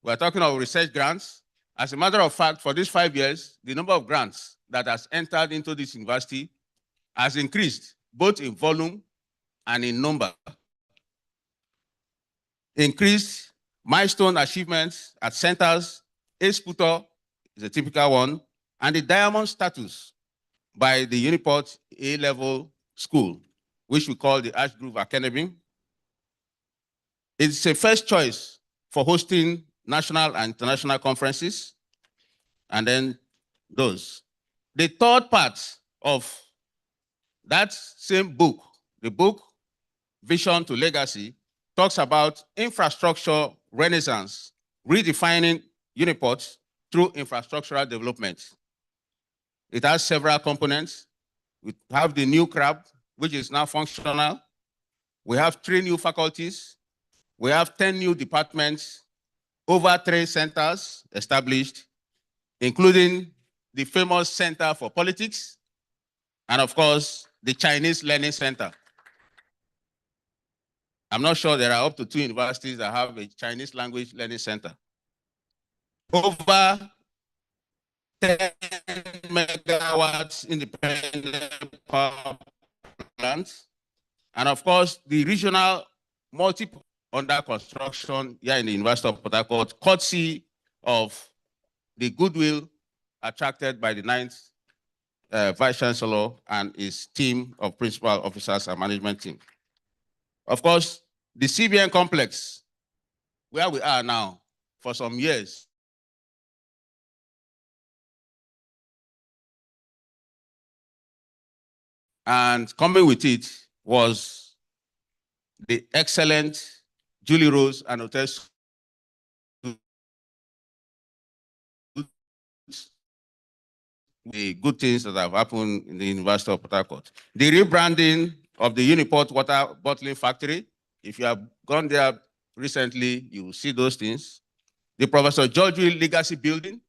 S10: We're talking about research grants. As a matter of fact, for these 5 years, the number of grants that has entered into this university has increased, both in volume and in number. Increased milestone achievements at centers, A-Sputor is a typical one, and the diamond status by the Uniport A-level school, which we call the Ashgrove Academy. It's a first choice for hosting national and international conferences, and then those. The third part of that same book, the book Vision to Legacy, talks about infrastructure renaissance, redefining Uniport through infrastructural development. It has several components. We have the new CRAB, which is now functional. We have 3 new faculties. We have 10 new departments, over 3 centers established, including the famous Center for Politics, and of course, the Chinese Learning Center. I'm not sure there are up to 2 universities that have a Chinese language learning center. Over 10 megawatts independent power plants. And of course, the regional multi under construction here in the University of Port Harcourt, courtesy of the goodwill attracted by the 9th Vice Chancellor and his team of principal officers and management team. Of course, the CBN complex, where we are now for some years, and coming with it was the excellent Julie Rose and Hotels, the good things that have happened in the University of Port Harcourt. The rebranding of the Uniport water bottling factory, if you have gone there recently, you will see those things. The Professor George Will Legacy Building,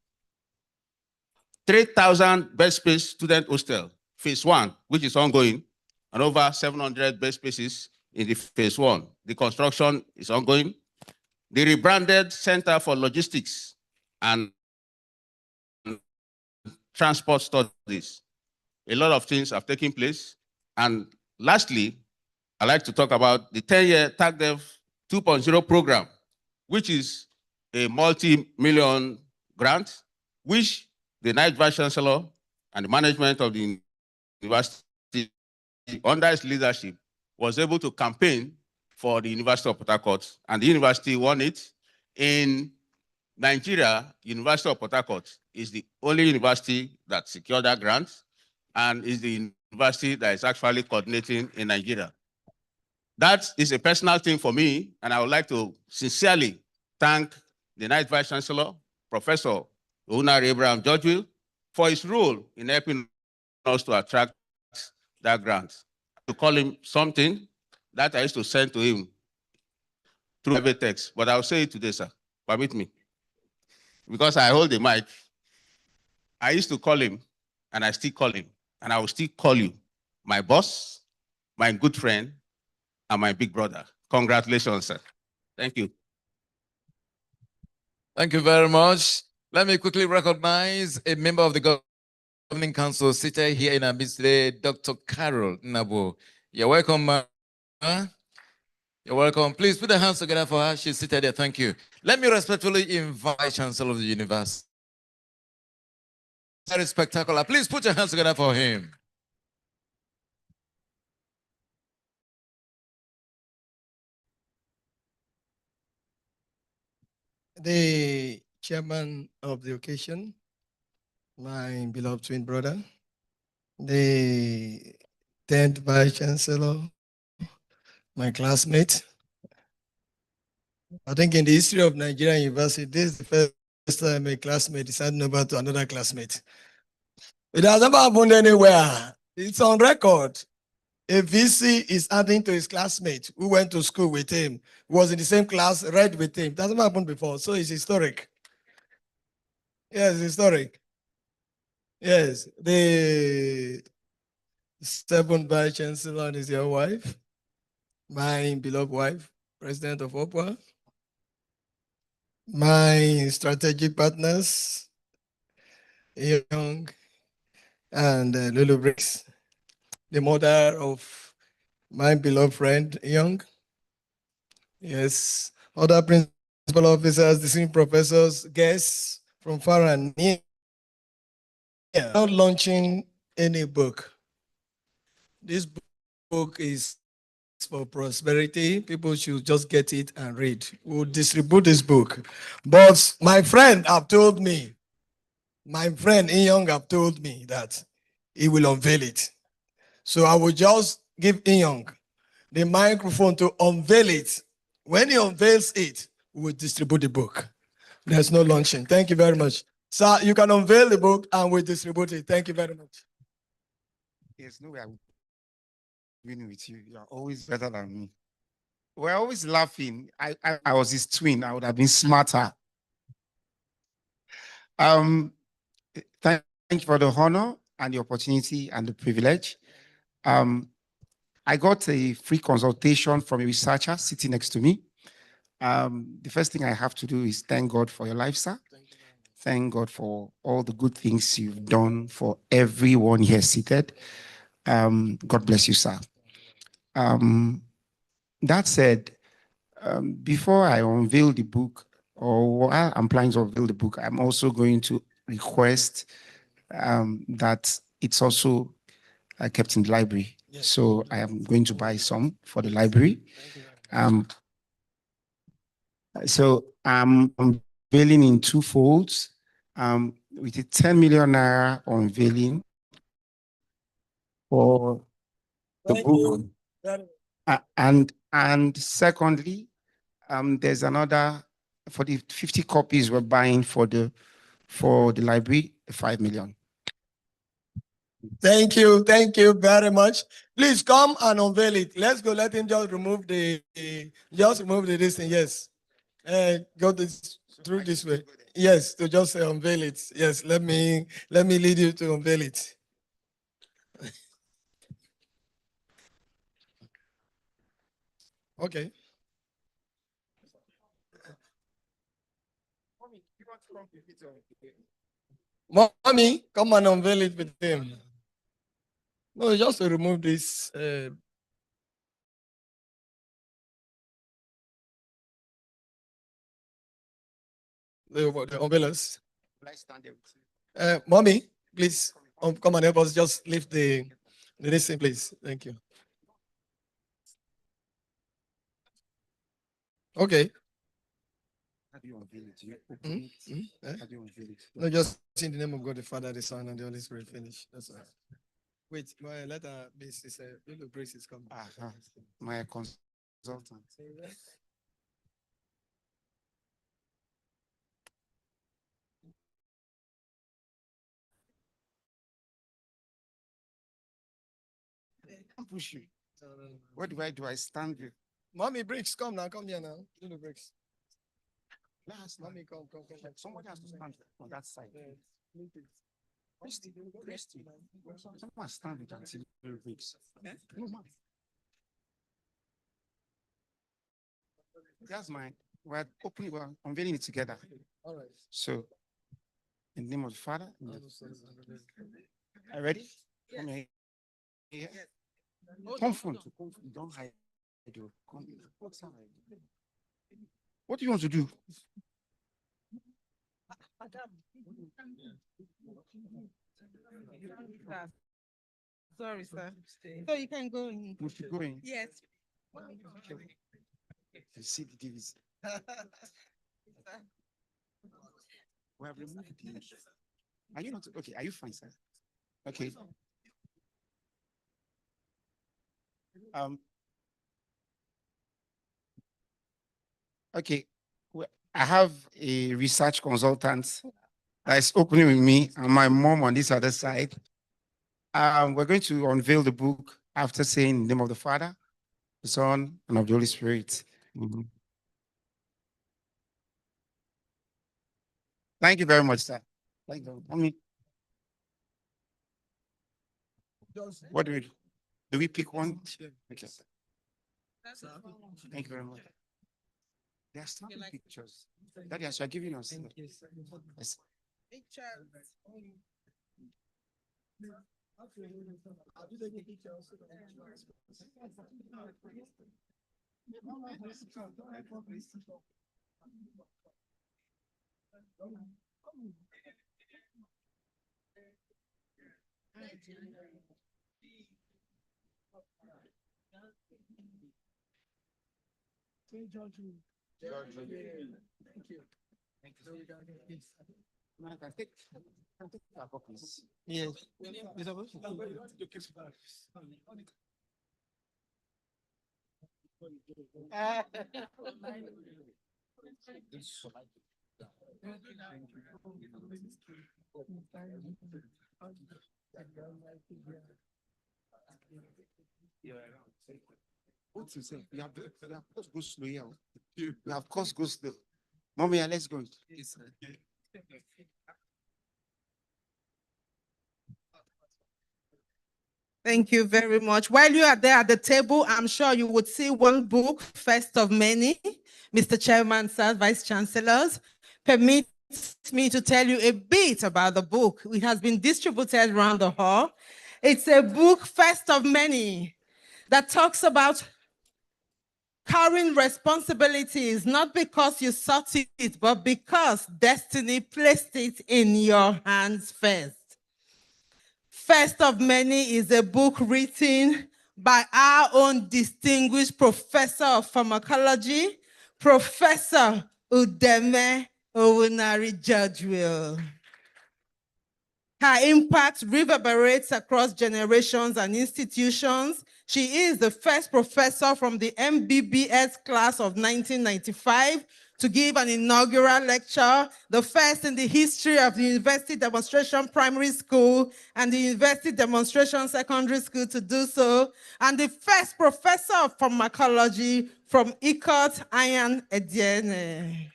S10: 3,000 bed space student hostel, phase 1, which is ongoing, and over 700 bed spaces in the phase 1. The construction is ongoing. The rebranded Center for Logistics and Transport Studies. A lot of things have taken place. And lastly, I'd like to talk about the 10-year TACDEV 2.0 program, which is a multi-million grant, which the 9th Vice Chancellor and the management of the university, under his leadership, was able to campaign for the University of Port Harcourt, and the university won it. In Nigeria, University of Port Harcourt is the only university that secured that grant, and is the university that is actually coordinating in Nigeria. That is a personal thing for me, and I would like to sincerely thank the 9th Vice Chancellor, Professor Ounari Abraham Georgeville, for his role in helping us to attract that grant. To call him something that I used to send to him through private text, but I'll say it today, sir. Permit me. Because I hold the mic. I used to call him, and I still call him, and I will still call you my boss, my good friend, and my big brother. Congratulations, sir. Thank you.
S2: Thank you very much. Let me quickly recognize a member of the Governing Council seated here in our midst today, Dr. Carol Nabo. You're welcome, ma'am. You're welcome. Please put the hands together for her. She's seated there. Thank you. Let me respectfully invite Chancellor of the University. Very spectacular. Please put your hands together for him.
S3: The chairman of the occasion, my beloved twin brother, the 10th Vice Chancellor, my classmate. I think in the history of Nigerian University, this is the first time a classmate is handing over to another classmate. It has never happened anywhere. It's on record. A VC is adding to his classmate who went to school with him, was in the same class, read with him. It hasn't happened before, so it's historic. Yes, historic. Yes, the 7th Vice Chancellor is your wife, my beloved wife, President of OPWA, my strategic partners, Young and Lulu Briggs, the mother of my beloved friend, Young. Yes, other principal officers, distinguished professors, guests from far and near. Not launching any book. This book is for prosperity. People should just get it and read. We'll distribute this book. But my friend have told me, my friend Young have told me that he will unveil it. So I will just give Young the microphone to unveil it. When he unveils it, we will distribute the book. There's no launching. Thank you very much. Sir, you can unveil the book and we'll distribute it. Thank you very much.
S6: There's no way I will win with you. You're always better than me. We're always laughing. I was his twin. I would have been smarter. Thank you for the honor and the opportunity and the privilege. I got a free consultation from a researcher sitting next to me. The first thing I have to do is thank God for your life, sir. Thank God for all the good things you've done for everyone here seated. God bless you, sir. That said, before I unveil the book, or while I'm planning to unveil the book, I'm also going to request that it's also kept in the library. Yes. So I am going to buy some for the library. So I'm unveiling in two folds, with a 10 million naira unveiling for the book. And secondly, there's another for the 50 copies we're buying for the library, 5 million.
S3: Thank you very much. Please come and unveil it. Let's go. Let him just remove the this thing. Yes, go this through this way. Yes, to just unveil it. Yes, let me lead you to unveil it. Okay. Mommy, come and unveil it with him. No, just to remove this. The unveilers. Mommy, please come and help us. Just lift the this thing, please. Thank you. Okay.
S6: How do you unveil it?
S3: How do you unveil it? No, just in the name of God, the Father, the Son, and the Holy Spirit. Finish. That's all. Wait, my letter base is little Grace is coming.
S6: My consultant. Can't push you. What do I do? I stand you.
S3: Mommy, Bricks, come now. Come here now. Little Bricks.
S6: Last, mommy, come. Somebody has to stand on that side. Christy. Someone stand with Auntie Little Bricks. No, man. That's mine. We're opening, we're unveiling it together.
S3: All right.
S6: So, in the name of the Father, are you ready? Come here. Yeah. Come front. Don't hide. What do you want to do?
S5: Sorry, sir. So you can go in.
S6: We should go in.
S5: Yes.
S6: You see the DVC. We have removed the. Are you not okay? Are you fine, sir? Okay. Okay. I have a research consultant that is opening with me and my mom on this other side. We're going to unveil the book after saying the name of the Father, the Son, and of the Holy Spirit. Thank you very much, sir. Thank you. I mean, what do we do? Do we pick one? Okay. Thank you very much. There are some pictures. That is, I give you us. Yes. What to say? We have course go slow here. We have course go slow. Mommy, let's go.
S5: Thank you very much. While you are there at the table, I'm sure you would see one book, first of many. Mr. Chairman, sir, Vice Chancellors, permit me to tell you a bit about the book. It has been distributed around the hall. It's a book, first of many, that talks about carrying responsibilities, not because you sought it, but because destiny placed it in your hands first. First of many is a book written by our own distinguished professor of pharmacology, Professor Udeme Owunari Judgewill. Her impact reverberates across generations and institutions. She is the first professor from the MBBS class of 1995 to give an inaugural lecture, the first in the history of the University Demonstration Primary School and the University Demonstration Secondary School to do so, and the first professor of pharmacology from Ikot Ayan Ediene.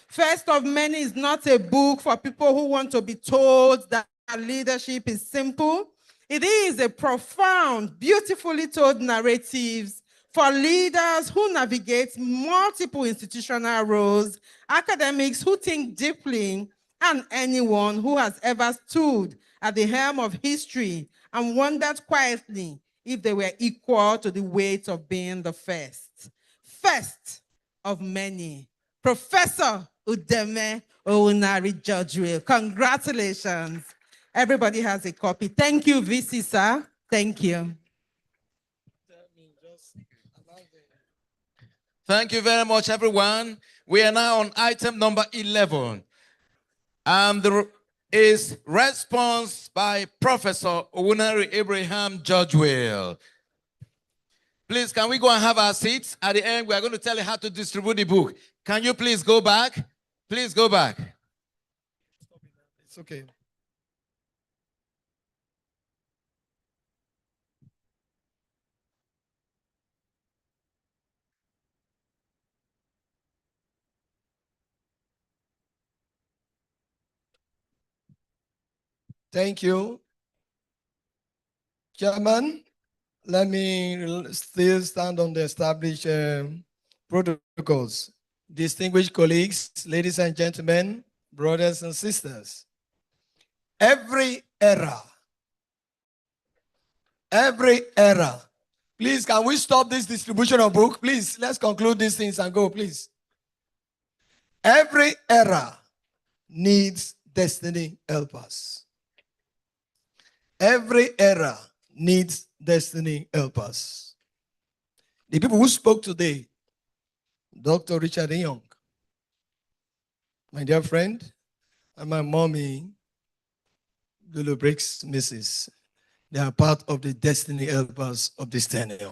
S5: First of Many is not a book for people who want to be told that leadership is simple. It is a profound, beautifully told narratives for leaders who navigate multiple institutional roles, academics who think deeply, and anyone who has ever stood at the helm of history and wondered quietly if they were equal to the weight of being the first. First of many. Professor Udeme Owunari Judgewill. Congratulations. Everybody has a copy. Thank you, VC, sir. Thank you.
S2: Thank you very much, everyone. We are now on item number 11. And there is response by Professor Owunari Abraham Judgewill. Please, can we go and have our seats? At the end, we are going to tell you how to distribute the book. Can you please go back? Please go back.
S3: It's okay. Thank you. Chairman, let me still stand on the established protocols. Distinguished colleagues, ladies and gentlemen, brothers and sisters, every era, please, can we stop this distribution of book? Please, let's conclude these things and go, please. Every era needs destiny helpers. Every era needs destiny helpers. The people who spoke today, Dr. Richard Young, my dear friend, and my mommy, Lulu Briggs, Mrs. They are part of the destiny helpers of this tenure.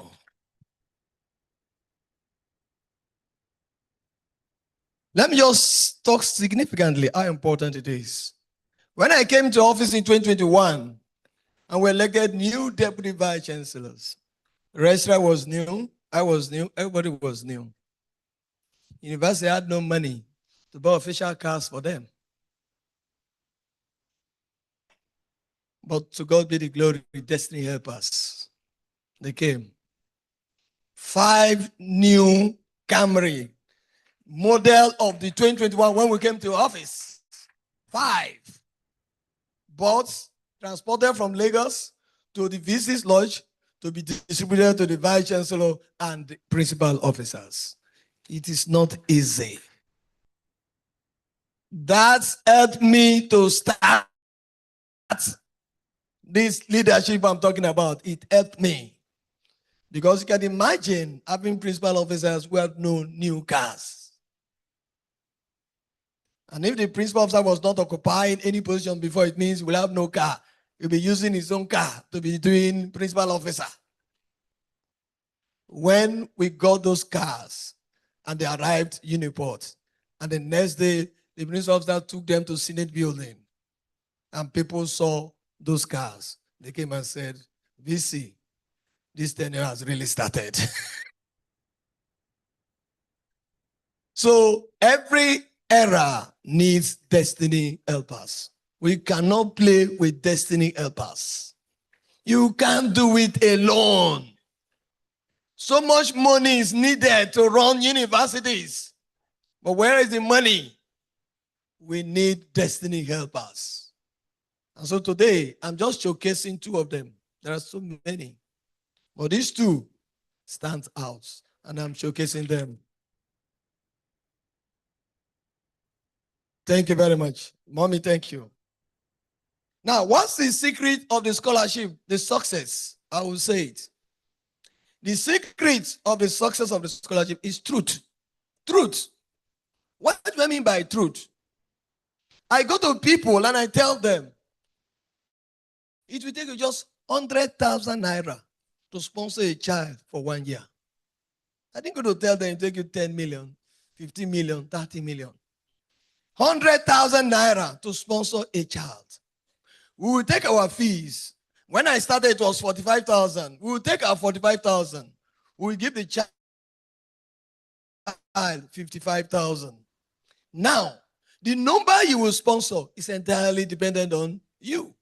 S3: Let me just talk significantly how important it is. When I came to office in 2021, and we elected new deputy vice chancellors, the registrar was new, I was new, everybody was new. University had no money to buy official cars for them. But to God be the glory, destiny helpers. They came. 5 new Camry, model of the 2021 when we came to office. 5. Bought, transported from Lagos to the VC's lodge to be distributed to the vice chancellor and the principal officers. It is not easy. That's helped me to start this leadership I'm talking about. It helped me. Because you can imagine having principal officers who have no new cars. And if the principal officer was not occupying any position before, it means we'll have no car. He'll be using his own car to be doing principal officer. when we got those cars and they arrived Uniport, and the next day, the police officer took them to Senate building, and people saw those cars. They came and said, VC, this tenure has really started. So every era needs destiny helpers. We cannot play with destiny helpers. You can't do it alone. So much money is needed to run universities. But where is the money? We need destiny helpers. And so today, I'm just showcasing two of them. There are so many. But these two stand out, and I'm showcasing them. Thank you very much. Mommy, thank you. Now, what's the secret of the scholarship, the success? I will say it. The secret of the success of the scholarship is truth. Truth. What do I mean by truth? I go to people and I tell them, it will take you just 100,000 naira to sponsor a child for 1 year. I didn't go to tell them it will take you 10 million, 50 million, 30 million. 100,000 naira to sponsor a child. We will take our fees. When I started, it was 45,000. We will take our 45,000. We will give the child 55,000. Now, the number you will sponsor is entirely dependent on you.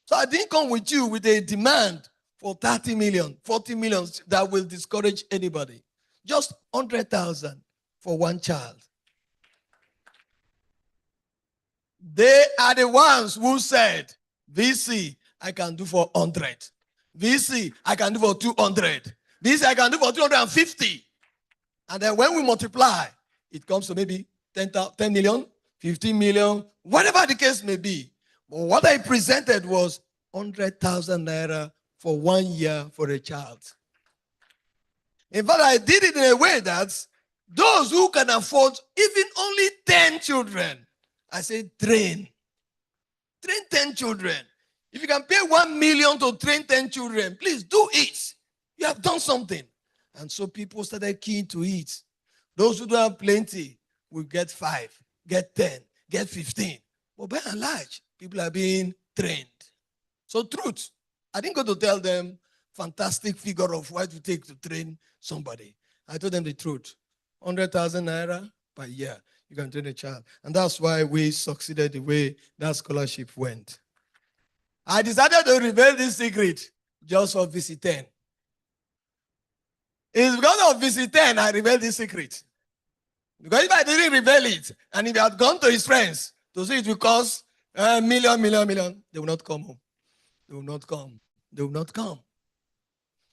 S3: So I didn't come with you with a demand for 30 million, 40 million that will discourage anybody. Just 100,000 for one child. They are the ones who said, VC, I can do for 100. VC, I can do for 200. VC, I can do for 250. And then when we multiply, it comes to maybe 10 million, 15 million, whatever the case may be. But what I presented was 100,000 naira for 1 year for a child. In fact, I did it in a way that those who can afford even only 10 children, I say train. Train 10 children. If you can pay 1 million to train 10 children, please do it. You have done something. And so people started keen to it. Those who don't have plenty will get 5, get 10, get 15. But by and large, people are being trained. So truth, I didn't go to tell them fantastic figure of what it takes to train somebody. I told them the truth. 100,000 naira per year, you can train a child. And that's why we succeeded the way that scholarship went. I decided to reveal this secret just for VC10. It's because of VC10 I revealed this secret. Because if I didn't reveal it, and if he had gone to his friends to see it will cost million, they will not come home. They will not come. They will not come.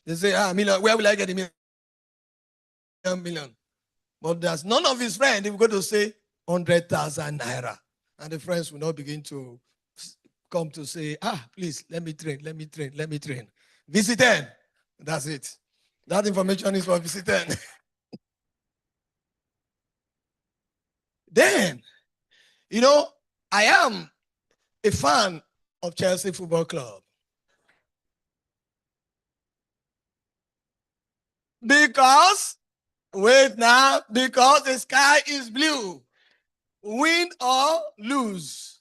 S3: They say, million, where will I get a million? But there's none of his friends. They will go to say 100,000 naira. And the friends will not begin to come to say, please, let me train. VC10. That's it. That information is for VC10. Then, I am a fan of Chelsea Football Club. Because the sky is blue, win or lose.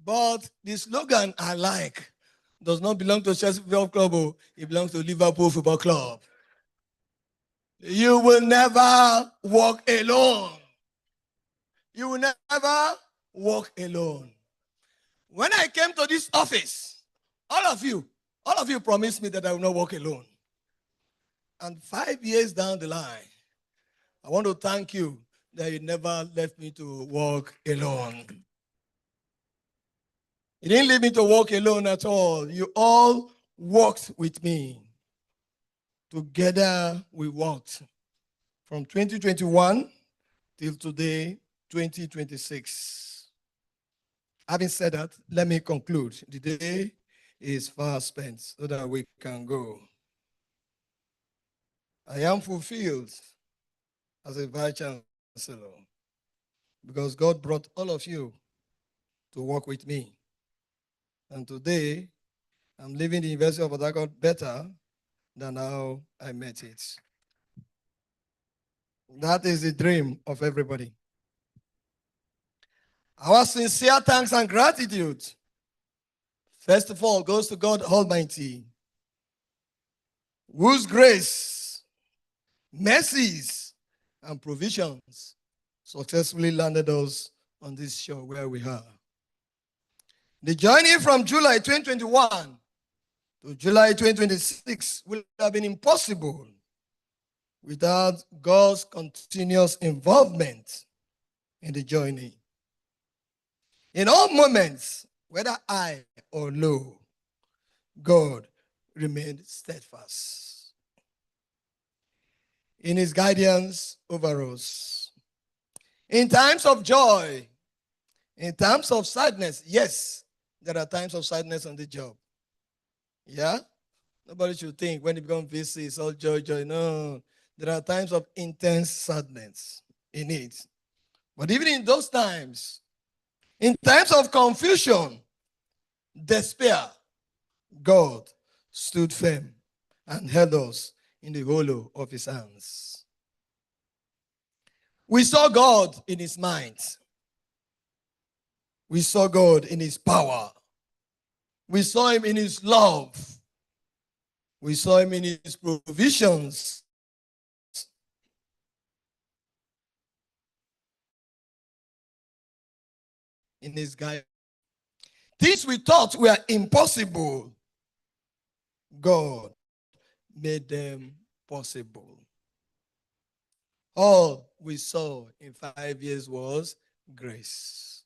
S3: But the slogan I like does not belong to Chelsea Football Club. It belongs to Liverpool Football Club. You will never walk alone. You will never walk alone. When I came to this office, all of you promised me that I will not walk alone. And 5 years down the line, I want to thank you that you never left me to walk alone. You didn't leave me to walk alone at all. You all walked with me. Together we walked from 2021 till today, 2026. Having said that, let me conclude. The day is far spent so that we can go. I am fulfilled as a Vice Chancellor because God brought all of you to work with me. And today, I'm leaving the University of Port Harcourt better than how I met it. That is the dream of everybody. Our sincere thanks and gratitude, first of all, goes to God Almighty, whose grace, mercies, and provisions successfully landed us on this shore where we are. The journey from July 2021 to July 2026 will have been impossible without God's continuous involvement in the journey. In all moments, whether high or low, God remained steadfast in his guidance over us. In times of joy, in times of sadness, yes, there are times of sadness on the job. Yeah? Nobody should think when you become VC, it's all joy, joy. No, there are times of intense sadness in it. But even in those times, in times of confusion, despair, God stood firm and held us in the hollow of his hands. We saw God in his mind. We saw God in his power. We saw him in his love. We saw him in his provisions. In his guidance. Things we thought were impossible, God made them possible. All we saw in 5 years was grace.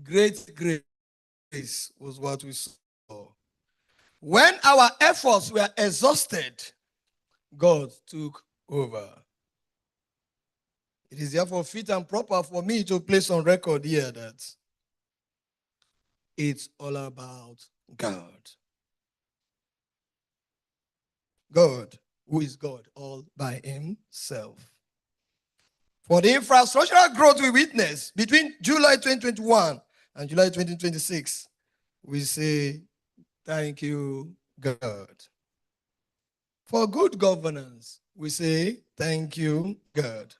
S3: Great grace was what we saw. When our efforts were exhausted, God took over. It is therefore fit and proper for me to place on record here that it's all about God. God, who is God all by himself. For the infrastructural growth we witnessed between July 2021 and July 2026, we say, thank you, God. For good governance, we say, thank you, God.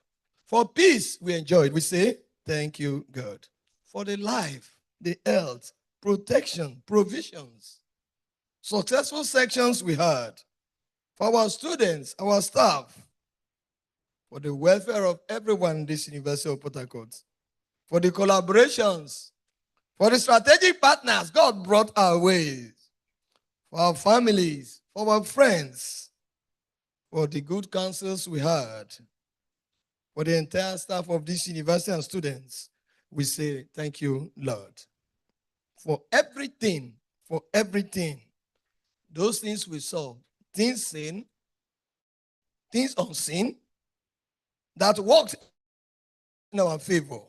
S3: For peace we enjoyed, we say, thank you, God. For the life, the health, protection, provisions, successful sections we had. For our students, our staff, for the welfare of everyone in this University of Port Harcourt, for the collaborations, for the strategic partners God brought our way, for our families, for our friends, for the good counsels we had, for the entire staff of this university and students, we say thank you, Lord. For everything, those things we saw, things seen, things unseen, that worked in our favor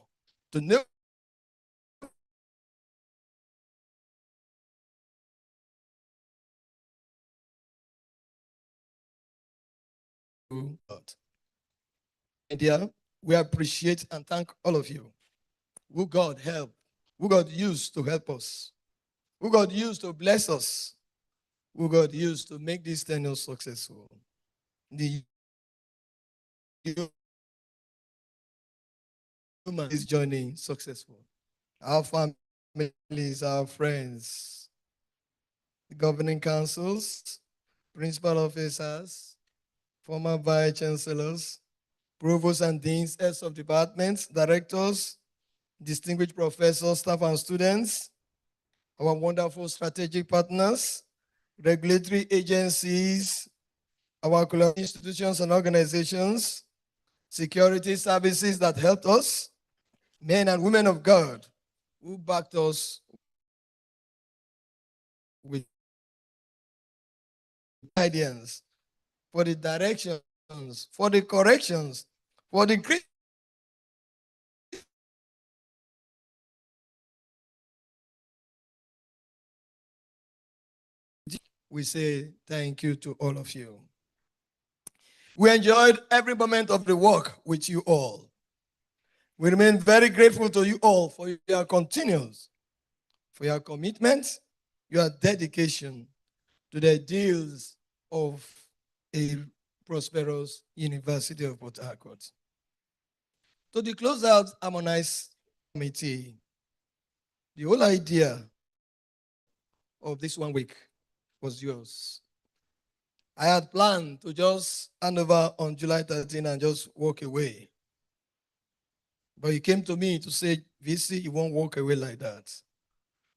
S3: to know God. India, we appreciate and thank all of you who God helped, who God used to help us, who God used to bless us, who God used to make this tenure successful. The human is journey successful. Our families, our friends, the governing councils, principal officers, former vice chancellors, provosts and deans, heads of departments, directors, distinguished professors, staff and students, our wonderful strategic partners, regulatory agencies, our institutions and organizations, security services that helped us, men and women of God who backed us with guidance, for the directions, for the corrections, for the we say thank you to all of you. We enjoyed every moment of the work with you all. We remain very grateful to you all for your continuance, for your commitment, your dedication to the ideals of a prosperous University of Port Harcourt. To the closeout harmonized committee, the whole idea of this 1 week was yours. I had planned to just hand over on July 13 and just walk away. But you came to me to say, VC, you won't walk away like that.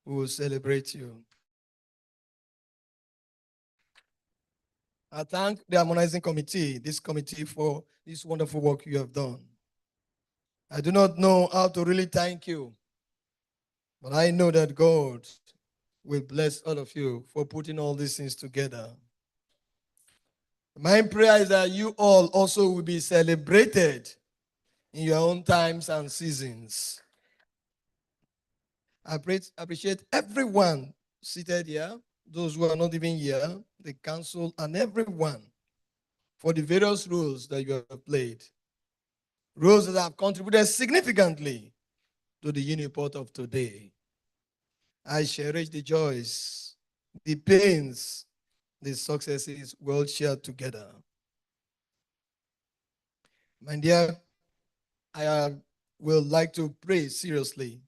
S3: We will celebrate you. I thank the harmonizing committee, this committee, for this wonderful work you have done. I do not know how to really thank you, but I know that God will bless all of you for putting all these things together. My prayer is that you all also will be celebrated in your own times and seasons. I appreciate everyone seated here, those who are not even here, the council, and everyone for the various roles that you have played. Roles that have contributed significantly to the Uniport of today. I cherish the joys, the pains, the successes we all shared together. My dear, I will like to pray seriously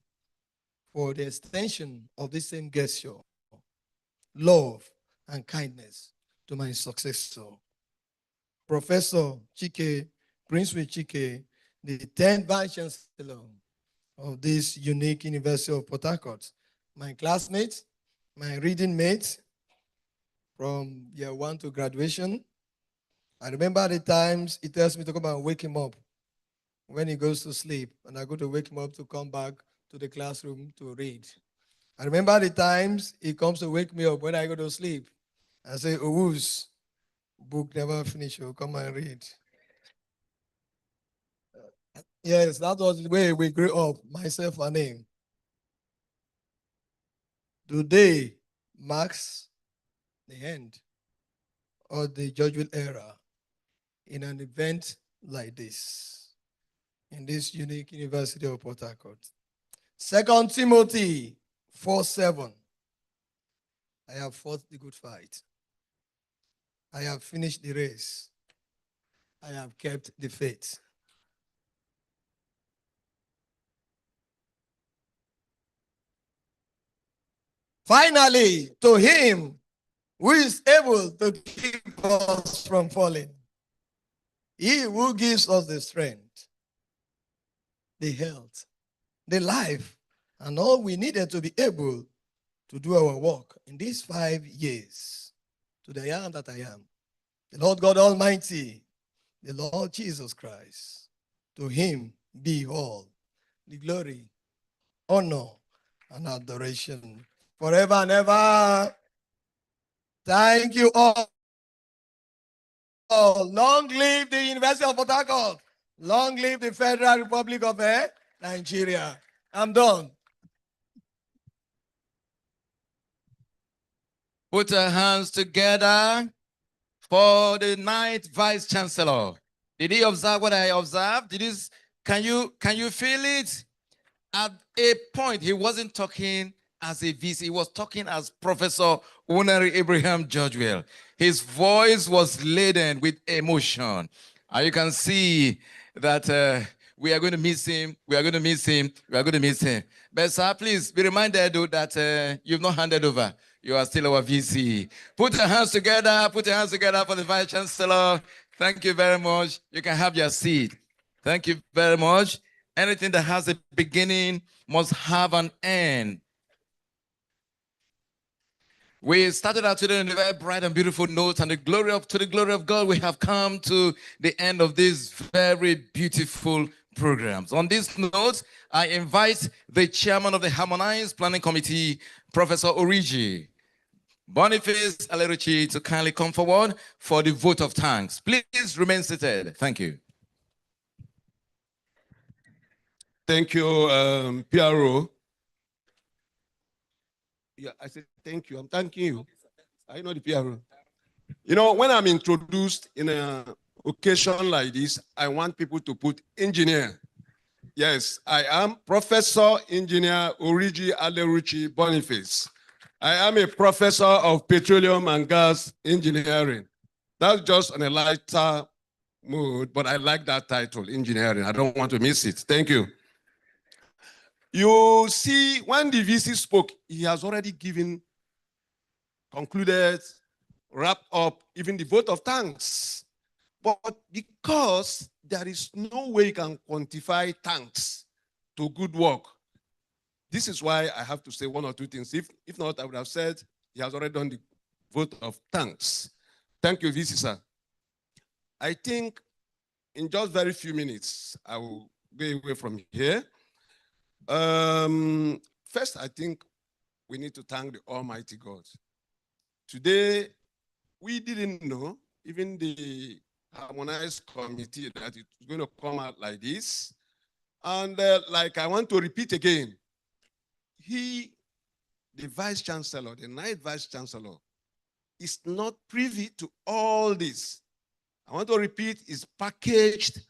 S3: for the extension of this same gesture, love and kindness to my successor, Professor Chike, Prince Chike, the 10th Vice Chancellor of this unique University of Port Harcourt, my classmates, my reading mates from year 1 to graduation. I remember the times he tells me to come and wake him up when he goes to sleep, and I go to wake him up to come back to the classroom to read. I remember the times he comes to wake me up when I go to sleep. I say, Owus, book never finish, you come and read. Yes, that was the way we grew up, myself and him. Today marks the end of the Georgeville era in an event like this, in this unique University of Port Harcourt. 2 Timothy 4:7. I have fought the good fight. I have finished the race. I have kept the faith. Finally, to him who is able to keep us from falling, he who gives us the strength, the health, the life, and all we needed to be able to do our work in these 5 years, to the I am that I am, the Lord God Almighty, the Lord Jesus Christ. To him be all the glory, honor, and adoration forever and ever. Thank you all. Long live the University of Port Harcourt. Long live the Federal Republic of Nigeria. I'm done.
S2: Put our hands together for the 9th Vice Chancellor. Did he observe what I observed? Can you feel it? At a point, he wasn't talking as a VC, he was talking as Professor Honorary Abraham Georgeville. His voice was laden with emotion. And you can see that we are going to miss him, we are going to miss him, we are going to miss him. But sir, please be reminded though, that you've not handed over. You are still our VC. Put your hands together for the Vice Chancellor. Thank you very much. You can have your seat. Thank you very much. Anything that has a beginning must have an end. We started out today on a very bright and beautiful note, and to the glory of God, we have come to the end of this very beautiful programs. On this note, I invite the chairman of the Harmonized Planning Committee, Professor Origi Boniface Aleruchi, to kindly come forward for the vote of thanks. Please remain seated. Thank you.
S10: Thank you, PRO. Yeah, I said thank you. I'm thanking you. I know the PRO. You know, when I'm introduced in an occasion like this, I want people to put engineer. Yes, I am Professor Engineer Origi Aleruchi Boniface. I am a professor of petroleum and gas engineering. That's just on a lighter mood, but I like that title, engineering. I don't want to miss it. Thank you. You see, when the VC spoke, he has already concluded, wrapped up, even the vote of thanks. But because there is no way you can quantify thanks to good work, this is why I have to say one or two things. If not, I would have said he has already done the vote of thanks. Thank you, VC, sir. I think in just very few minutes, I will go away from here. First, I think we need to thank the Almighty God. Today, we didn't know, even the harmonized committee, that it's going to come out like this. And like I want to repeat again, the Vice Chancellor, the ninth Vice Chancellor, is not privy to all this. I want to repeat, is packaged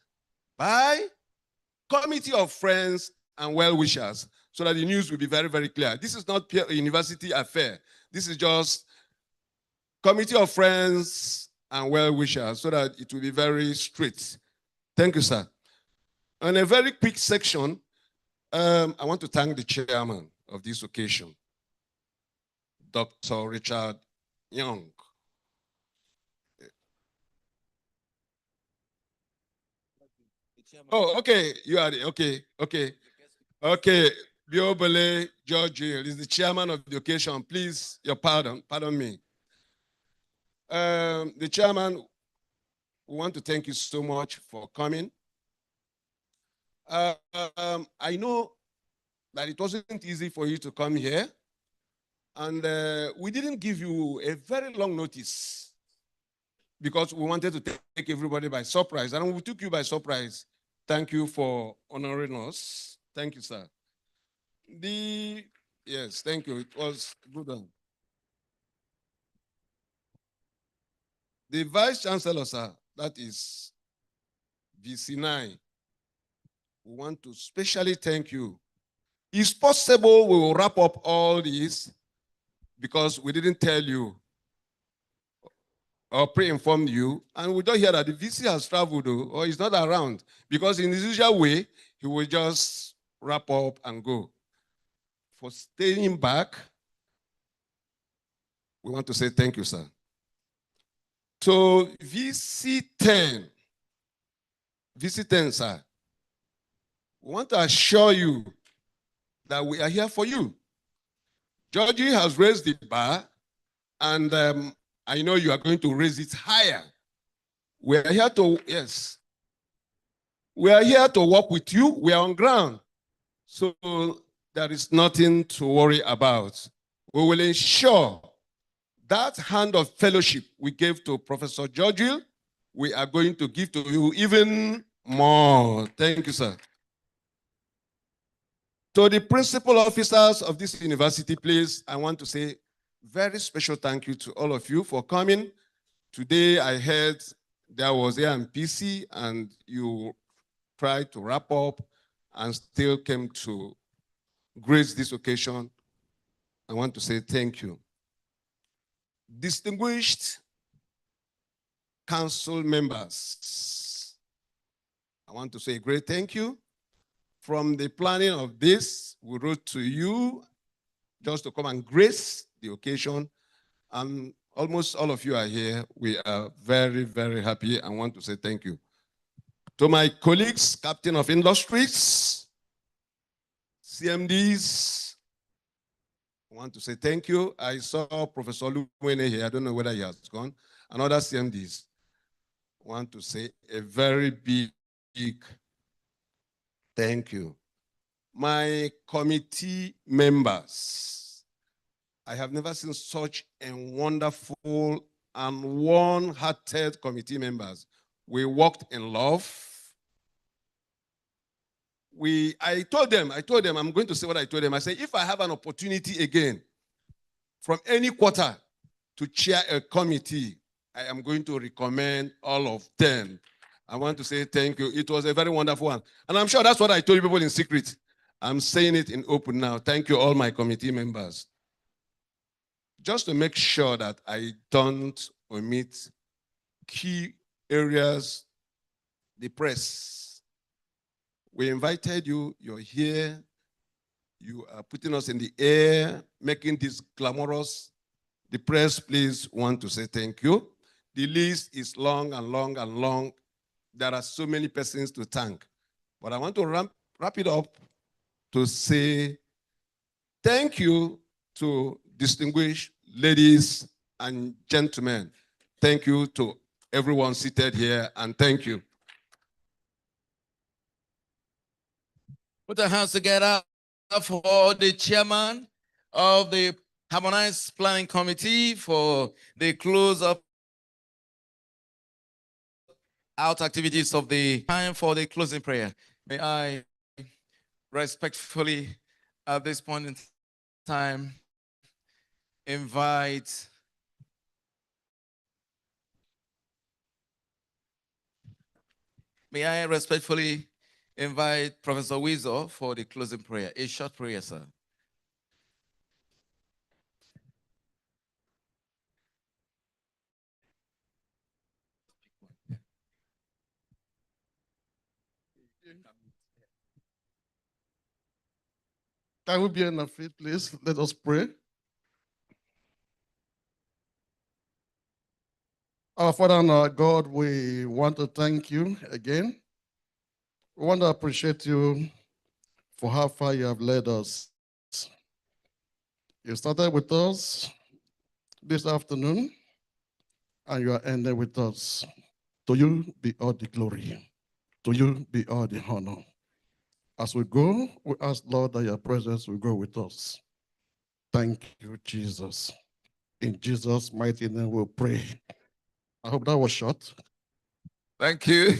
S10: by committee of friends and well-wishers, so that the news will be very, very clear. This is not a university affair. This is just committee of friends and well-wishers, so that it will be very straight. Thank you, sir. On a very quick section, I want to thank the chairman of this occasion, Dr. Richard Young. Oh, okay, you are the, okay. Okay, Biobele George is the chairman of the occasion. Please, your pardon me. The chairman, we want to thank you so much for coming. I know that it wasn't easy for you to come here, and we didn't give you a very long notice because we wanted to take everybody by surprise, and we took you by surprise. Thank you for honoring us. Thank you, sir. Yes, thank you. It was good one. The Vice Chancellor, sir, that is VC9. We want to specially thank you. It's possible we will wrap up all this because we didn't tell you or pre-informed you, and we don't hear that the VC has traveled or is not around, because in his usual way, he will just wrap up and go. For staying back, we want to say thank you, sir. So VC10, sir, we want to assure you that we are here for you. Georgie has raised the bar, and I know you are going to raise it higher. We are here to, yes. We are here to work with you. We are on ground. So there is nothing to worry about. We will ensure that hand of fellowship we gave to Professor Georgie, we are going to give to you even more. Thank you, sir. To the principal officers of this university, please, I want to say very special thank you to all of you for coming. Today, I heard there was AMPC, and you tried to wrap up and still came to grace this occasion. I want to say thank you. Distinguished council members, I want to say a great thank you. From the planning of this, we wrote to you just to come and grace the occasion. And almost all of you are here. We are very, very happy and want to say thank you. To my colleagues, Captain of Industries, CMDs, I want to say thank you. I saw Professor Lumwene here. I don't know whether he has gone. And other CMDs, I want to say a very big thank you. My committee members, I have never seen such a wonderful and warm-hearted committee members. We worked in love. I told them, I'm going to say what I told them. I said, if I have an opportunity again from any quarter to chair a committee, I am going to recommend all of them. I want to say thank you. It was a very wonderful one. And I'm sure that's what I told you people in secret. I'm saying it in open now. Thank you, all my committee members. Just to make sure that I don't omit
S11: key areas, the press. We invited you, you're here, you are putting us in the air, making this glamorous. The press, please, want to say thank you. The list is long and long and long. There are so many persons to thank. But I want to wrap it up to say thank you to distinguished ladies and gentlemen. Thank you to everyone seated here, and thank you.
S2: Put our hands together for the chairman of the Harmonized Planning Committee for the close-up out activities of the time for the closing prayer. May I respectfully, at this point in time, invite Professor Wizo for the closing prayer. A short prayer, sir.
S9: Can we be on our feet, please? Let us pray. Our Father and our God, we want to thank you again. We want to appreciate you for how far you have led us. You started with us this afternoon, and you are ending with us. To you be all the glory. To you be all the honor. As we go, we ask, Lord, that your presence will go with us. Thank you, Jesus. In Jesus' mighty name, we'll pray. I hope that was short.
S2: Thank you.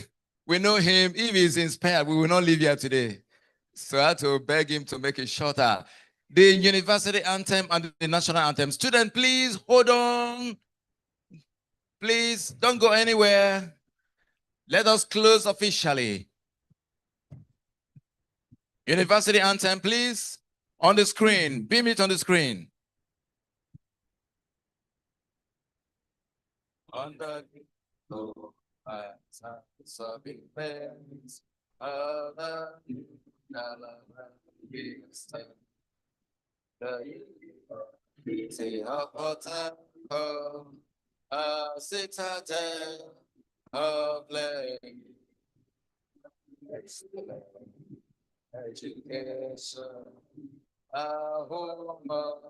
S2: We know him. If he's inspired, we will not leave here today. So I had to beg him to make it shorter. The university anthem and the national anthem. Student, please hold on. Please don't go anywhere. Let us close officially. University anthem, please. On the screen. Beam it on the screen. Under the serving friends, say a citadel of education, a home of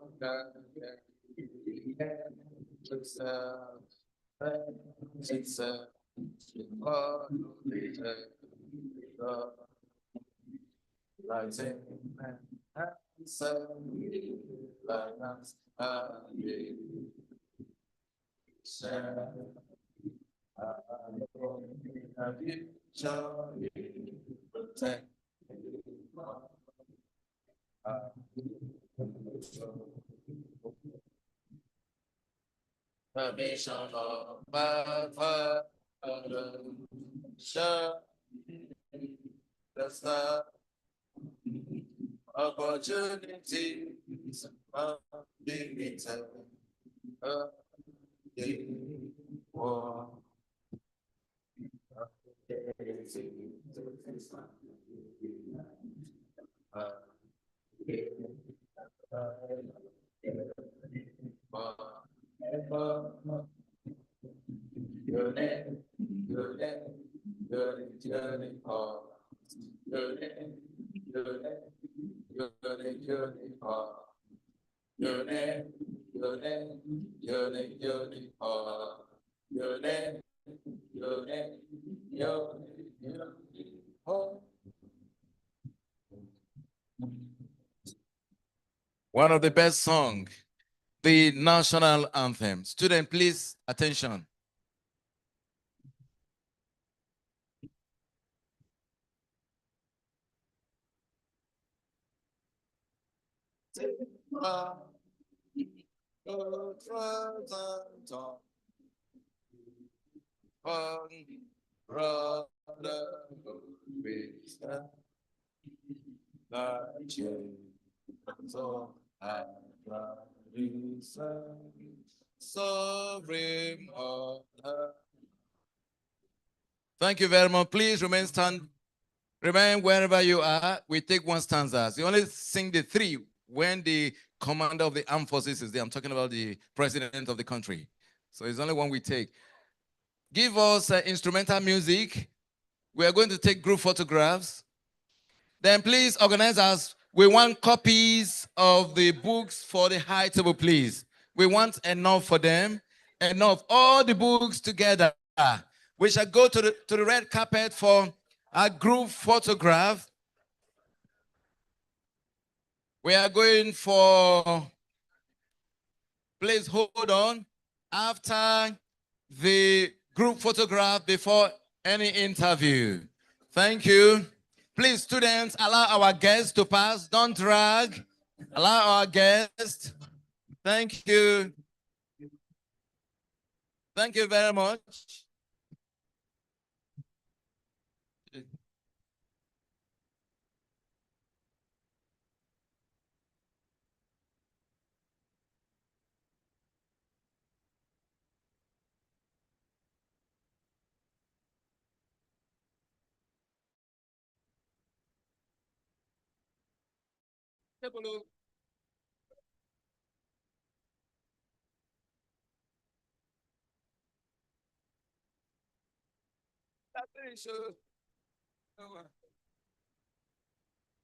S2: permission of my Father, the star, opportunities are limited. Your name, your name, your name, your name, your name, your name, your name, your name, your name, your name, your name, your name, your name, your name, your name. One of the best songs, the national anthem. Student, please, attention. Sovereign Thank you very much. Please remain wherever you are. We take one stanza. You only sing the three when the commander of the armed forces is there. I'm talking about the president of the country. So it's only one we take. Give us instrumental music. We are going to take group photographs. Then please, organizers, we want copies of the books for the high table, please. We want enough for them, enough, all the books together. We shall go to the red carpet for a group photograph. We are going for, please hold on, after the group photograph before any interview. Thank you. Please, students, allow our guests to pass. Don't drag. Allow our guests. Thank you. Thank you very much.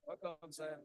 S2: Welcome, sir.